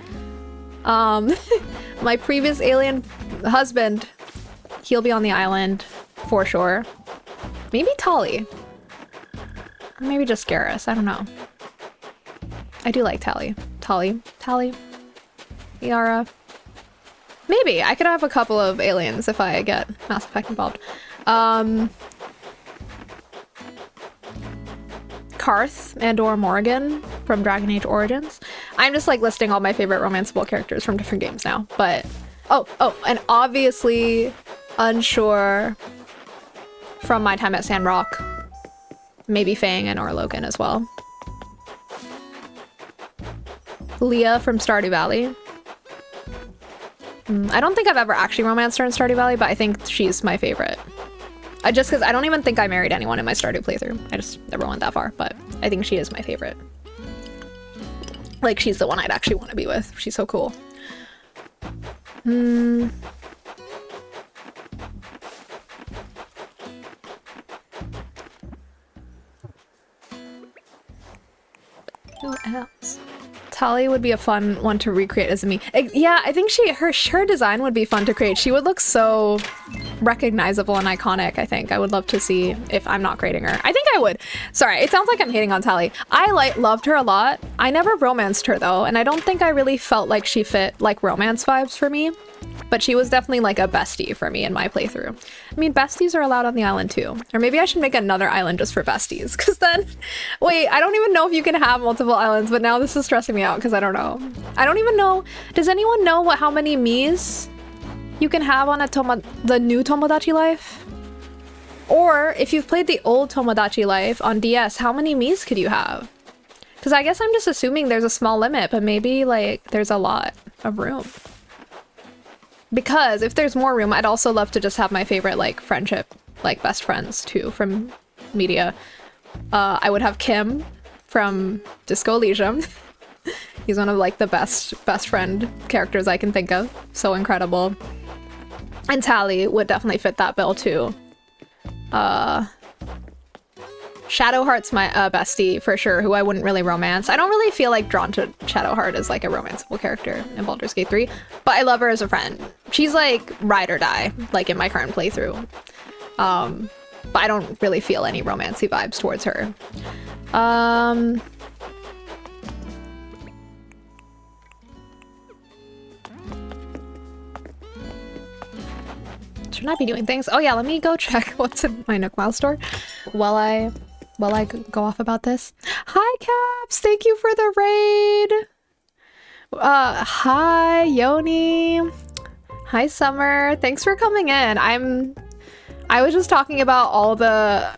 My previous alien husband, he'll be on the island for sure. Maybe Tali. Or maybe just Garrus. I don't know. I do like Tali. Yara. Maybe. I could have a couple of aliens if I get Mass Effect involved. Karth and/or Morrigan from Dragon Age Origins. I'm just like listing all my favorite romanceable characters from different games now. But oh, and obviously unsure from my time at Sandrock. Maybe Fang and or Logan as well. Leah from Stardew Valley. I don't think I've ever actually romanced her in Stardew Valley, but I think she's my favorite. Just because I don't even think I married anyone in my Stardew playthrough. I just never went that far, but I think she is my favorite. Like, she's the one I'd actually want to be with. She's so cool. Who else? Tali would be a fun one to recreate as me. Yeah, I think her design would be fun to create. She would look so recognizable and iconic, I think. I would love to see if I'm not creating her. I think I would. Sorry, it sounds like I'm hating on Tali. I loved her a lot. I never romanced her though, and I don't think I really felt like she fit like romance vibes for me. But she was definitely like a bestie for me in my playthrough. I mean, besties are allowed on the island too. Or maybe I should make another island just for besties. Because then, wait, I don't even know if you can have multiple islands, but now this is stressing me out because I don't know. I don't even know. Does anyone know how many Miis you can have on the new Tomodachi Life? Or if you've played the old Tomodachi Life on DS, how many Miis could you have? Because I guess I'm just assuming there's a small limit, but maybe like there's a lot of room. Because if there's more room, I'd also love to just have my favorite like friendship, like best friends too from media. I would have Kim from Disco Elysium. He's one of like the best friend characters I can think of. So incredible. And Tali would definitely fit that bill too. Shadowheart's my bestie for sure, who I wouldn't really romance. I don't really feel like drawn to Shadowheart as like a romanceable character in Baldur's Gate 3, but I love her as a friend. She's like ride or die, like in my current playthrough. But I don't really feel any romancy vibes towards her. Should I be doing things? Oh yeah, let me go check what's in my Nook Mile store while I go off about this. Hi Caps, thank you for the raid. Hi Yoni. Hi Summer, thanks for coming in. I was just talking about all the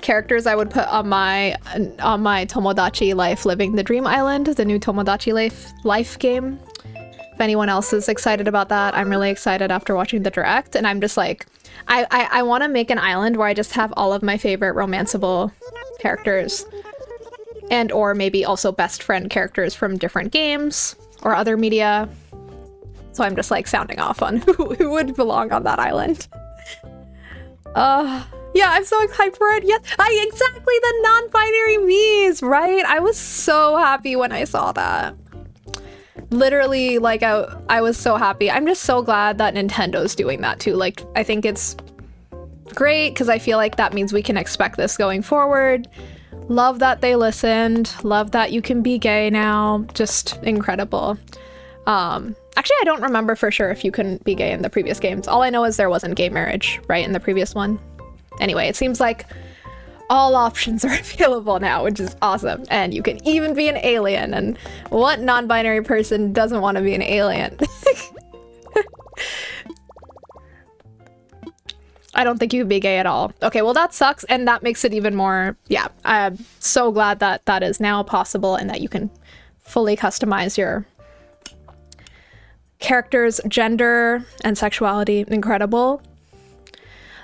characters I would put on my Tomodachi Life Living the Dream Island, the new Tomodachi Life game. If anyone else is excited about that, I'm really excited after watching the direct, and I'm just like, I want to make an island where I just have all of my favorite romanceable characters, and or maybe also best friend characters from different games or other media. So I'm just like sounding off on who would belong on that island. Yeah, I'm so excited for it. Yes, exactly, the non-binary Miis, right? I was so happy when I saw that. Literally, like, I was so happy. I'm just so glad that Nintendo's doing that too. Like, I think it's great because I feel like that means we can expect this going forward. Love that they listened. Love that you can be gay now. Just incredible. Actually, I don't remember for sure if you couldn't be gay in the previous games. All I know is there wasn't gay marriage, right, in the previous one. Anyway, it seems like all options are available now, which is awesome. And you can even be an alien. And what non-binary person doesn't want to be an alien? I don't think you can be gay at all. Okay, well that sucks, and that makes it even more, yeah, I'm so glad that that is now possible and that you can fully customize your character's gender and sexuality. Incredible.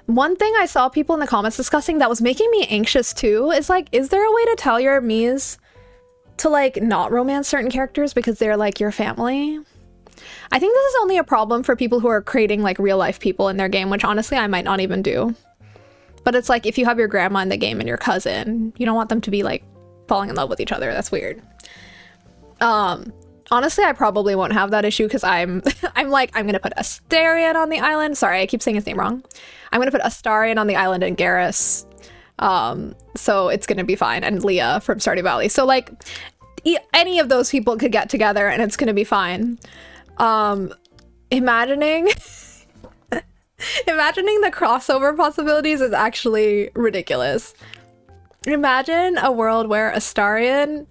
One thing I saw people in the comments discussing that was making me anxious too is like, is there a way to tell your Miis to like not romance certain characters because they're like your family? I think this is only a problem for people who are creating like real life people in their game, which honestly I might not even do. But it's like if you have your grandma in the game and your cousin, you don't want them to be like falling in love with each other. That's weird. Honestly, I probably won't have that issue because I'm gonna put Astarion on the island. Sorry, I keep saying his name wrong. I'm gonna put Astarion on the island and Garrus. So it's gonna be fine. And Leah from Stardew Valley. So like any of those people could get together and it's gonna be fine. Imagining the crossover possibilities is actually ridiculous. Imagine a world where Astarion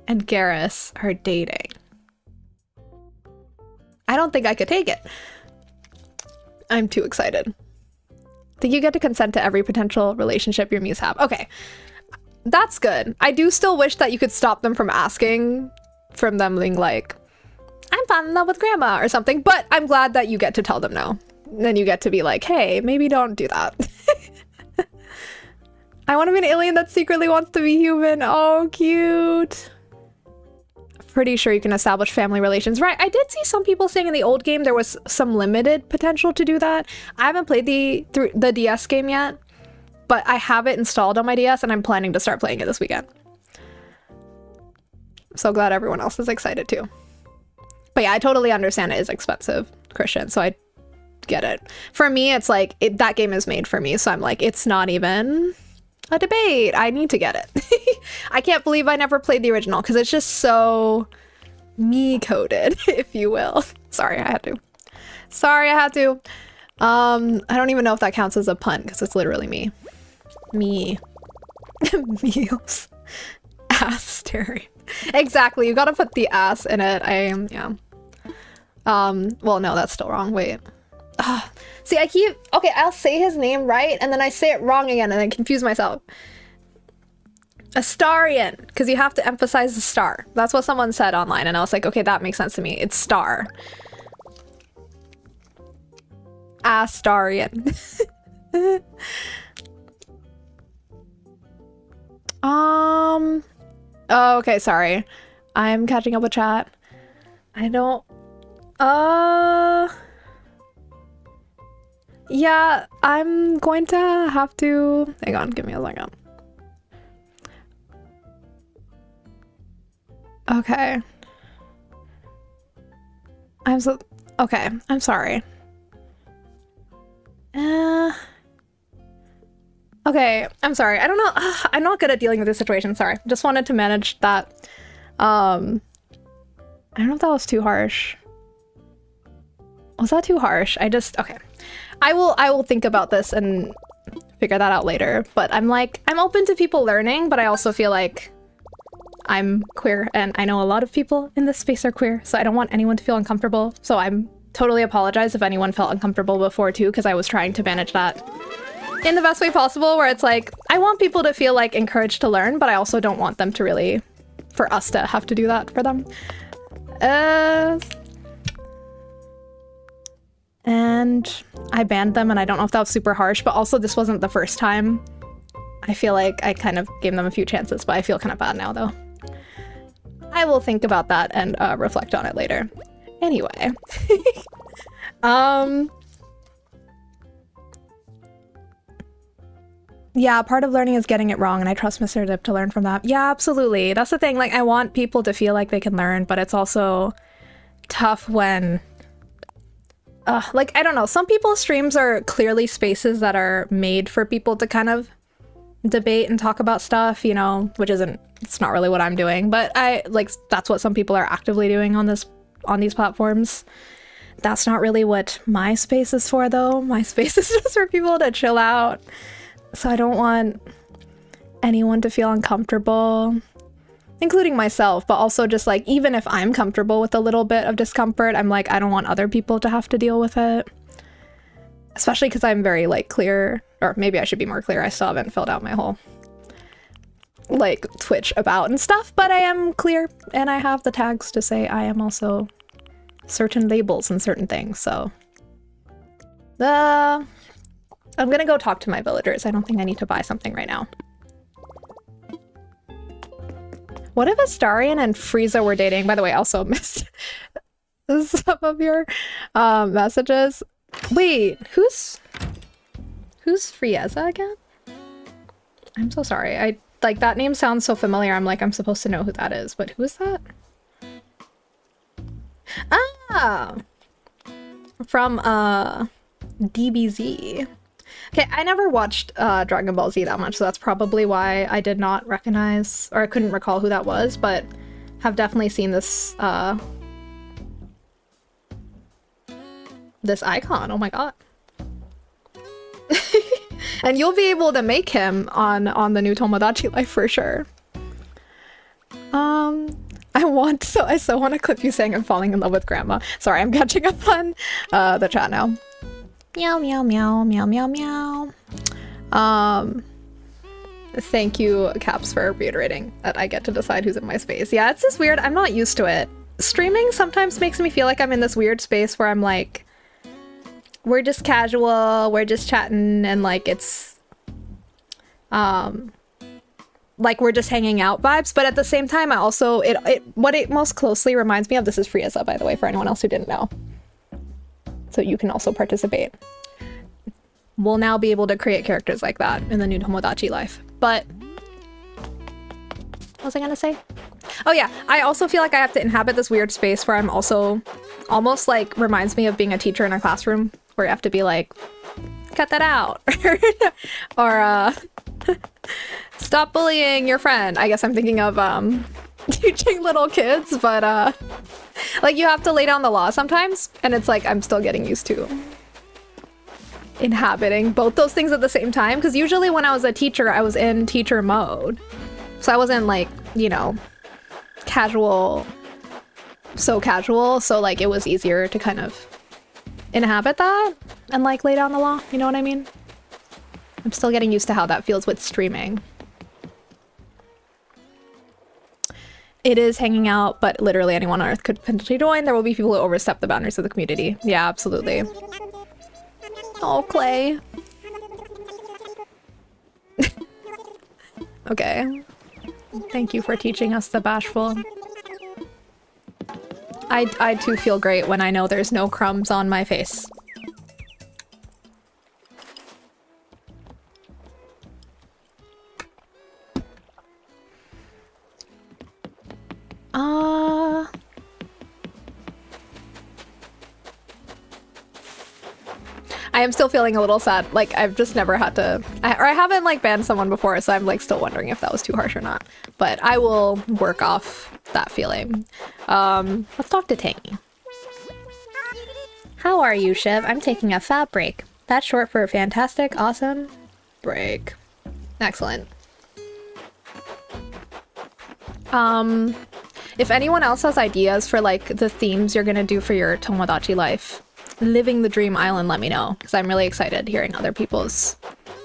and Garrus are dating. I don't think I could take it. I'm too excited. Think you get to consent to every potential relationship your Miis have. Okay, that's good. I do still wish that you could stop them from asking, from them being like, I'm falling in love with grandma or something, but I'm glad that you get to tell them no. Then you get to be like, hey, maybe don't do that. I want to be an alien that secretly wants to be human. Oh, cute. Pretty sure you can establish family relations. Right, I did see some people saying in the old game there was some limited potential to do that. I haven't played the DS game yet, but I have it installed on my DS and I'm planning to start playing it this weekend. I'm so glad everyone else is excited too. But yeah, I totally understand it is expensive, Christian, so I get it. For me, it's like, that game is made for me, so I'm like, it's not even a debate. I need to get it. I can't believe I never played the original because it's just so me-coded, if you will. Sorry, I had to. Sorry, I had to. I don't even know if that counts as a pun because it's literally me. Me. Meals. Ass staring. Exactly, you gotta put the ass in it. Yeah. Well, no, that's still wrong. Wait. See, okay, I'll say his name right, and then I say it wrong again, and then confuse myself. Astarian, because you have to emphasize the star. That's what someone said online, and I was like, okay, that makes sense to me. It's star. Astarian. Oh, okay, sorry. I'm catching up with chat. I don't... Yeah, I'm going to have to... Hang on, give me a second. Okay. Okay, I'm sorry. Okay, I'm sorry. I don't know. I'm not good at dealing with this situation. Sorry. Just wanted to manage that. I don't know if that was too harsh. Was that too harsh? Okay. I will think about this and figure that out later. But I'm open to people learning, but I also feel like I'm queer and I know a lot of people in this space are queer, so I don't want anyone to feel uncomfortable. So I'm totally apologize if anyone felt uncomfortable before too, because I was trying to manage that in the best way possible, where it's like, I want people to feel like encouraged to learn, but I also don't want them to really, for us to have to do that for them. And I banned them, and I don't know if that was super harsh, but also this wasn't the first time. I feel like I kind of gave them a few chances, but I feel kind of bad now though. I will think about that and reflect on it later. Anyway. Yeah, part of learning is getting it wrong, and I trust Mr. Dip to learn from that. Yeah, absolutely. That's the thing. Like, I want people to feel like they can learn, but it's also tough when... like, I don't know. Some people's streams are clearly spaces that are made for people to kind of debate and talk about stuff, you know, which it's not really what I'm doing, but that's what some people are actively doing on these platforms. That's not really what my space is for, though. My space is just for people to chill out. So I don't want anyone to feel uncomfortable, including myself, but also just like, even if I'm comfortable with a little bit of discomfort, I'm like, I don't want other people to have to deal with it. Especially because I'm very like clear, or maybe I should be more clear. I still haven't filled out my whole like Twitch about and stuff, but I am clear and I have the tags to say I am also certain labels and certain things. So I'm gonna go talk to my villagers. I don't think I need to buy something right now. What if Astarian and Frieza were dating? By the way, I also missed some of your messages. Wait, who's Frieza again? I'm so sorry. Like, that name sounds so familiar. I'm like, I'm supposed to know who that is, but who is that? Ah! From DBZ. Okay, I never watched Dragon Ball Z that much, so that's probably why I did not recognize, or I couldn't recall who that was, but have definitely seen this this icon. Oh my god. And you'll be able to make him on the new Tomodachi Life for sure. I so want to clip you saying I'm falling in love with grandma. Sorry, I'm catching up on the chat now. Meow, meow, meow, meow, meow, meow. Thank you, Caps, for reiterating that I get to decide who's in my space. Yeah, it's just weird. I'm not used to it. Streaming sometimes makes me feel like I'm in this weird space where I'm like, we're just casual, we're just chatting, and like it's like we're just hanging out vibes, but at the same time, I also, what it most closely reminds me of, this is Frieza, by the way, for anyone else who didn't know. So you can also participate. We'll now be able to create characters like that in the new Tomodachi life. But what was I gonna say? Oh yeah, I also feel like I have to inhabit this weird space where I'm also almost like reminds me of being a teacher in a classroom where you have to be like, cut that out. or stop bullying your friend. I guess I'm thinking of teaching little kids, but like you have to lay down the law sometimes, and it's like I'm still getting used to inhabiting both those things at the same time, because usually when I was a teacher, I was in teacher mode. So I wasn't like, you know, casual, so like it was easier to kind of inhabit that and like lay down the law, you know what I mean? I'm still getting used to how that feels with streaming. It is hanging out, but literally anyone on Earth could potentially join. There will be people who overstep the boundaries of the community. Yeah, absolutely. Oh, Clay. Okay. Thank you for teaching us the bashful. I too feel great when I know there's no crumbs on my face. I am still feeling a little sad. Like, I've just never had to... or I haven't, like, banned someone before, so I'm, like, still wondering if that was too harsh or not. But I will work off that feeling. Let's talk to Tangy. How are you, Shiv? I'm taking a fab break. That's short for fantastic, awesome break. Excellent. If anyone else has ideas for, like, the themes you're gonna do for your Tomodachi life, living the dream island, let me know, because I'm really excited hearing other people's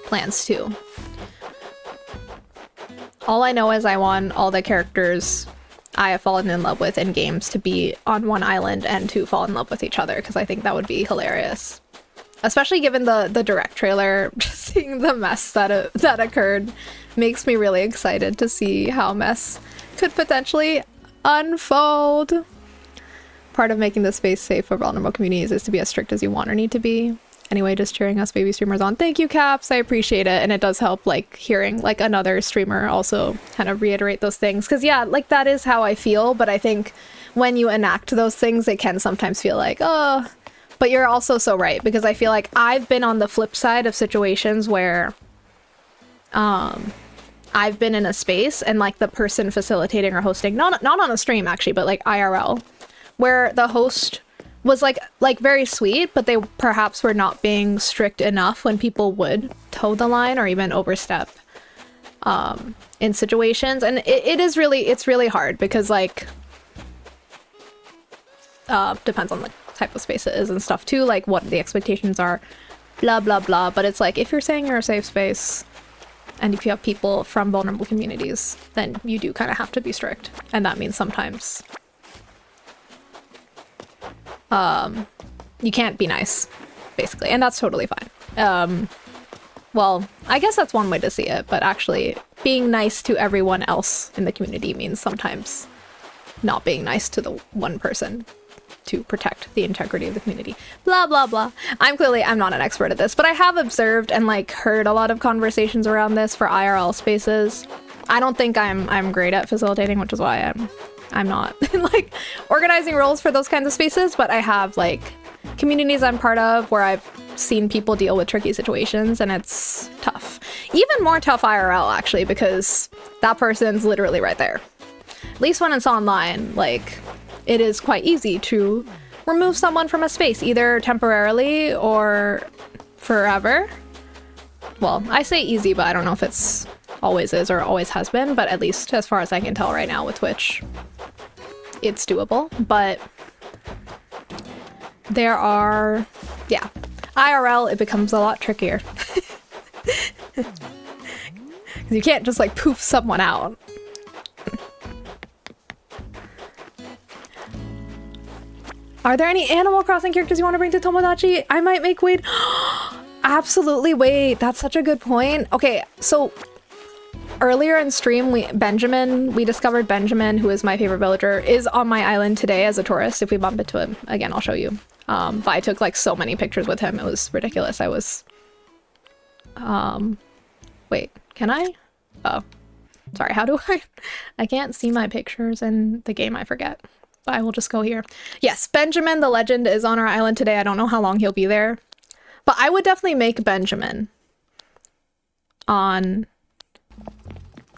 plans too. All I know is I want all the characters I have fallen in love with in games to be on one island and to fall in love with each other, because I think that would be hilarious. Especially given the direct trailer, just seeing the mess that occurred makes me really excited to see how mess could potentially unfold. Part of making the space safe for vulnerable communities is to be as strict as you want or need to be. Anyway, just cheering us baby streamers on. Thank you, Caps. I appreciate it. And it does help, like, hearing, like, another streamer also kind of reiterate those things. Because, yeah, like, that is how I feel. But I think when you enact those things, it can sometimes feel like, oh. But you're also so right. Because I feel like I've been on the flip side of situations where I've been in a space and, like, the person facilitating or hosting, not on a stream, actually, but, like, IRL, where the host was like very sweet, but they perhaps were not being strict enough when people would toe the line or even overstep in situations. And it's really hard because, like, depends on the type of space it is and stuff too, like what the expectations are, blah blah blah. But it's like, if you're saying you're a safe space and if you have people from vulnerable communities, then you do kind of have to be strict, and that means sometimes you can't be nice, basically, and that's totally fine. Well, I guess that's one way to see it, but actually being nice to everyone else in the community means sometimes not being nice to the one person to protect the integrity of the community. Blah, blah, blah. I'm not an expert at this, but I have observed and, like, heard a lot of conversations around this for IRL spaces. I don't think I'm great at facilitating, which is why I'm not like organizing roles for those kinds of spaces, but I have, like, communities I'm part of where I've seen people deal with tricky situations, and it's tough. Even more tough IRL, actually, because that person's literally right there. At least when it's online, like, it is quite easy to remove someone from a space, either temporarily or forever. Well, I say easy, but I don't know if it's always is or always has been, but at least as far as I can tell right now with Twitch, it's doable. But there are, yeah, IRL, it becomes a lot trickier. You can't just, like, poof someone out. Are there any Animal Crossing characters you want to bring to Tomodachi? I might make Wade. Absolutely, wait, that's such a good point. Okay, so earlier in stream, we discovered Benjamin, who is my favorite villager, is on my island today as a tourist. If we bump into him again, I'll show you. But I took like so many pictures with him. It was ridiculous. I was, wait, can I? Oh, sorry. How do I can't see my pictures in the game. I forget. But I will just go here. Yes, Benjamin, the legend, is on our island today. I don't know how long he'll be there, but I would definitely make Benjamin on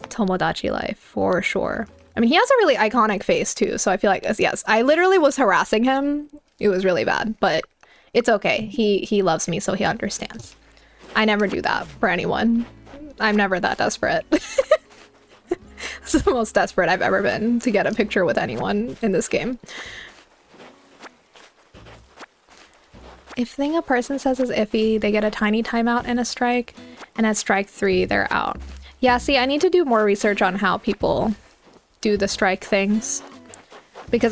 Tomodachi Life for sure. I mean, he has a really iconic face too, so I feel like, yes, I literally was harassing him. It was really bad, but it's okay. He loves me, so he understands. I never do that for anyone. I'm never that desperate. This is the most desperate I've ever been to get a picture with anyone in this game. If thing a person says is iffy, they get a tiny timeout in a strike, and at strike 3, they're out. Yeah, see, I need to do more research on how people do the strike things. Because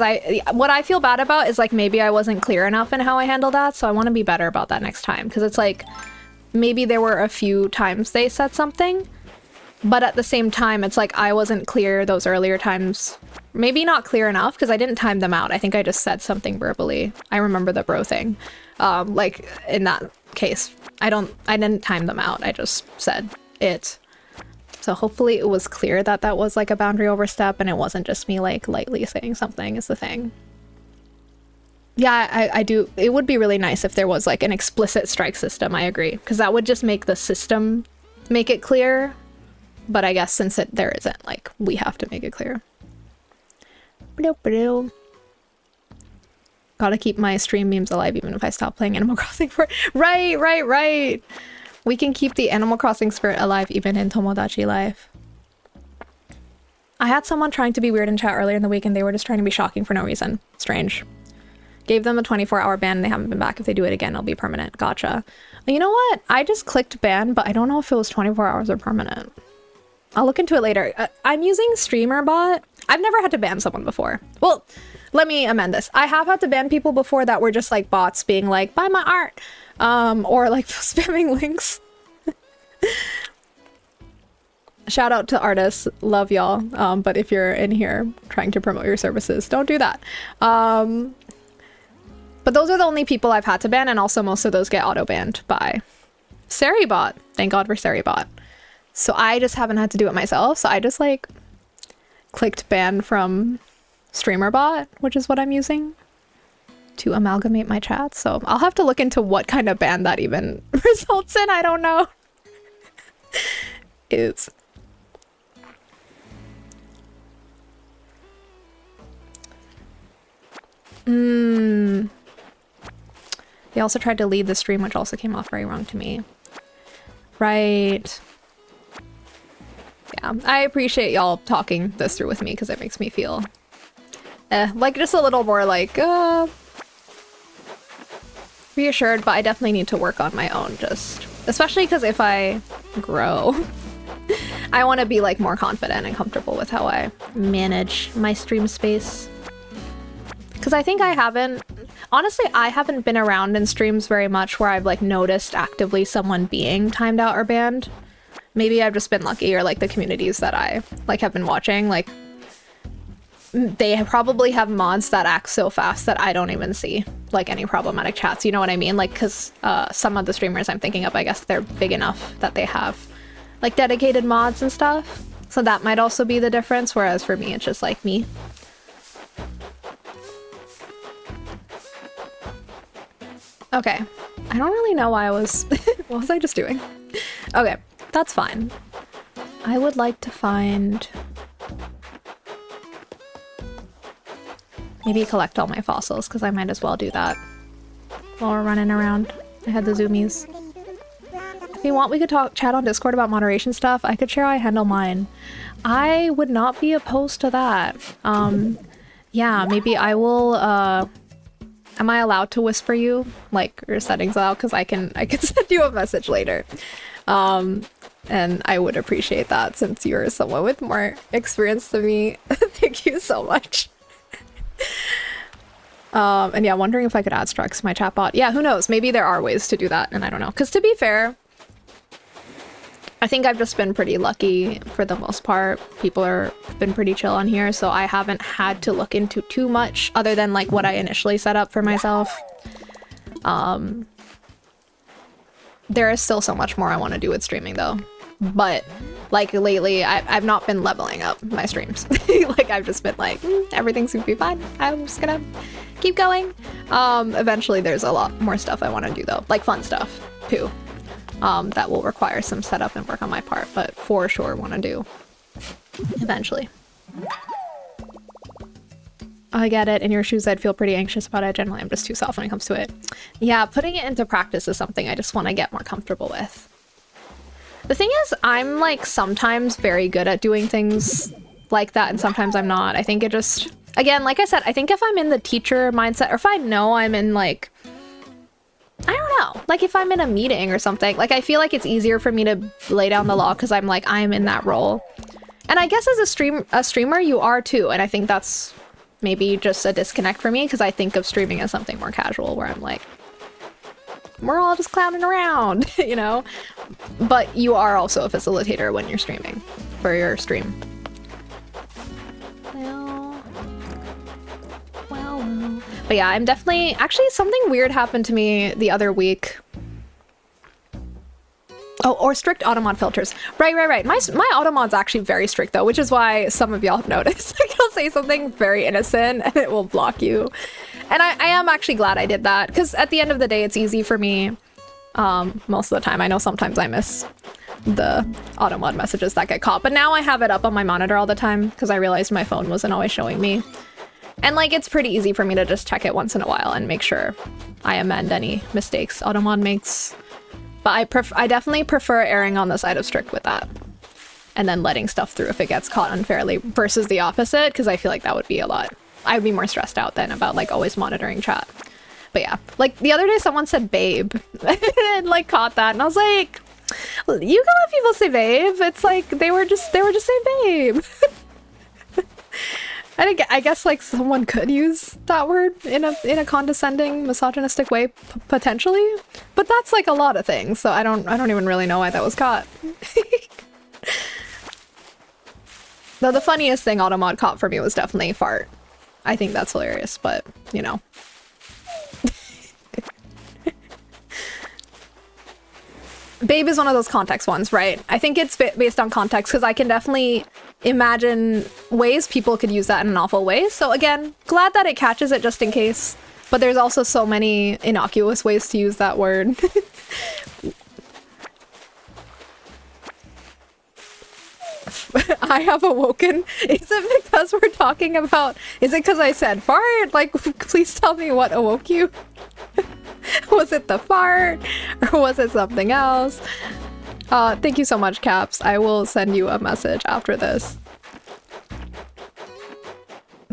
what I feel bad about is like maybe I wasn't clear enough in how I handled that, so I want to be better about that next time. Because it's like maybe there were a few times they said something, but at the same time, it's like I wasn't clear those earlier times. Maybe not clear enough because I didn't time them out. I think I just said something verbally. I remember the bro thing. Like in that case, I didn't time them out. I just said it. So hopefully it was clear that that was like a boundary overstep and it wasn't just me like lightly saying something is the thing. Yeah, I do. It would be really nice if there was like an explicit strike system. I agree. Because that would just make the system make it clear. But I guess since there isn't, like, we have to make it clear. Gotta keep my stream memes alive even if I stop playing Animal Crossing for— Right! We can keep the Animal Crossing spirit alive even in Tomodachi Life. I had someone trying to be weird in chat earlier in the week and they were just trying to be shocking for no reason. Strange. Gave them a 24-hour ban and they haven't been back. If they do it again, it'll be permanent. Gotcha. You know what? I just clicked ban, but I don't know if it was 24 hours or permanent. I'll look into it later. I'm using StreamerBot. I've never had to ban someone before. Well, let me amend this. I have had to ban people before that were just like bots being like, buy my art, or like spamming links. Shout out to artists. Love y'all. But if you're in here trying to promote your services, don't do that. But those are the only people I've had to ban, and also most of those get auto-banned by SeriBot. Thank God for SeriBot. So I just haven't had to do it myself. So I just like clicked ban from StreamerBot, which is what I'm using to amalgamate my chats. So I'll have to look into what kind of ban that even results in. I don't know. Oops. They also tried to lead the stream, which also came off very wrong to me. Right. Yeah, I appreciate y'all talking this through with me because it makes me feel like just a little more like reassured, but I definitely need to work on my own, just especially because if I grow, I want to be like more confident and comfortable with how I manage my stream space. Because I think I haven't been around in streams very much where I've like noticed actively someone being timed out or banned. Maybe I've just been lucky, or like the communities that I like have been watching, like they probably have mods that act so fast that I don't even see like any problematic chats. You know what I mean? Like, because some of the streamers I'm thinking of, I guess they're big enough that they have like dedicated mods and stuff. So that might also be the difference. Whereas for me, it's just like me. Okay. I don't really know why I was... What was I just doing? Okay. That's fine. I would like to find... Maybe collect all my fossils, because I might as well do that while we're running around. I had the zoomies. If you want, we could chat on Discord about moderation stuff. I could share how I handle mine. I would not be opposed to that. Yeah, maybe I will... Am I allowed to whisper you, like, your settings out? Because I can send you a message later. And I would appreciate that since you're someone with more experience than me. Thank you so much. And yeah, wondering if I could add Strux to my chatbot. Yeah, who knows? Maybe there are ways to do that, and I don't know. Because to be fair, I think I've just been pretty lucky for the most part. People are been pretty chill on here, so I haven't had to look into too much other than like what I initially set up for myself. There is still so much more I want to do with streaming though. But like lately, I've not been leveling up my streams. Like I've just been like, everything's gonna be fine. I'm just gonna keep going. Eventually there's a lot more stuff I want to do though, like fun stuff too. That will require some setup and work on my part, but for sure want to do eventually. I get it. In your shoes, I'd feel pretty anxious about it. Generally, I'm just too soft when it comes to it. Yeah, putting it into practice is something I just want to get more comfortable with. The thing is, I'm like sometimes very good at doing things like that, and sometimes I'm not. I think it just, again, like I said, I think if I'm in the teacher mindset, or if I know I'm in like, I don't know, like if I'm in a meeting or something, like I feel like it's easier for me to lay down the law because I'm like, I'm in that role. And I guess as a streamer, you are too. And I think that's maybe just a disconnect for me because I think of streaming as something more casual where I'm like, we're all just clowning around, you know? But you are also a facilitator when you're streaming for your stream. Well. But yeah, I'm definitely... Actually, something weird happened to me the other week. Oh, or strict automod filters. Right. My automod's actually very strict though, which is why some of y'all have noticed. Like I'll say something very innocent and it will block you. And I am actually glad I did that because at the end of the day, it's easy for me most of the time. I know sometimes I miss the automod messages that get caught, but now I have it up on my monitor all the time because I realized my phone wasn't always showing me. And like, it's pretty easy for me to just check it once in a while and make sure I amend any mistakes automod makes. But I definitely prefer erring on the side of strict with that. And then letting stuff through if it gets caught unfairly versus the opposite, because I feel like that would be a lot. I would be more stressed out then about like always monitoring chat. But yeah, like the other day someone said babe and like caught that and I was like, you can let people say babe. It's like they were just saying babe. I guess like someone could use that word in a condescending, misogynistic way potentially, but that's like a lot of things. So I don't even really know why that was caught. Though the funniest thing automod caught for me was definitely fart. I think that's hilarious, but you know. Babe is one of those context ones, right? I think it's based on context because I can definitely imagine ways people could use that in an awful way. So again, glad that it catches it just in case. But there's also so many innocuous ways to use that word. I have awoken. Is it because we're talking about... Is it because I said fart? Like, please tell me what awoke you. Was it the fart? Or was it something else? Thank you so much, Caps. I will send you a message after this.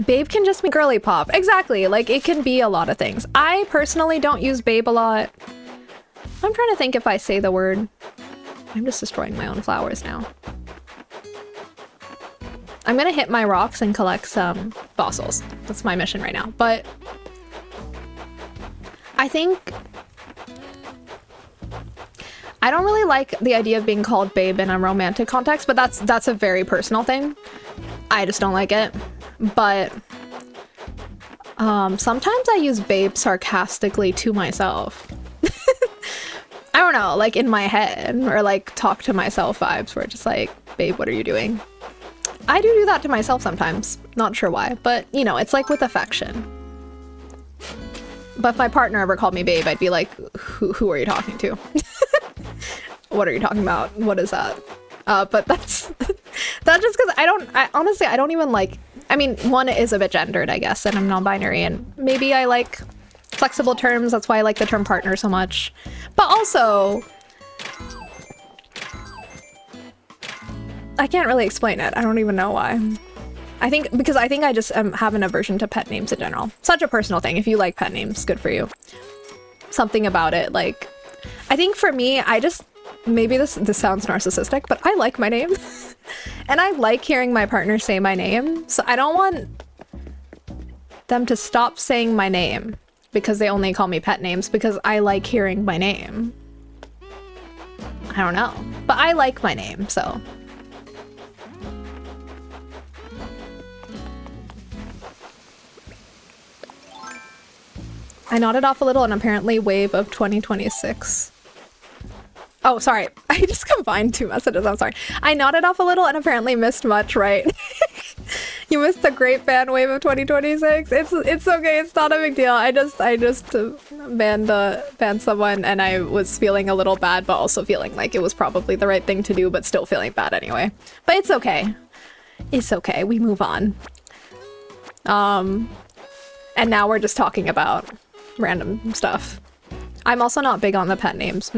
Babe can just be girly pop. Exactly. Like, it can be a lot of things. I personally don't use babe a lot. I'm trying to think if I say the word. I'm just destroying my own flowers now. I'm gonna hit my rocks and collect some fossils. That's my mission right now. But I think I don't really like the idea of being called babe in a romantic context, but that's a very personal thing. I just don't like it. But sometimes I use babe sarcastically to myself. I don't know, like in my head, or like talk to myself vibes where it's just like, babe, what are you doing? I do that to myself sometimes. Not sure why, but you know, it's like with affection. But if my partner ever called me babe, I'd be like, who are you talking to? What are you talking about? What is that? But that's just because honestly, I don't even like, I mean, one is a bit gendered, I guess, and I'm non-binary, and maybe I like flexible terms. That's why I like the term partner so much. But also, I can't really explain it. I don't even know why. I think I just have an aversion to pet names in general. Such a personal thing. If you like pet names, good for you. Something about it, like, I think for me, maybe this sounds narcissistic, but I like my name. And I like hearing my partner say my name. So I don't want them to stop saying my name because they only call me pet names, because I like hearing my name. I don't know. But I like my name, so. I nodded off a little and apparently wave of 2026. Oh, sorry. I just combined two messages. I'm sorry. I nodded off a little and apparently missed much, right? You missed a great fan wave of 2026. It's okay. It's not a big deal. I just banned someone and I was feeling a little bad, but also feeling like it was probably the right thing to do, but still feeling bad anyway. But it's okay. It's okay. We move on. And now we're just talking about random stuff. I'm also not big on the pet names.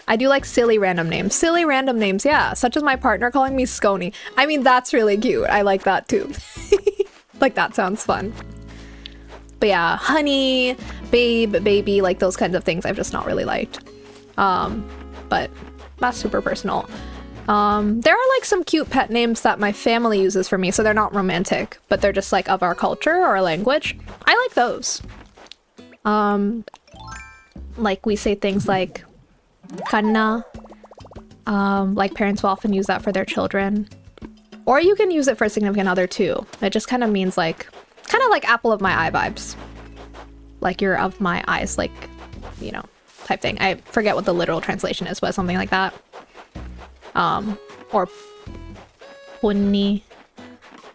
I do like silly random names. Silly random names, yeah. Such as my partner calling me Scony. I mean, that's really cute. I like that too. Like, that sounds fun. But yeah, honey, babe, baby, like those kinds of things I've just not really liked. But that's super personal. There are like some cute pet names that my family uses for me, so they're not romantic, but they're just like of our culture or language. I like those. Like we say things like kanna. Like parents will often use that for their children. Or you can use it for a significant other too. It just kind of means like, kind of like apple of my eye vibes. Like you're of my eyes, like, you know, type thing. I forget what the literal translation is, but something like that. Or punni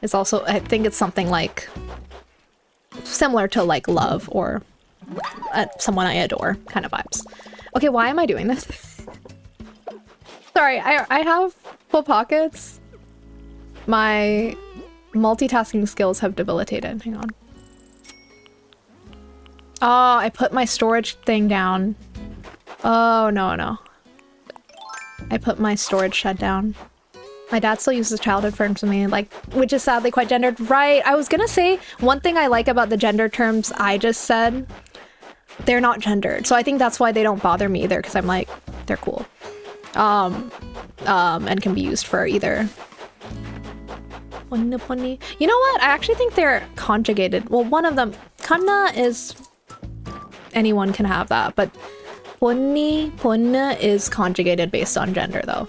is also, I think it's something like similar to like love or someone I adore kind of vibes. Okay, why am I doing this? Sorry, I have full pockets. My multitasking skills have debilitated. Hang on. Oh, I put my storage thing down. Oh, no. I put my storage shed down. My dad still uses childhood terms with me, like, which is sadly quite gendered. Right, I was gonna say, one thing I like about the gender terms I just said, they're not gendered. So I think that's why they don't bother me either, because I'm like, they're cool. And can be used for either. You know what? I actually think they're conjugated. Well, one of them, kanna is, anyone can have that, but punna is conjugated based on gender though.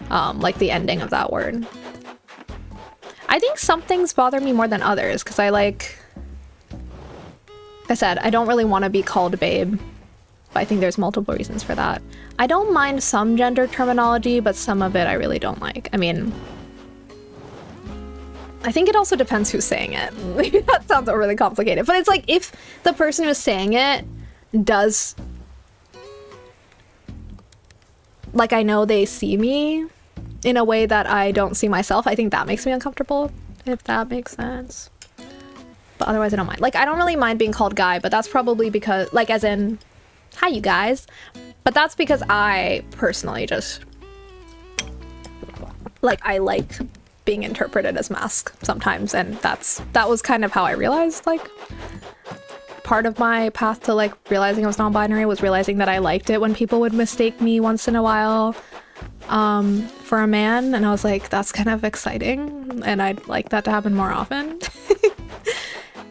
Like the ending of that word. I think some things bother me more than others because like I said, I don't really want to be called babe, but I think there's multiple reasons for that. I don't mind some gender terminology, but some of it I really don't like. I mean, I think it also depends who's saying it. That sounds overly complicated, but it's like if the person who's saying it does, like, I know they see me in a way that I don't see myself, I think that makes me uncomfortable, if that makes sense. But otherwise I don't mind. Like, I don't really mind being called guy, but that's probably because, like, as in, hi you guys. But that's because I personally just, like, I like being interpreted as masc sometimes, and that was kind of how I realized, like, part of my path to, like, realizing I was non-binary was realizing that I liked it when people would mistake me once in a while for a man, and I was like, that's kind of exciting, and I'd like that to happen more often.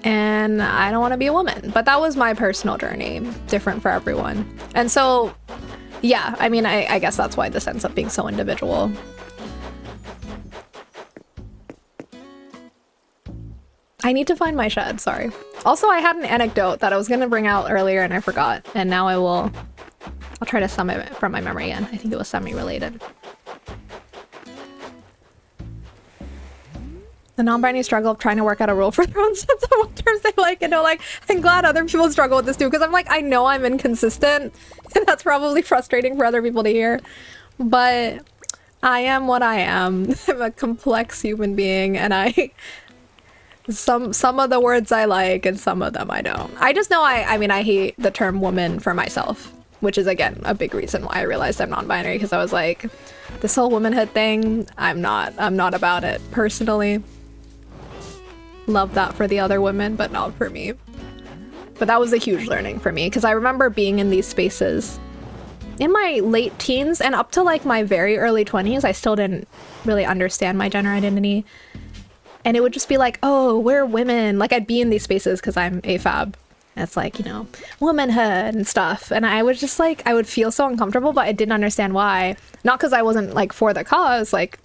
And I don't want to be a woman, but that was my personal journey, different for everyone. And so, yeah, I mean, I guess that's why this ends up being so individual. I need to find my shed, sorry. Also, I had an anecdote that I was gonna bring out earlier and I forgot, and now I'll try to sum it from my memory again. I think it was semi-related. The non-binary struggle of trying to work out a rule for their own sense of what terms they like and don't like. I'm glad other people struggle with this too, because I'm like, I know I'm inconsistent, and that's probably frustrating for other people to hear, but I am what I am. I'm a complex human being, and some of the words I like and some of them I don't. I just know I mean, I hate the term woman for myself, which is, again, a big reason why I realized I'm non-binary, because I was like, this whole womanhood thing, I'm not about it personally. Love that for the other women, but not for me. But that was a huge learning for me, because I remember being in these spaces in my late teens and up to like my very early 20s. I still didn't really understand my gender identity. And it would just be like, oh, we're women. Like, I'd be in these spaces because I'm AFAB. And it's like, you know, womanhood and stuff. And I was just like, I would feel so uncomfortable, but I didn't understand why. Not because I wasn't like for the cause, like,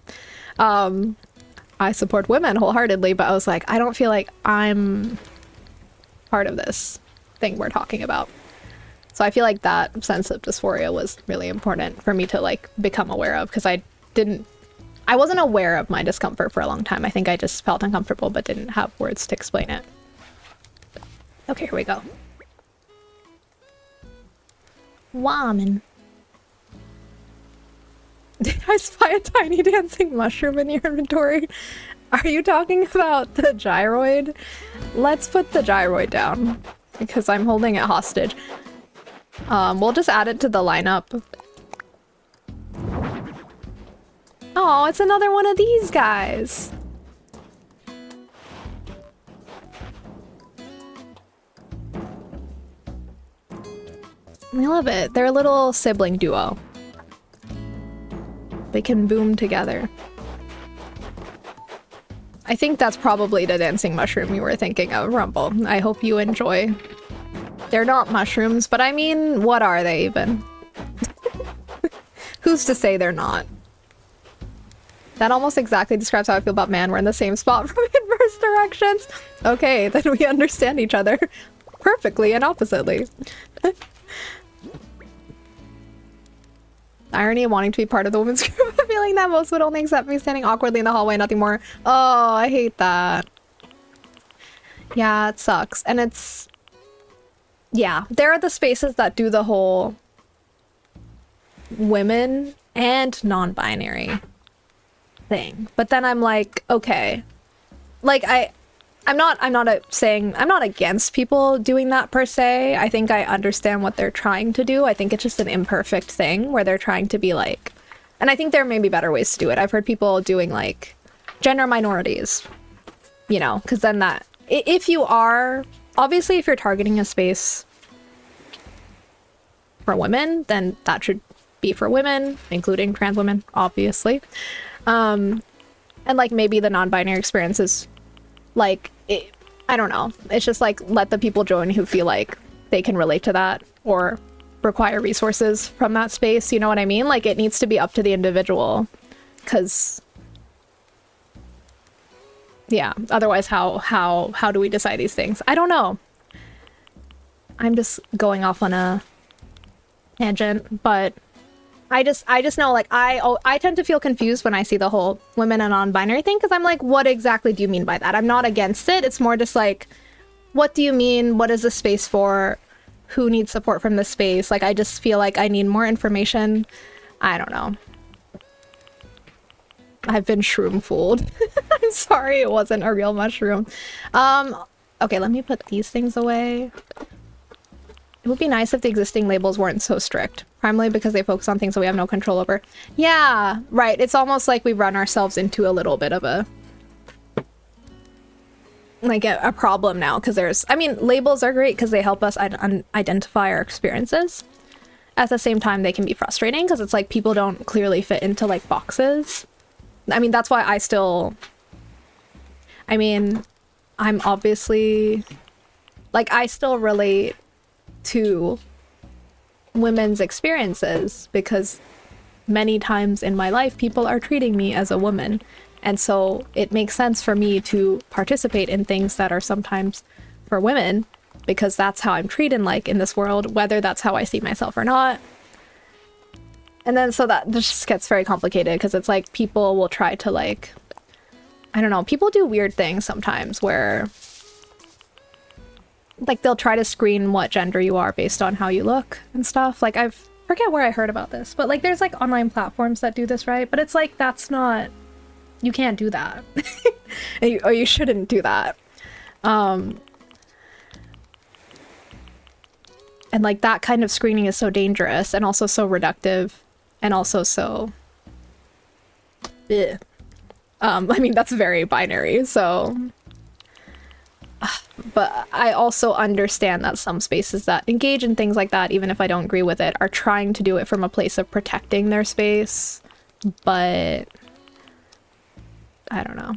I support women wholeheartedly, but I was like, I don't feel like I'm part of this thing we're talking about. So I feel like that sense of dysphoria was really important for me to like become aware of, because I wasn't aware of my discomfort for a long time. I think I just felt uncomfortable but didn't have words to explain it. Okay, here we go. Woman. Did I spy a tiny dancing mushroom in your inventory? Are you talking about the gyroid? Let's put the gyroid down because I'm holding it hostage. We'll just add it to the lineup. Oh, it's another one of these guys. I love it. They're a little sibling duo. They can boom together. I think that's probably the dancing mushroom you were thinking of, Rumble. I hope you enjoy. They're not mushrooms, but I mean, what are they even? Who's to say they're not? That almost exactly describes how I feel about man. We're in the same spot from inverse directions. Okay, then we understand each other perfectly and oppositely. Irony of wanting to be part of the women's group, feeling that most would only accept me standing awkwardly in the hallway, nothing more. Oh, I hate that. Yeah, it sucks. And it's... yeah, there are the spaces that do the whole women and non-binary thing. But then I'm like, okay. Like, I'm not against people doing that per se. I think I understand what they're trying to do. I think it's just an imperfect thing where they're trying to be like, and I think there may be better ways to do it. I've heard people doing like gender minorities, you know, because then that, if you are, obviously if you're targeting a space for women, then that should be for women, including trans women, obviously. And like maybe the non-binary experience is like, I don't know. It's just like, let the people join who feel like they can relate to that or require resources from that space. You know what I mean? Like, it needs to be up to the individual, because yeah, otherwise how do we decide these things? I don't know. I'm just going off on a tangent, but I just know, like, I tend to feel confused when I see the whole women and non-binary thing, because I'm like, what exactly do you mean by that? I'm not against it. It's more just like, what do you mean? What is the space for? Who needs support from the space? Like, I just feel like I need more information. I don't know. I've been shroom fooled. I'm sorry, it wasn't a real mushroom. Okay, let me put these things away. It would be nice if the existing labels weren't so strict, primarily because they focus on things that we have no control over. Yeah, right. It's almost like we run ourselves into a little bit of a problem now, because there's, I mean, labels are great because they help us identify our experiences. At the same time, they can be frustrating because it's like people don't clearly fit into like boxes. I mean, that's why I'm obviously, like, I still relate to women's experiences because many times in my life people are treating me as a woman, and so it makes sense for me to participate in things that are sometimes for women because that's how I'm treated, like, in this world, whether that's how I see myself or not. And then so that just gets very complicated because it's like people will try to, like, I don't know, people do weird things sometimes where like they'll try to screen what gender you are based on how you look and stuff. Like, I forget where I heard about this, but like there's like online platforms that do this, right? But it's like, that's not, you can't do that. or you shouldn't do that. And like that kind of screening is so dangerous and also so reductive and also so I mean, that's very binary, so but I also understand that some spaces that engage in things like that, even if I don't agree with it, are trying to do it from a place of protecting their space. But I don't know.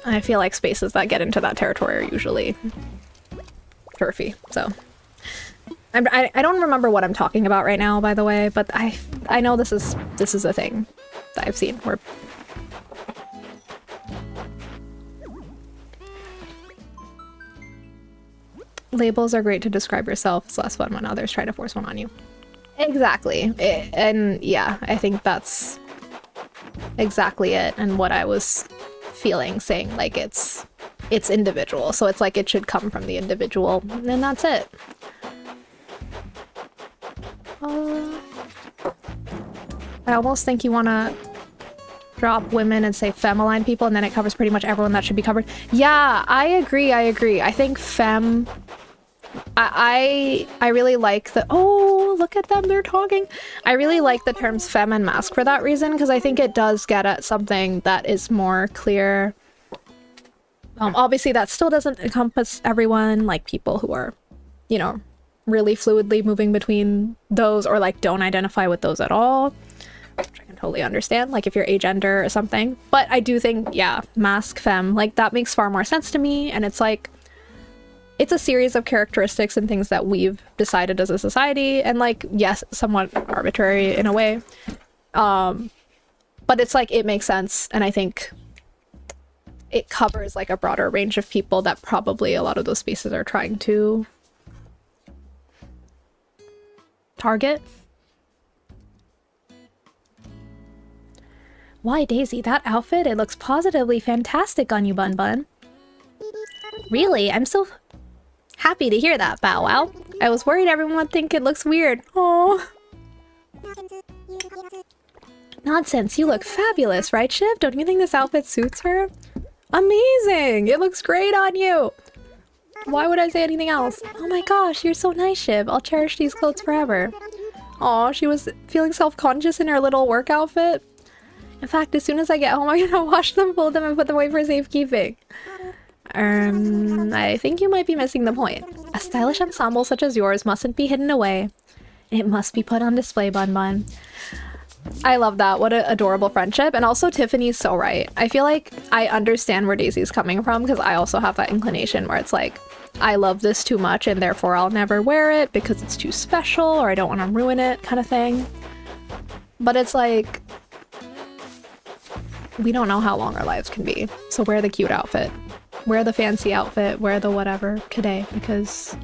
I feel like spaces that get into that territory are usually turfy, so. I don't remember what I'm talking about right now, by the way, but I know this is a thing that I've seen where labels are great to describe yourself. It's less fun when others try to force one on you. Exactly. And yeah, I think that's exactly it, and what I was feeling, saying like it's individual, so it's like it should come from the individual, and that's it. I almost think you want to drop women and say femme-aligned people, and then it covers pretty much everyone that should be covered. Yeah, I agree. I think femme... I really like the... Oh, look at them, they're talking. I really like the terms femme and masc for that reason, because I think it does get at something that is more clear. Obviously, that still doesn't encompass everyone, like people who are, you know, really fluidly moving between those, or like don't identify with those at all, which I can totally understand, like if you're agender or something. But I do think, yeah, masc, femme, like that makes far more sense to me, and it's like it's a series of characteristics and things that we've decided as a society, and like, yes, somewhat arbitrary in a way, but it's like it makes sense, and I think it covers like a broader range of people that probably a lot of those spaces are trying to target. Why, Daisy, that outfit, it looks positively fantastic on you, Bun Bun. Really? I'm so happy to hear that, Bow Wow. I was worried everyone would think it looks weird. Oh. Nonsense, you look fabulous, right, Shiv? Don't you think this outfit suits her? Amazing! It looks great on you! Why would I say anything else? Oh my gosh, you're so nice, Shiv. I'll cherish these clothes forever. Aw, she was feeling self-conscious in her little work outfit. In fact, as soon as I get home, I'm gonna wash them, fold them, and put them away for safekeeping. I think you might be missing the point. A stylish ensemble such as yours mustn't be hidden away. It must be put on display, Bun Bun. I love that. What an adorable friendship. And also, Tiffany's so right. I feel like I understand where Daisy's coming from, because I also have that inclination where it's like, I love this too much and therefore I'll never wear it because it's too special, or I don't want to ruin it, kind of thing. But it's like, we don't know how long our lives can be. So wear the cute outfit. Wear the fancy outfit. Wear the whatever today, because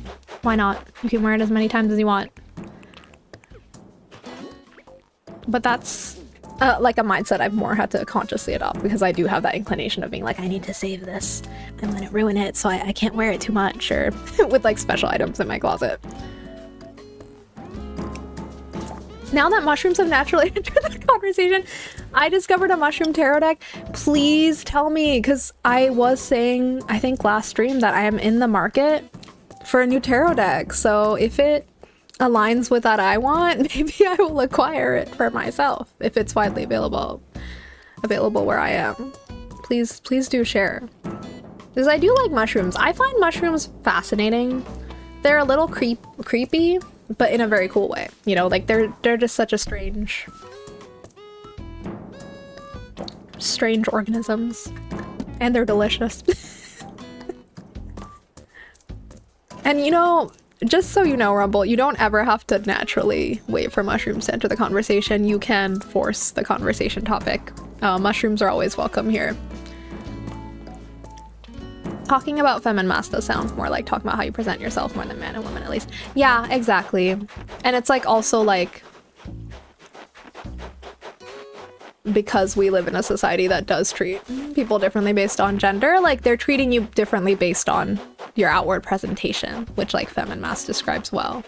why not? You can wear it as many times as you want. But that's like a mindset I've more had to consciously adopt, because I do have that inclination of being like, I need to save this. I'm gonna ruin it, so I can't wear it too much, or with like special items in my closet. Now that mushrooms have naturally entered the conversation, I discovered a mushroom tarot deck. Please tell me, because I was saying, I think last stream, that I am in the market for a new tarot deck. So if it aligns with that I want, maybe I will acquire it for myself if it's widely available where I am. Please do share, because I do like mushrooms. I find mushrooms fascinating. They're a little creepy, but in a very cool way, you know, like they're just such a strange organisms, and they're delicious. And you know, just so you know, Rumble, you don't ever have to naturally wait for mushrooms to enter the conversation. You can force the conversation topic. Mushrooms are always welcome here. Talking about femme and masc does sound more like talking about how you present yourself more than man and woman, at least. Yeah, exactly. And it's like also like, because we live in a society that does treat people differently based on gender, like they're treating you differently based on your outward presentation, which like femme and masc describes well.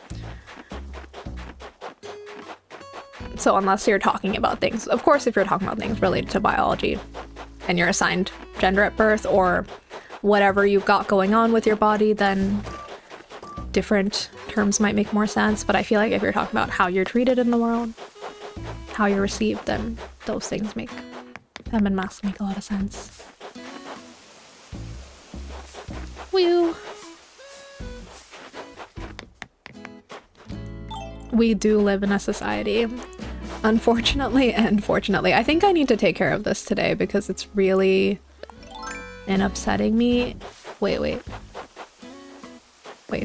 So unless you're talking about things, of course, if you're talking about things related to biology and you're assigned gender at birth, or whatever you've got going on with your body, then different terms might make more sense. But I feel like if you're talking about how you're treated in the world, how you're received, then those things make femme and masc make a lot of sense. Woo! We do live in a society, unfortunately and fortunately. I think I need to take care of this today, because it's really and upsetting me. Wait,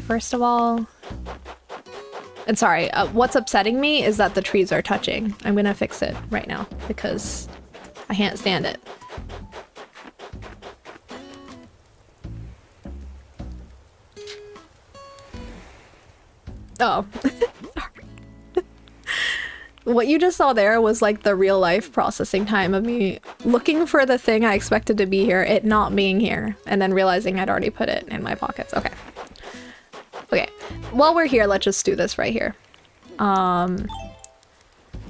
first of all, and sorry, what's upsetting me is that the trees are touching. I'm gonna fix it right now because I can't stand it. Oh. What you just saw there was like the real life processing time of me looking for the thing I expected to be here, it not being here, and then realizing I'd already put it in my pockets. Okay. Okay. While we're here, let's just do this right here. All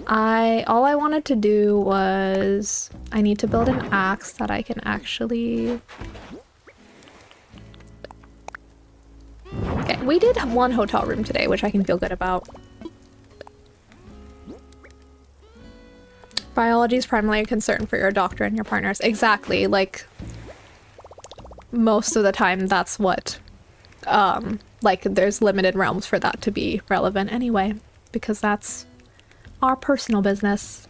I wanted to do was I need to build an axe that I can actually... Okay, we did one hotel room today, which I can feel good about. Biology is primarily a concern for your doctor and your partners. Exactly, like, most of the time that's what, like, there's limited realms for that to be relevant anyway, because that's our personal business.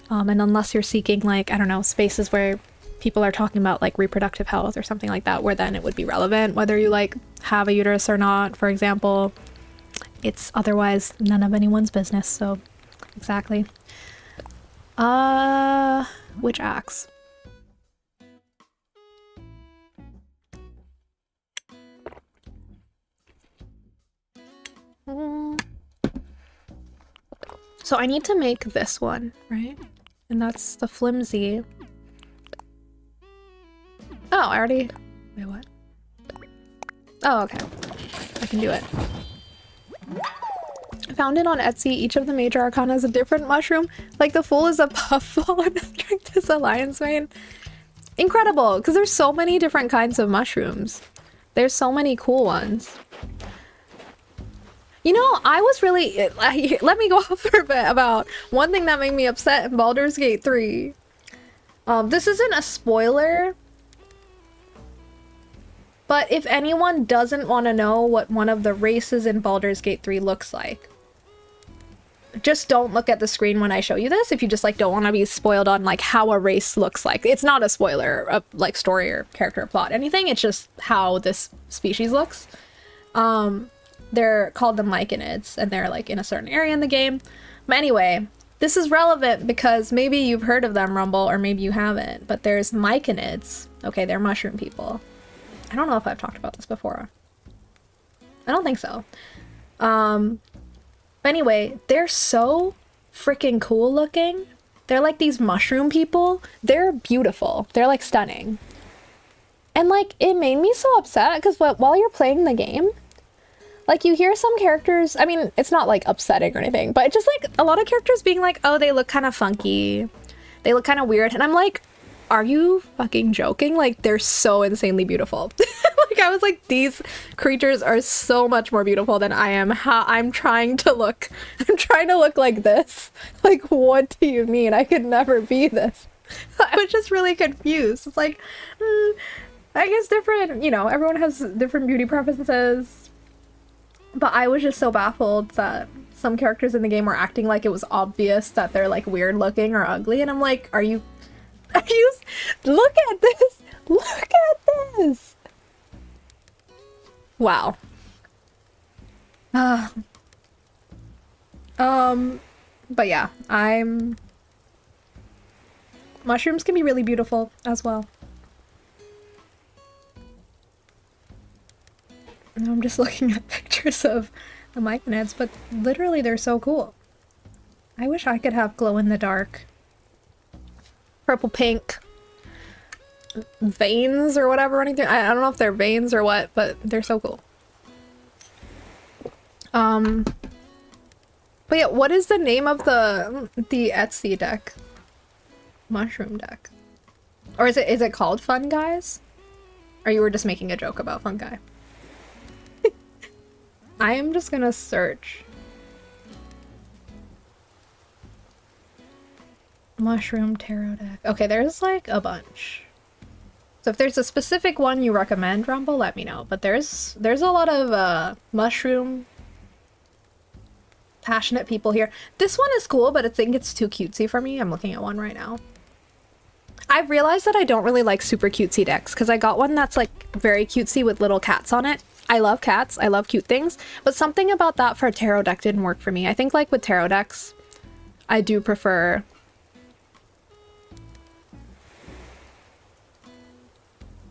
And unless you're seeking, like, I don't know, spaces where people are talking about, like, reproductive health or something like that, where then it would be relevant, whether you, like, have a uterus or not, for example. It's otherwise none of anyone's business, so, exactly. Which axe? So I need to make this one, right? And that's the flimsy. Oh, I already... Wait, what? Oh, okay. I can do it. Found it on Etsy. Each of the major arcana is a different mushroom. Like the Fool is a puffball and the Strength is a lion's mane. Incredible, because there's so many different kinds of mushrooms. There's so many cool ones. You know, I was really... let me go off for a bit about one thing that made me upset in Baldur's Gate 3. This isn't a spoiler, but if anyone doesn't want to know what one of the races in Baldur's Gate 3 looks like, just don't look at the screen when I show you this if you just like don't want to be spoiled on like how a race looks like. It's not a spoiler of like story or character or plot, anything. It's just how this species looks. They're called the myconids and they're like in a certain area in the game. But anyway, this is relevant because maybe you've heard of them, Rumble, or maybe you haven't, but there's myconids. Okay, they're mushroom people. I don't know if I've talked about this before. I don't think so. But anyway, they're so freaking cool looking. They're like these mushroom people. They're beautiful. They're like stunning. And like, it made me so upset because while you're playing the game, like you hear some characters, I mean, it's not like upsetting or anything, but just like a lot of characters being like, oh, they look kind of funky. They look kind of weird. And I'm like, are you fucking joking? Like, they're so insanely beautiful. Like, I was like, these creatures are so much more beautiful than I am. I'm trying to look. I'm trying to look like this. Like, what do you mean? I could never be this. I was just really confused. It's like, I guess different, you know, everyone has different beauty preferences. But I was just so baffled that some characters in the game were acting like it was obvious that they're, like, weird looking or ugly. And I'm like, are you... Look at this! Look at this! Wow. But yeah, mushrooms can be really beautiful as well. And I'm just looking at pictures of the myconids, but literally they're so cool. I wish I could have glow-in-the-dark purple pink veins or whatever, or anything. I don't know if they're veins or what, but they're so cool. But yeah, what is the name of the Etsy deck? Mushroom deck. Or is it called Fun Guys? Or you were just making a joke about Fun Guy? I am just gonna search mushroom tarot deck. Okay, there's like a bunch. So if there's a specific one you recommend, Rumble, let me know. But there's a lot of mushroom passionate people here. This one is cool, but I think it's too cutesy for me. I'm looking at one right now. I've realized that I don't really like super cutesy decks because I got one that's like very cutesy with little cats on it. I love cats, I love cute things, but something about that for a tarot deck didn't work for me. I think like with tarot decks, I do prefer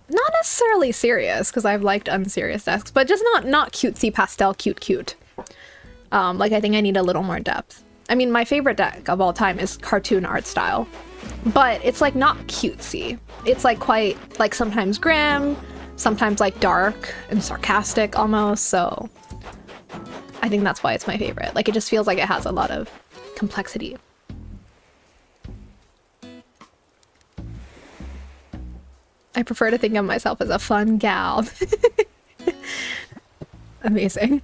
not necessarily serious because I've liked unserious decks, but just not cutesy pastel cute. Like I think I need a little more depth. I mean, my favorite deck of all time is cartoon art style, but it's like not cutesy. It's like quite like sometimes grim, sometimes like dark and sarcastic almost. So I think that's why it's my favorite. Like it just feels like it has a lot of complexity. I prefer to think of myself as a fun gal. Amazing.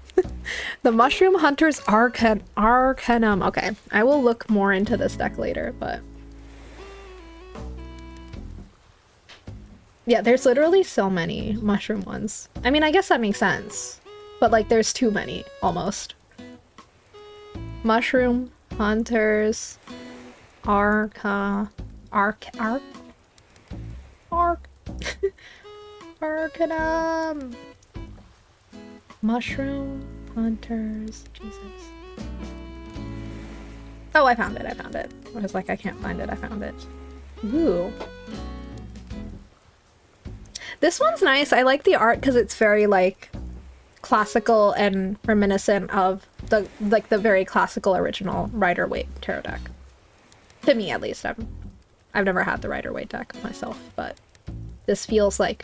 The Mushroom Hunter's Arcanum. Okay, I will look more into this deck later, but... yeah, there's literally so many mushroom ones. I mean, I guess that makes sense. But, like, there's too many, almost. Mushroom Hunters Arcanum. Mushroom Hunters. Jesus. Oh, I found it. I was like, I can't find it. I found it. Ooh. This one's nice. I like the art because it's very, like, classical and reminiscent of the very classical original Rider-Waite tarot deck. To me, at least. I've never had the Rider-Waite deck myself, but this feels like...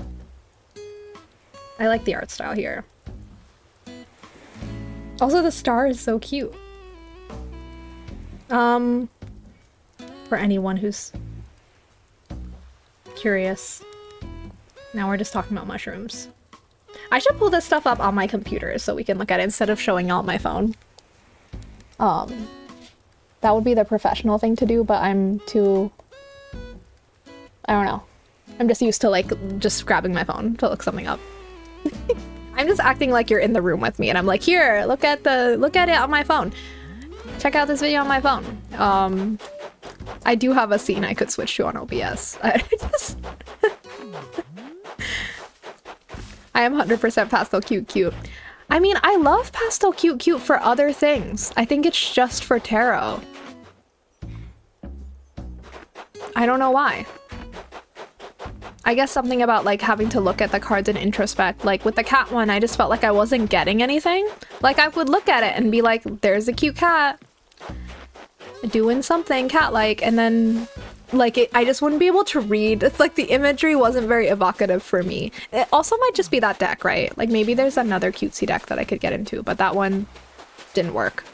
I like the art style here. Also, the star is so cute. For anyone who's curious. Now we're just talking about mushrooms. I should pull this stuff up on my computer so we can look at it instead of showing y'all my phone. That would be the professional thing to do, but I'm too... I don't know. I'm just used to, like, just grabbing my phone to look something up. I'm just acting like you're in the room with me, and I'm like, here, look at it on my phone. Check out this video on my phone. I do have a scene I could switch to on OBS. I am 100% pastel cute. I mean, I love pastel cute for other things. I think it's just for tarot. I don't know why. I guess something about like having to look at the cards and introspect. Like with the cat one, I just felt like I wasn't getting anything. Like I would look at it and be like, there's a cute cat doing something cat-like, and then like I just wouldn't be able to read. It's like the imagery wasn't very evocative for me. It also might just be that deck, right? Like maybe there's another cutesy deck that I could get into, but that one didn't work.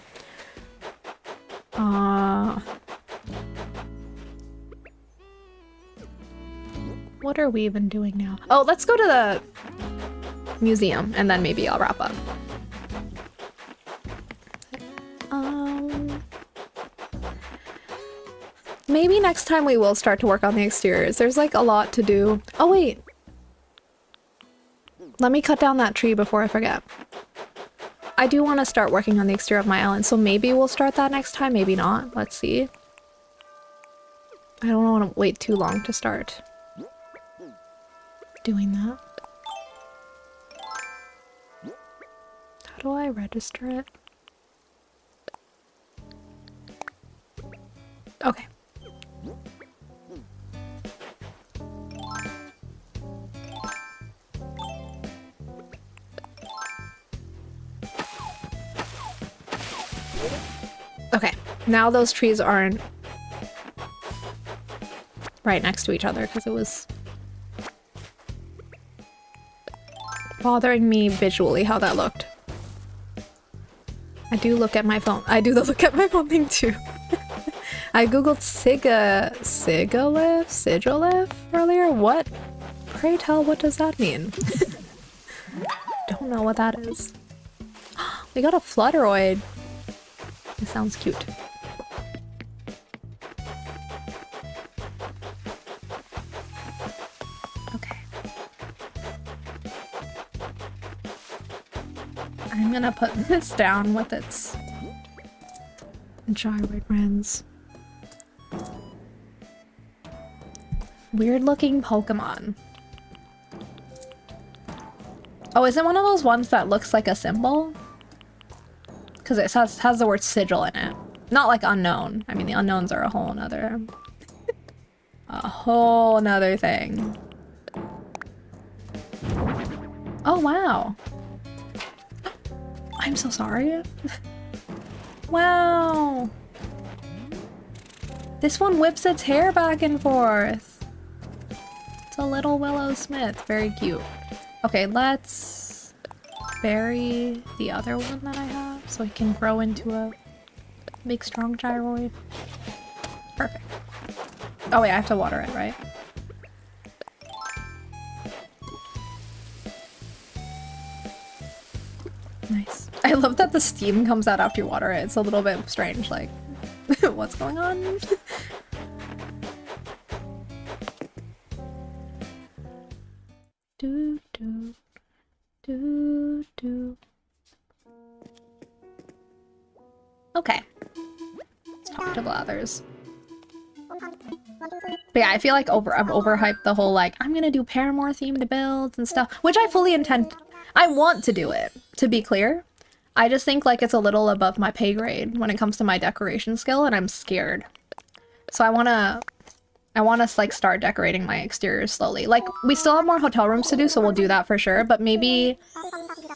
What are we even doing now? Oh, let's go to the museum and then maybe I'll wrap up. Maybe next time we will start to work on the exteriors. There's like a lot to do. Oh wait. Let me cut down that tree before I forget. I do want to start working on the exterior of my island, so maybe we'll start that next time, maybe not. Let's see. I don't want to wait too long to start doing that. How do I register it? Okay. Okay, now those trees aren't right next to each other because it was bothering me visually how that looked. I do look at my phone. I do look at my phone thing too. I googled sigilif earlier. What? Pray tell, what does that mean? Don't know what that is. We got a flutteroid. It sounds cute. Okay. I'm gonna put this down with its gyroid rends. Weird looking Pokemon. Oh, is it one of those ones that looks like a symbol? Because it has the word sigil in it. Not like unknown. I mean, the unknowns are a whole nother thing. Oh, wow. I'm so sorry. Wow. This one whips its hair back and forth. It's a little Willow Smith. Very cute. Okay, let's bury the other one that I have so it can grow into a big strong gyroid. Perfect. Oh wait, I have to water it, right? Nice. I love that the steam comes out after you water it. It's a little bit strange, like, what's going on? Do, do, do, do. Okay. Let's talk to Blathers. But yeah, I feel like I've overhyped the whole, like, I'm gonna do Paramore themed builds and stuff, which I fully intend. I want to do it, to be clear. I just think, like, it's a little above my pay grade when it comes to my decoration skill, and I'm scared. So I wanna, like, start decorating my exteriors slowly. Like, we still have more hotel rooms to do, so we'll do that for sure, but maybe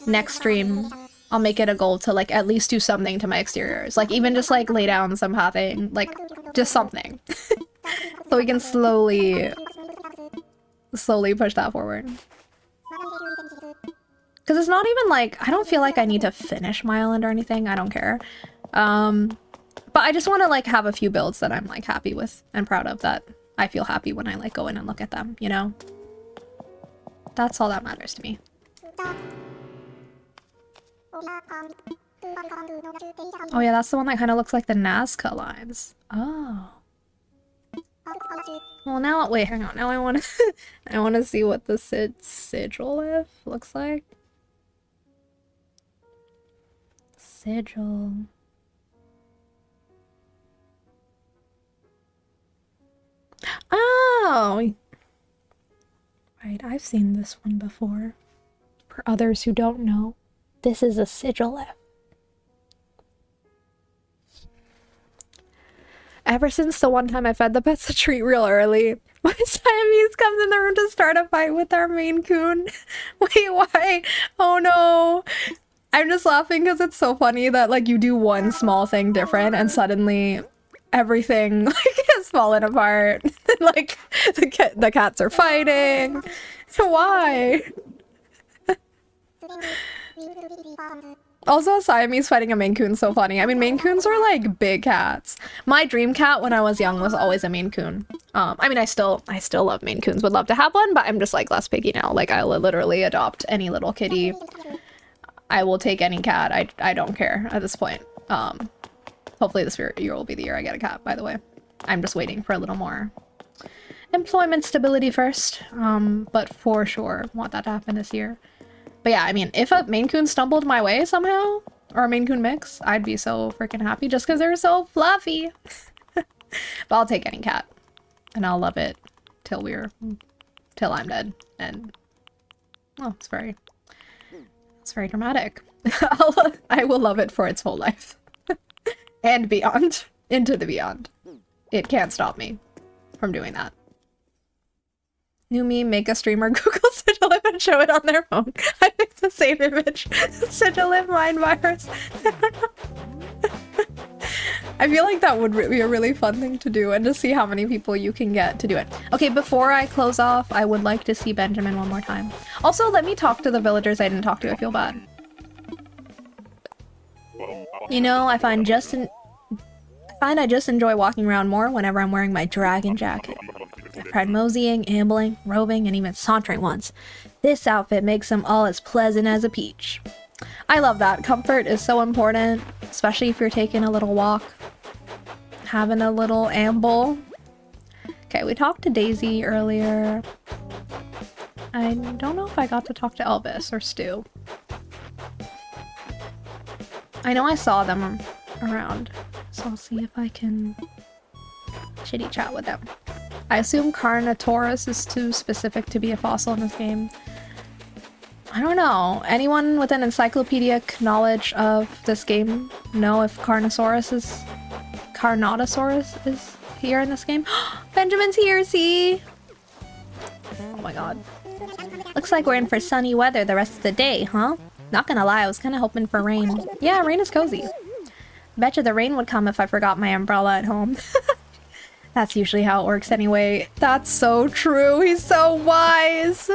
next stream, I'll make it a goal to, like, at least do something to my exteriors. Like, even just, like, lay down some pathing, like, just something. So we can slowly push that forward. Because it's not even, like, I don't feel like I need to finish my island or anything. I don't care. But I just want to, like, have a few builds that I'm, like, happy with and proud of, that I feel happy when I, like, go in and look at them, you know? That's all that matters to me. Oh yeah, that's the one that kind of looks like the Nazca lines. Oh. Well, now, wait, hang on. Now I want to, I want to see what the sigil looks like. Sigil. Oh! Right, I've seen this one before. For others who don't know, this is a sigil. Ever since the one time I fed the pets a treat real early, my Siamese comes in the room to start a fight with our Maine Coon. Wait, why? Oh no. I'm just laughing because it's so funny that, like, you do one small thing different and suddenly everything, like, has fallen apart. Like, the cats are fighting. So why? Also, a Siamese fighting a Maine Coon is so funny. I mean, Maine Coons are, like, big cats. My dream cat when I was young was always a Maine Coon. I mean, I still love Maine Coons. Would love to have one, but I'm just, like, less picky now. Like, I'll literally adopt any little kitty. I will take any cat. I don't care at this point. Hopefully this year will be the year I get a cat, by the way. I'm just waiting for a little more employment stability first. But for sure, want that to happen this year. But yeah, I mean, if a Maine Coon stumbled my way somehow, or a Maine Coon mix, I'd be so freaking happy just because they're so fluffy. But I'll take any cat, and I'll love it till I'm dead. And oh, it's very dramatic. I will love it for its whole life. And beyond. Into the beyond. It can't stop me from doing that. New meme, make a streamer Google Sigilif and show it on their phone. I think the same image. Sigilif mind virus. I feel like that would be a really fun thing to do, and to see how many people you can get to do it. Okay, before I close off, I would like to see Benjamin one more time. Also, let me talk to the villagers I didn't talk to. I feel bad. You know, I find I just enjoy walking around more whenever I'm wearing my dragon jacket. I've tried moseying, ambling, roving, and even sauntering once. This outfit makes them all as pleasant as a peach. I love that. Comfort is so important, especially if you're taking a little walk, having a little amble. Okay, we talked to Daisy earlier. I don't know if I got to talk to Elvis or Stu. I know I saw them around, so I'll see if I can chitty chat with them. I assume Carnotaurus is too specific to be a fossil in this game. I don't know. Anyone with an encyclopedic knowledge of this game know if Carnotaurus is here in this game? Benjamin's here, see? Oh my god. Looks like we're in for sunny weather the rest of the day, huh? Not gonna lie, I was kinda hoping for rain. Yeah, rain is cozy. Betcha the rain would come if I forgot my umbrella at home. That's usually how it works anyway. That's so true. He's so wise.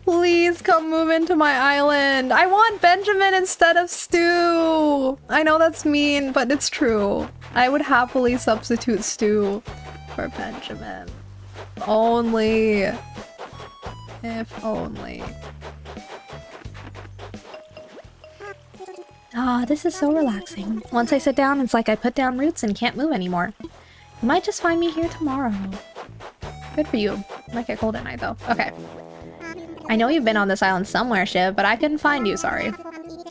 Please come move into my island. I want Benjamin instead of Stu. I know that's mean, but it's true. I would happily substitute Stu for Benjamin. Only. If only. Ah, this is so relaxing. Once I sit down, it's like I put down roots and can't move anymore. You might just find me here tomorrow. Good for you. Might get cold at night though. Okay. I know you've been on this island somewhere, Shiv, but I couldn't find you, sorry.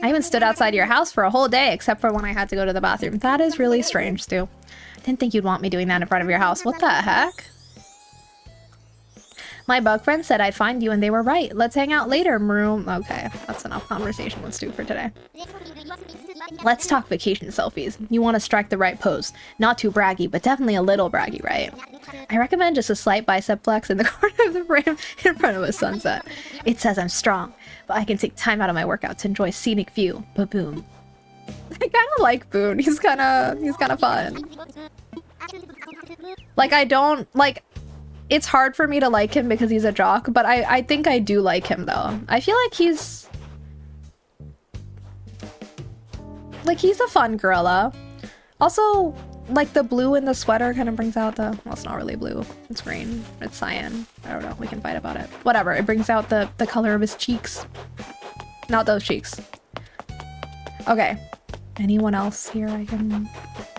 I even stood outside your house for a whole day, except for when I had to go to the bathroom. That is really strange, Stu. I didn't think you'd want me doing that in front of your house. What the heck? My bug friend said I'd find you and they were right. Let's hang out later, Maroon. Okay, that's enough conversation with Stu for today. Let's talk vacation selfies. You want to strike the right pose. Not too braggy, but definitely a little braggy, right? I recommend just a slight bicep flex in the corner of the frame in front of a sunset. It says I'm strong, but I can take time out of my workout to enjoy scenic view. Ba-boom. I kind of like Boone. He's kind of fun. Like, I don't, like, it's hard for me to like him because he's a jock, but I think I do like him, though. I feel like he's... like, he's a fun gorilla. Also, like, the blue in the sweater kind of brings out the... well, it's not really blue. It's green. It's cyan. I don't know. We can fight about it. Whatever. It brings out the color of his cheeks. Not those cheeks. Okay. Anyone else here I can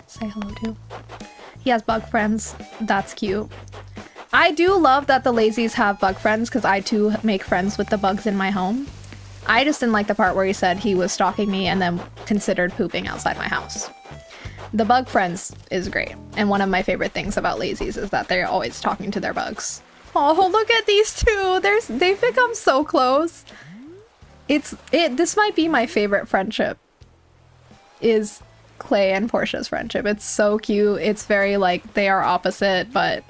say hello to? He has bug friends. That's cute. I do love that the lazies have bug friends because I too make friends with the bugs in my home. I just didn't like the part where he said he was stalking me and then considered pooping outside my house. The bug friends is great. And one of my favorite things about lazies is that they're always talking to their bugs. Oh, look at these two. They've become so close. This might be my favorite friendship. Is Clay and Portia's friendship. It's so cute. It's very like they are opposite, but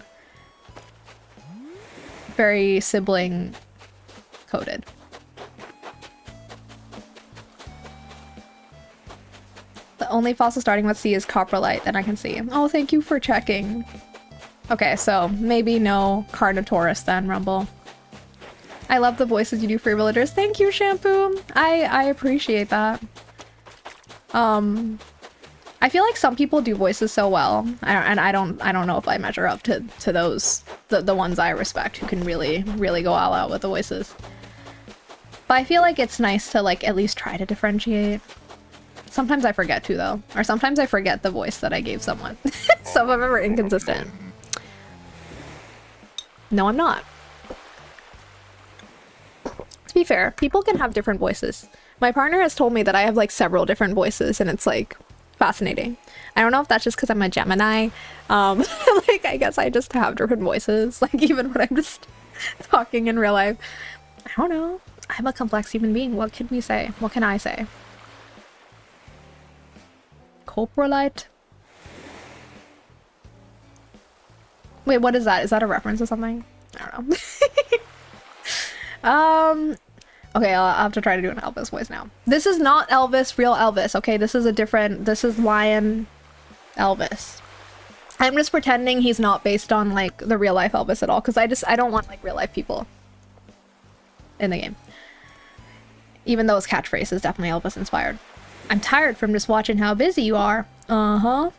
very sibling coded. The only fossil starting with C is coprolite that I can see. Oh, thank you for checking. Okay, so maybe no Carnotaurus then, Rumble. I love the voices you do for your villagers. Thank you, Shampoo. I appreciate that. I feel like some people do voices so well, and I don't know if I measure up to those the ones I respect who can really go all out with the voices. But I feel like it's nice to like at least try to differentiate. Sometimes I forget to though, or sometimes I forget the voice that I gave someone. So I'm ever inconsistent. No, I'm not. To be fair, people can have different voices. My partner has told me that I have like several different voices and it's like fascinating. I don't know if that's just because I'm a Gemini. Like I guess I just have different voices, like even when I'm just talking in real life. I don't know. I'm a complex human being. What can we say? What can I say? Coprolite? Wait, what is that? Is that a reference to something? I don't know. Okay, I'll have to try to do an Elvis voice now. This is not Elvis, real Elvis, okay? This is a different... this is Lion Elvis. I'm just pretending he's not based on, like, the real-life Elvis at all, because I don't want, like, real-life people in the game. Even though his catchphrase is definitely Elvis-inspired. I'm tired from just watching how busy you are. Uh-huh.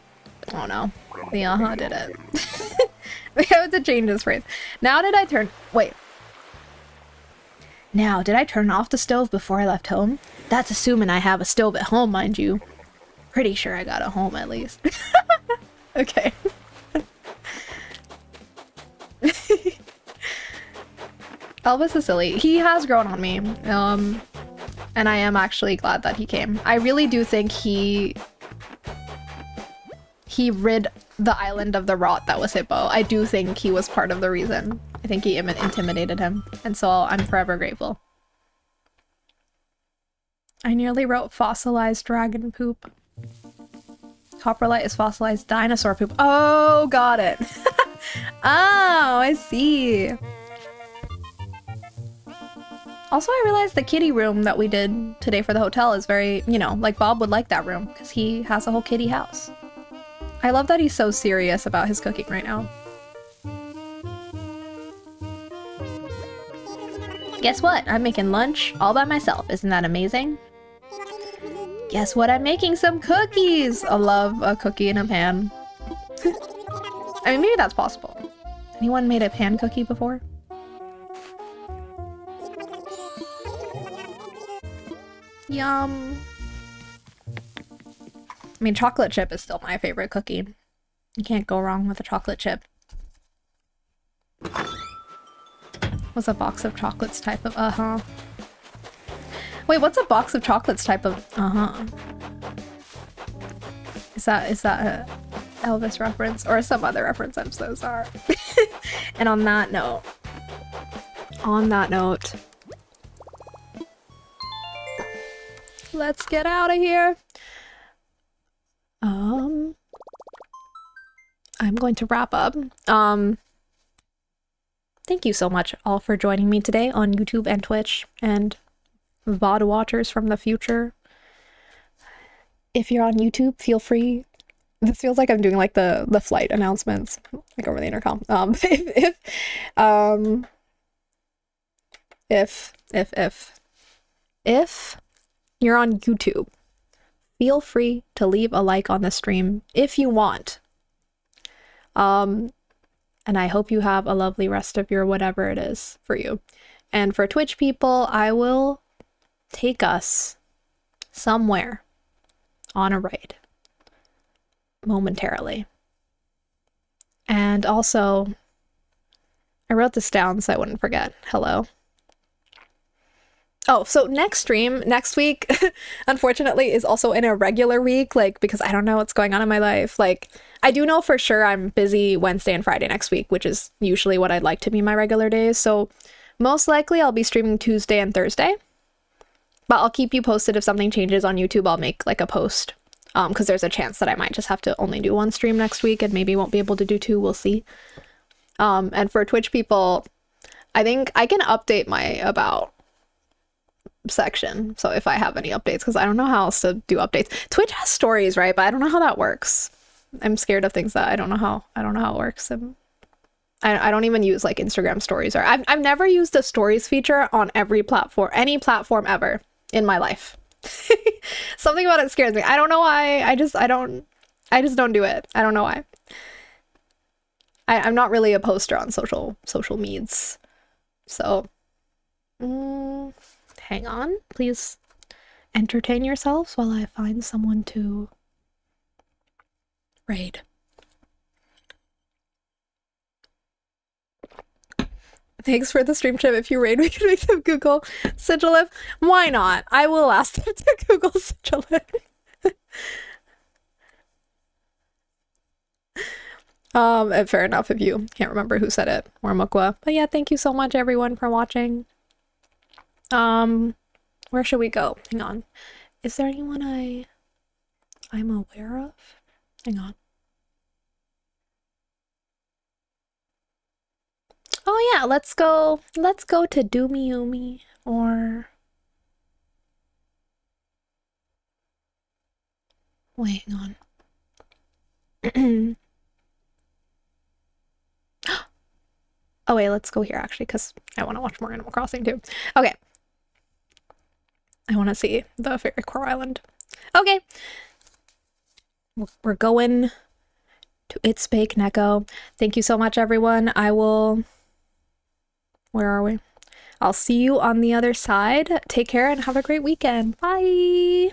Oh, no. The uh-huh did it. We have to change this phrase. Now did I turn... wait. Now, did I turn off the stove before I left home? That's assuming I have a stove at home, mind you. Pretty sure I got a home, at least. Okay. Elvis is silly. He has grown on me. And I am actually glad that he came. I really do think he he rid the island of the rot that was Hippo. I do think he was part of the reason. I think he intimidated him, and so I'm forever grateful. I nearly wrote fossilized dragon poop. Coprolite is fossilized dinosaur poop. Oh, got it. Oh, I see. Also, I realized the kitty room that we did today for the hotel is very, you know, like Bob would like that room because he has a whole kitty house. I love that he's so serious about his cooking right now. Guess what? I'm making lunch all by myself. Isn't that amazing? Guess what? I'm making some cookies! I love a cookie in a pan. I mean, maybe that's possible. Anyone made a pan cookie before? Yum. I mean, chocolate chip is still my favorite cookie. You can't go wrong with a chocolate chip. What's a box of chocolates type of uh-huh? Wait, what's a box of chocolates type of uh-huh? Is that a Elvis reference or some other reference? I'm so sorry. And on that note, let's get out of here. I'm going to wrap up. Thank you so much all for joining me today on YouTube and Twitch and VOD watchers from the future. If you're on YouTube, feel free. This feels like I'm doing like the flight announcements, like over the intercom. If you're on YouTube, feel free to leave a like on the stream if you want. And I hope you have a lovely rest of your whatever it is for you. And for Twitch people, I will take us somewhere on a raid momentarily. And also, I wrote this down so I wouldn't forget. Hello. Oh, so next week, unfortunately, is also in a regular week, like, because I don't know what's going on in my life. Like, I do know for sure I'm busy Wednesday and Friday next week, which is usually what I'd like to be my regular days. So most likely I'll be streaming Tuesday and Thursday, but I'll keep you posted if something changes on YouTube. I'll make like a post, because there's a chance that I might just have to only do one stream next week and maybe won't be able to do two. We'll see. And for Twitch people, I think I can update my about section, so if I have any updates, because I don't know how else to do updates. Twitch has stories, right? But I don't know how that works. I'm scared of things that I don't know how it works. I don't even use like Instagram stories, or I've never used a stories feature on any platform ever in my life. Something about it scares me. I don't know why. I just don't do it. I don't know why. I'm not really a poster on social meds. So hang on, please entertain yourselves while I find someone to raid. Thanks for the stream chip. If you raid, we can make them Google Sigilif. Why not? I will ask them to Google Sigilif. Fair enough if you can't remember who said it, or Mukwa. But yeah, thank you so much everyone for watching. Where should we go? Hang on. Is there anyone I'm aware of? Hang on. Oh yeah, let's go to Doomy Oomy, or wait, hang on. Oh wait, let's go here actually, because I want to watch more Animal Crossing too. Okay. I want to see the Fairy Core Island. Okay. We're going to It's Bake Neko. Thank you so much, everyone. Where are we? I'll see you on the other side. Take care and have a great weekend. Bye!